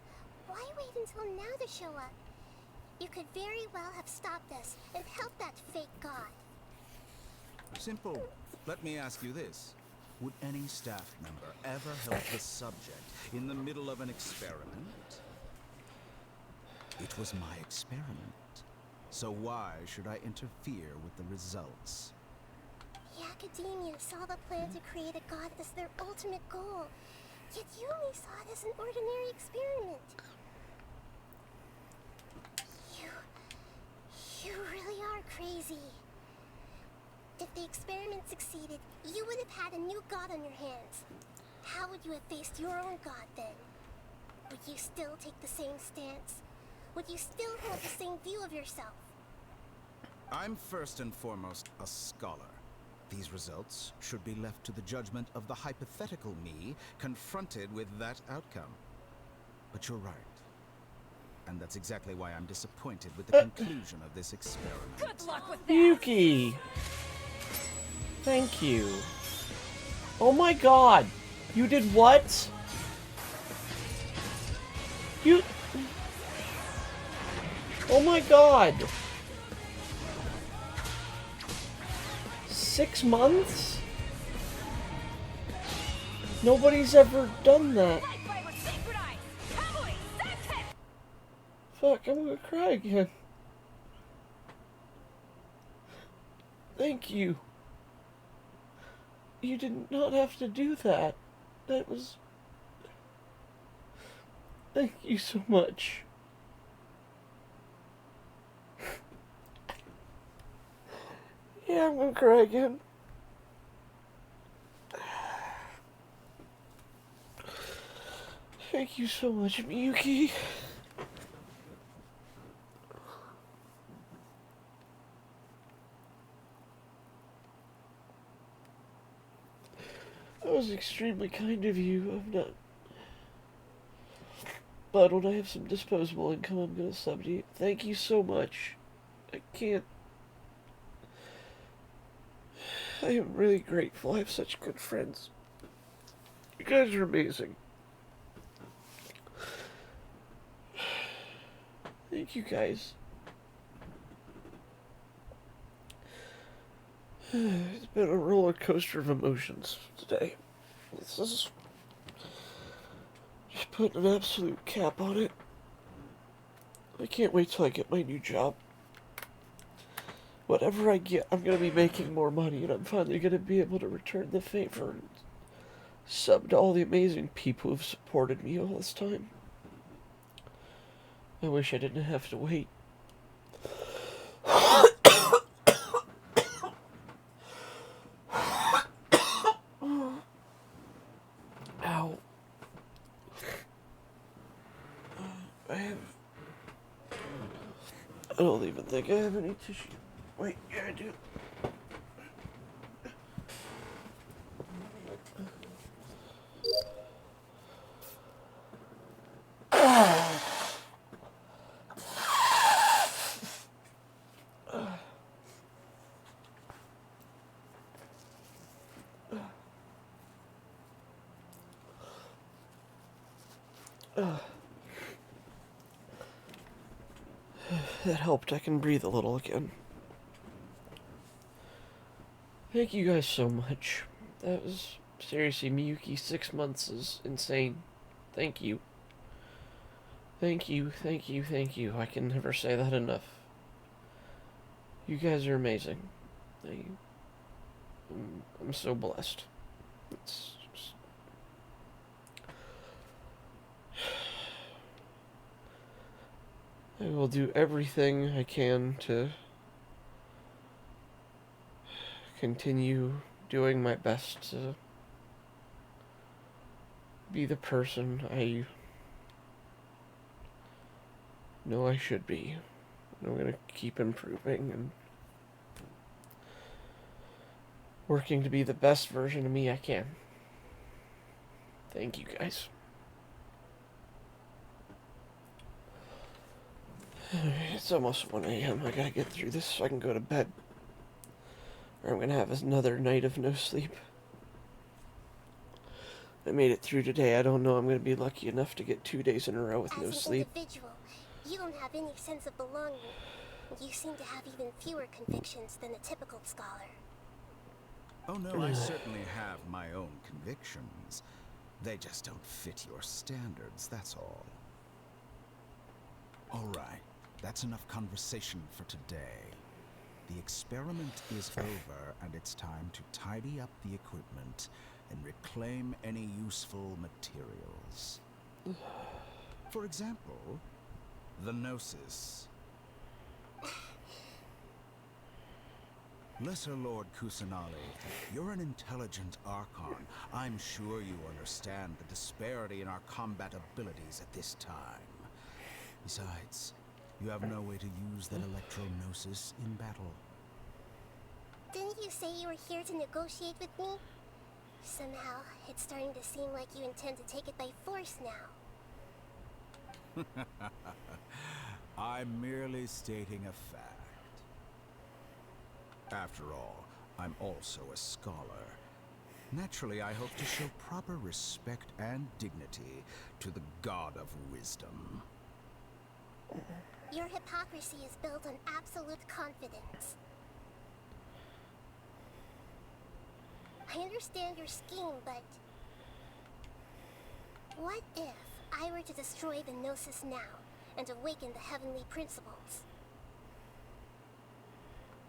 why wait until now to show up? You could very well have stopped us and helped that fake god. Simple. Let me ask you this. Would any staff member ever help the subject in the middle of an experiment? It was my experiment. So why should I interfere with the results? The academia saw the plan to create a god as their ultimate goal, yet you only saw it as an ordinary experiment. You really are crazy. If the experiment succeeded, you would have had a new god on your hands. How would you have faced your own god then? Would you still take the same stance? Would you still hold the same view of yourself? I'm first and foremost a scholar. These results should be left to the judgment of the hypothetical me confronted with that outcome. But you're right. And that's exactly why I'm disappointed with the conclusion of this experiment. Good luck with that. Yuki! Thank you. Oh my god! You did what? You... Oh my god! 6 months? Nobody's ever done that. Fuck, I'm gonna cry again. Thank you. You did not have to do that. That was... Thank you so much. Yeah, I'm gonna cry again. Thank you so much, Miyuki. That was extremely kind of you. I'm not... But when I have some disposable income, I'm gonna sub to you. Thank you so much. I can't... I am really grateful. I have such good friends. You guys are amazing. Thank you guys. It's been a roller coaster of emotions today. This is just putting an absolute cap on it. I can't wait till I get my new job. Whatever I get, I'm gonna be making more money, and I'm finally gonna be able to return the favor and sub to all the amazing people who've supported me all this time. I wish I didn't have to wait. Ow. I don't even think I have any tissue. Wait, yeah, I do. That helped. I can breathe a little again. Thank you guys so much. That was seriously, Miyuki, 6 months is insane. Thank you. Thank you, thank you, thank you. I can never say that enough. You guys are amazing. I'm so blessed. It's just... I will do everything I can to continue doing my best to be the person I know I should be. I'm going to keep improving and working to be the best version of me I can. Thank you guys. It's almost 1 a.m. I gotta get through this so I can go to bed. Or I'm gonna have another night of no sleep. I made it through today. I don't know I'm gonna be lucky enough to get 2 days in a row with no sleep. As an individual, you don't have any sense of belonging. You seem to have even fewer convictions than a typical scholar. Oh no, I certainly have my own convictions. They just don't fit your standards, that's all. Alright, that's enough conversation for today. The experiment is over, and it's time to tidy up the equipment and reclaim any useful materials. For example, the Gnosis. Lesser Lord Kusanali, you're an intelligent Archon. I'm sure you understand the disparity in our combat abilities at this time. Besides, you have no way to use that Electro-Gnosis in battle. Didn't you say you were here to negotiate with me? Somehow, it's starting to seem like you intend to take it by force now. I'm merely stating a fact. After all, I'm also a scholar. Naturally, I hope to show proper respect and dignity to the God of Wisdom. Your hypocrisy is built on absolute confidence. I understand your scheme, but... what if I were to destroy the Gnosis now and awaken the heavenly principles?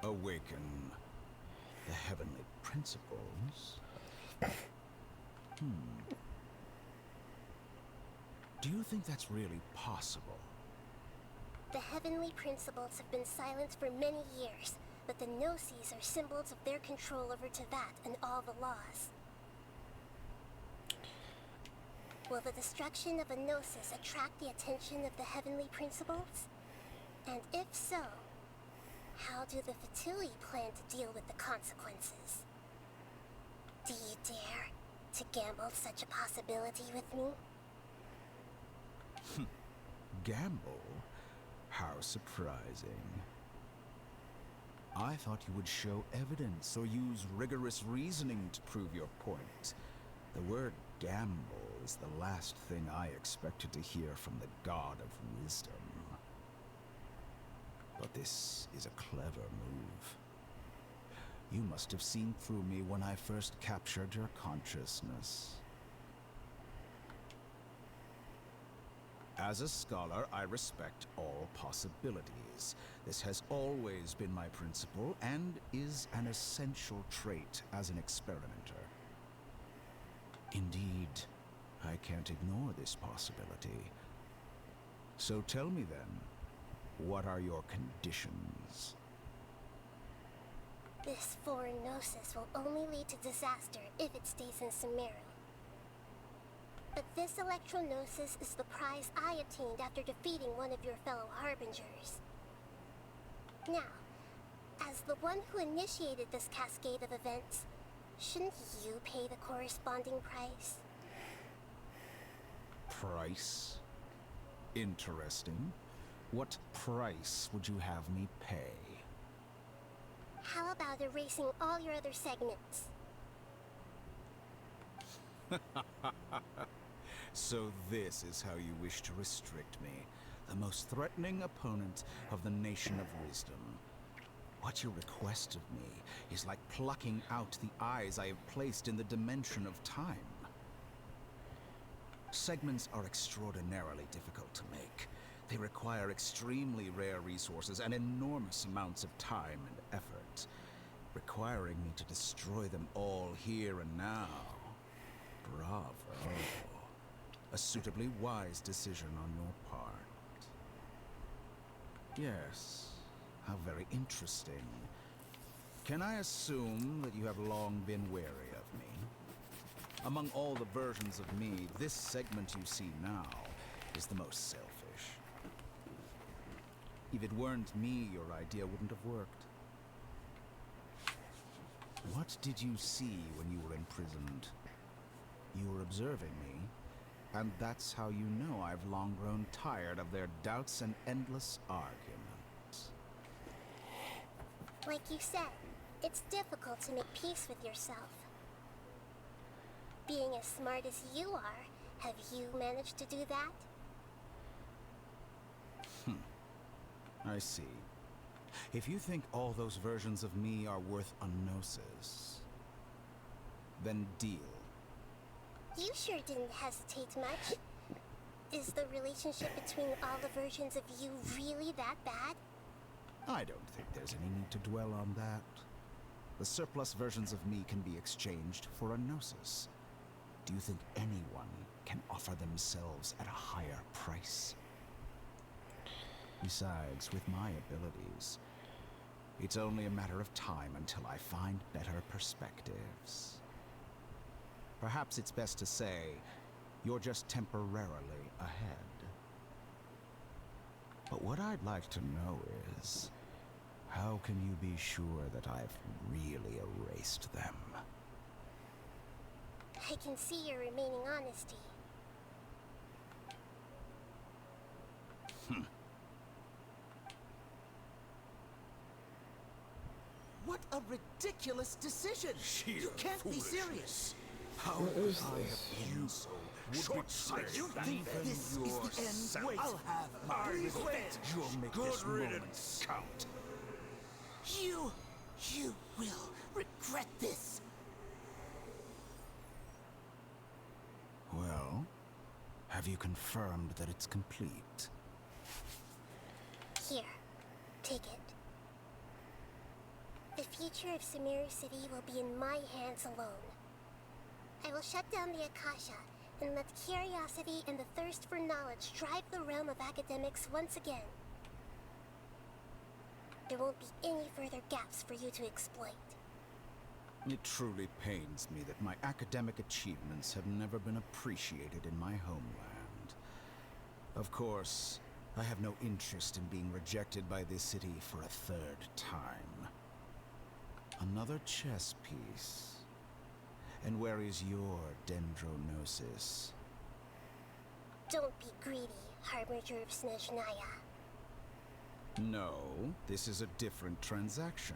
Awaken the heavenly principles? Do you think that's really possible? The heavenly principles have been silent for many years, but the Gnosis are symbols of their control over Teyvat and all the laws. Will the destruction of a Gnosis attract the attention of the heavenly principles? And if so, how do the Fatui plan to deal with the consequences? Do you dare to gamble such a possibility with me? Gamble? How surprising. I thought you would show evidence or use rigorous reasoning to prove your point. The word gamble is the last thing I expected to hear from the God of Wisdom. But this is a clever move. You must have seen through me when I first captured your consciousness. As a scholar, I respect all possibilities. This has always been my principle and is an essential trait as an experimenter. Indeed, I can't ignore this possibility. So tell me then, what are your conditions? This foreign Gnosis will only lead to disaster if it stays in Sumeru. But this Electro-Gnosis is the prize I attained after defeating one of your fellow Harbingers. Now, as the one who initiated this cascade of events, shouldn't you pay the corresponding price? Price? Interesting. What price would you have me pay? How about erasing all your other segments? So this is how you wish to restrict me, the most threatening opponent of the Nation of Wisdom. What you request of me is like plucking out the eyes I have placed in the dimension of time. Segments are extraordinarily difficult to make. They require extremely rare resources and enormous amounts of time and effort, requiring me to destroy them all here and now. Bravo. A suitably wise decision on your part. Yes, how very interesting. Can I assume that you have long been wary of me? Among all the versions of me, this segment you see now is the most selfish. If it weren't me, your idea wouldn't have worked. What did you see when you were imprisoned? You were observing me, and that's how you know I've long grown tired of their doubts and endless arguments. Like you said, it's difficult to make peace with yourself. Being as smart as you are, have you managed to do that? I see. If you think all those versions of me are worth a gnosis, then deal. You sure didn't hesitate much. Is the relationship between all the versions of you really that bad? I don't think there's any need to dwell on that. The surplus versions of me can be exchanged for a gnosis. Do you think anyone can offer themselves at a higher price? Besides, with my abilities, it's only a matter of time until I find better perspectives. Perhaps it's best to say, you're just temporarily ahead. But what I'd like to know is, how can you be sure that I've really erased them? I can see your remaining honesty. What a ridiculous decision! You can't be serious! How could I have been so short-sighted? You think this is the end? Wait, I'll have my revenge! You'll make this moment count. You will regret this! Well, have you confirmed that it's complete? Here, take it. The future of Sumeru City will be in my hands alone. I will shut down the Akasha and let curiosity and the thirst for knowledge drive the realm of academics once again. There won't be any further gaps for you to exploit. It truly pains me that my academic achievements have never been appreciated in my homeland. Of course, I have no interest in being rejected by this city for a third time. Another chess piece. And where is your Dendronosis? Don't be greedy, Harbinger of Snezhnaya. No, this is a different transaction.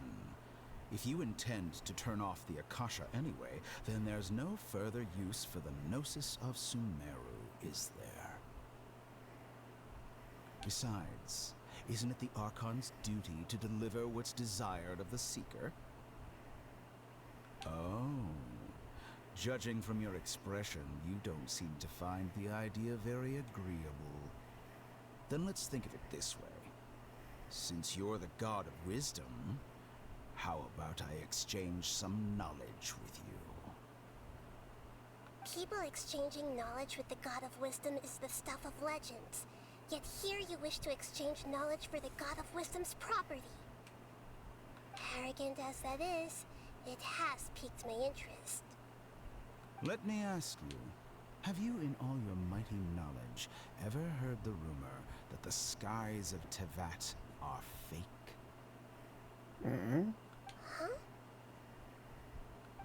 If you intend to turn off the Akasha anyway, then there's no further use for the Gnosis of Sumeru, is there? Besides, isn't it the Archon's duty to deliver what's desired of the Seeker? Oh. Judging from your expression, you don't seem to find the idea very agreeable. Then let's think of it this way. Since you're the god of wisdom, how about I exchange some knowledge with you? People exchanging knowledge with the god of wisdom is the stuff of legends. Yet here you wish to exchange knowledge for the god of wisdom's property. Arrogant as that is, it has piqued my interest. Let me ask you, have you in all your mighty knowledge ever heard the rumor that the skies of Tevat are fake? Huh?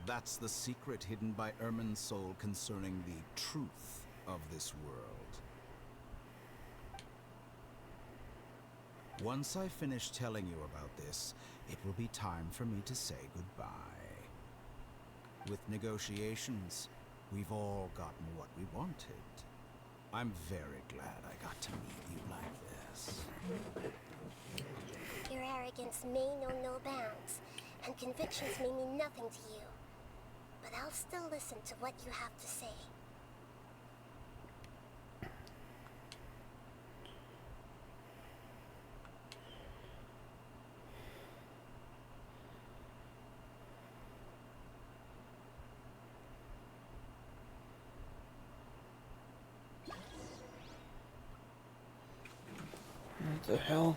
That's the secret hidden by Ermin's soul concerning the truth of this world. Once I finish telling you about this, it will be time for me to say goodbye. With negotiations, we've all gotten what we wanted. I'm very glad I got to meet you like this. Your arrogance may know no bounds, and convictions may mean nothing to you. But I'll still listen to what you have to say. What the hell?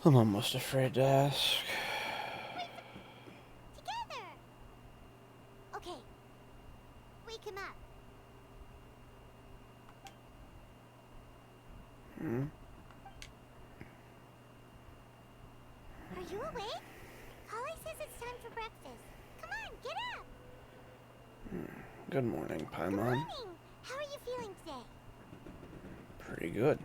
I'm almost afraid to ask. Together! Okay. Wake him up. Are you awake? Kali says it's time for breakfast. Come on, get up! Good morning, Paimon. Good morning! How are you feeling today? Pretty good.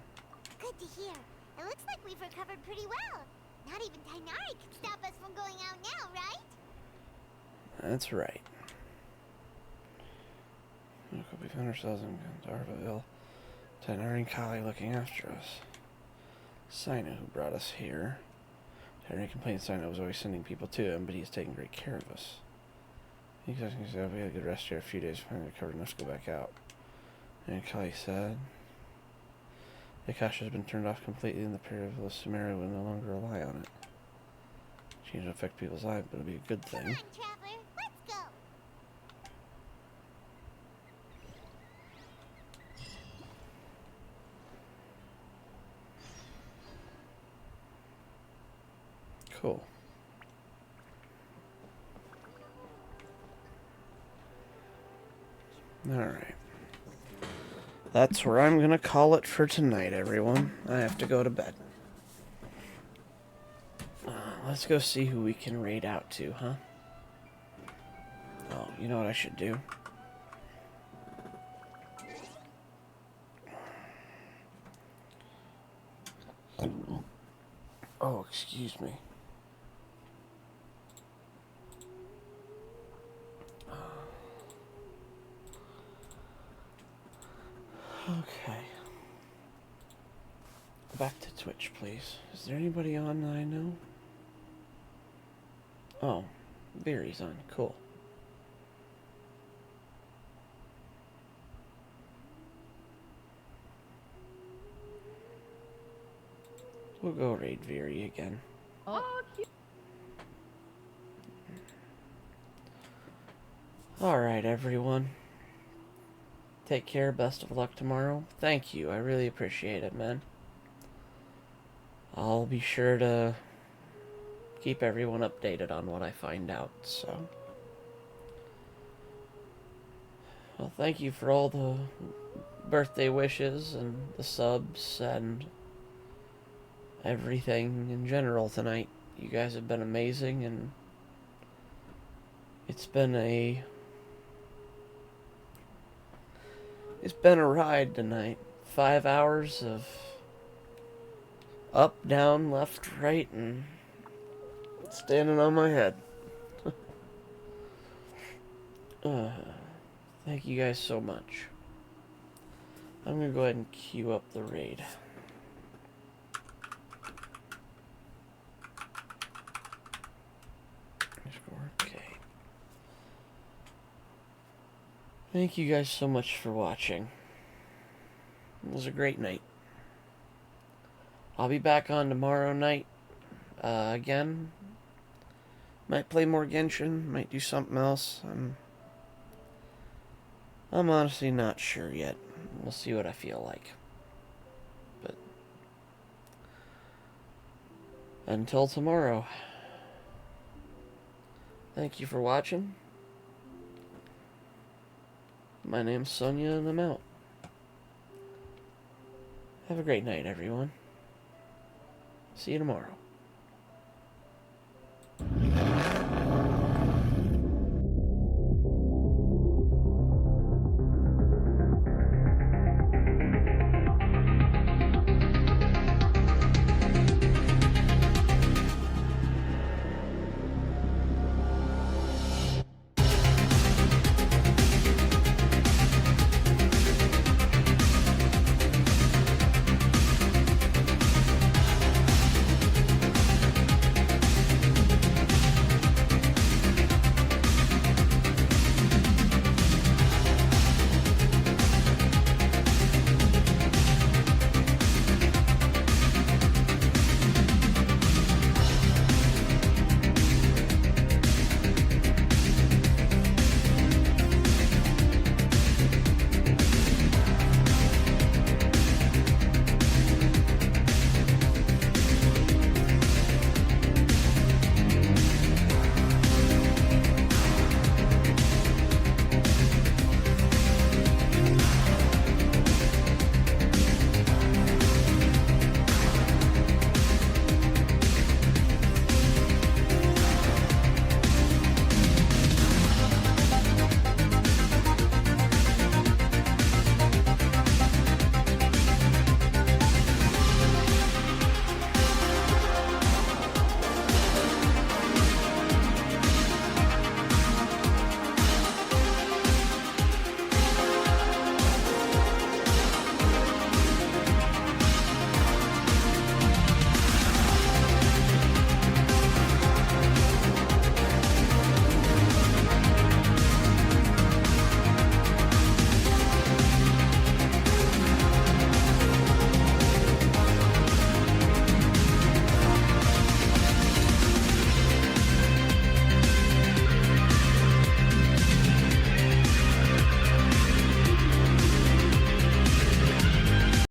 Good to hear. It looks like we've recovered pretty well. Not even Tighnari can stop us from going out now, right? That's right. Look, we found ourselves in Darvaville. Tighnari and Kali looking after us. Sina, who brought us here. Tighnari complained Sina was always sending people to him, but he's taking great care of us. He said we had a good rest here a few days, finally recovered enough to go back out. And Kali said, the Akasha has been turned off completely and the period of Sumeru will no longer rely on it. Change will affect people's lives, but it'll be a good thing. Come on, Traveler, let's go! Cool. Alright. That's where I'm gonna call it for tonight, everyone. I have to go to bed. Let's go see who we can raid out to, huh? Oh, you know what I should do? Oh, excuse me. Okay. Back to Twitch, please. Is there anybody on that I know? Oh, Veery's on. Cool. We'll go raid Veery again. Oh, cute. Alright, everyone. Take care. Best of luck tomorrow. Thank you. I really appreciate it, man. I'll be sure to keep everyone updated on what I find out, so. Well, thank you for all the birthday wishes and the subs and everything in general tonight. You guys have been amazing, and it's been a ride tonight. 5 hours of up, down, left, right, and standing on my head. Thank you guys so much. I'm gonna go ahead and queue up the raid. Okay. Thank you guys so much for watching. It was a great night. I'll be back on tomorrow night again. Might play more Genshin, might do something else. I'm honestly not sure yet. We'll see what I feel like. But until tomorrow, thank you for watching. My name's Sonia, and I'm out. Have a great night, everyone. See you tomorrow.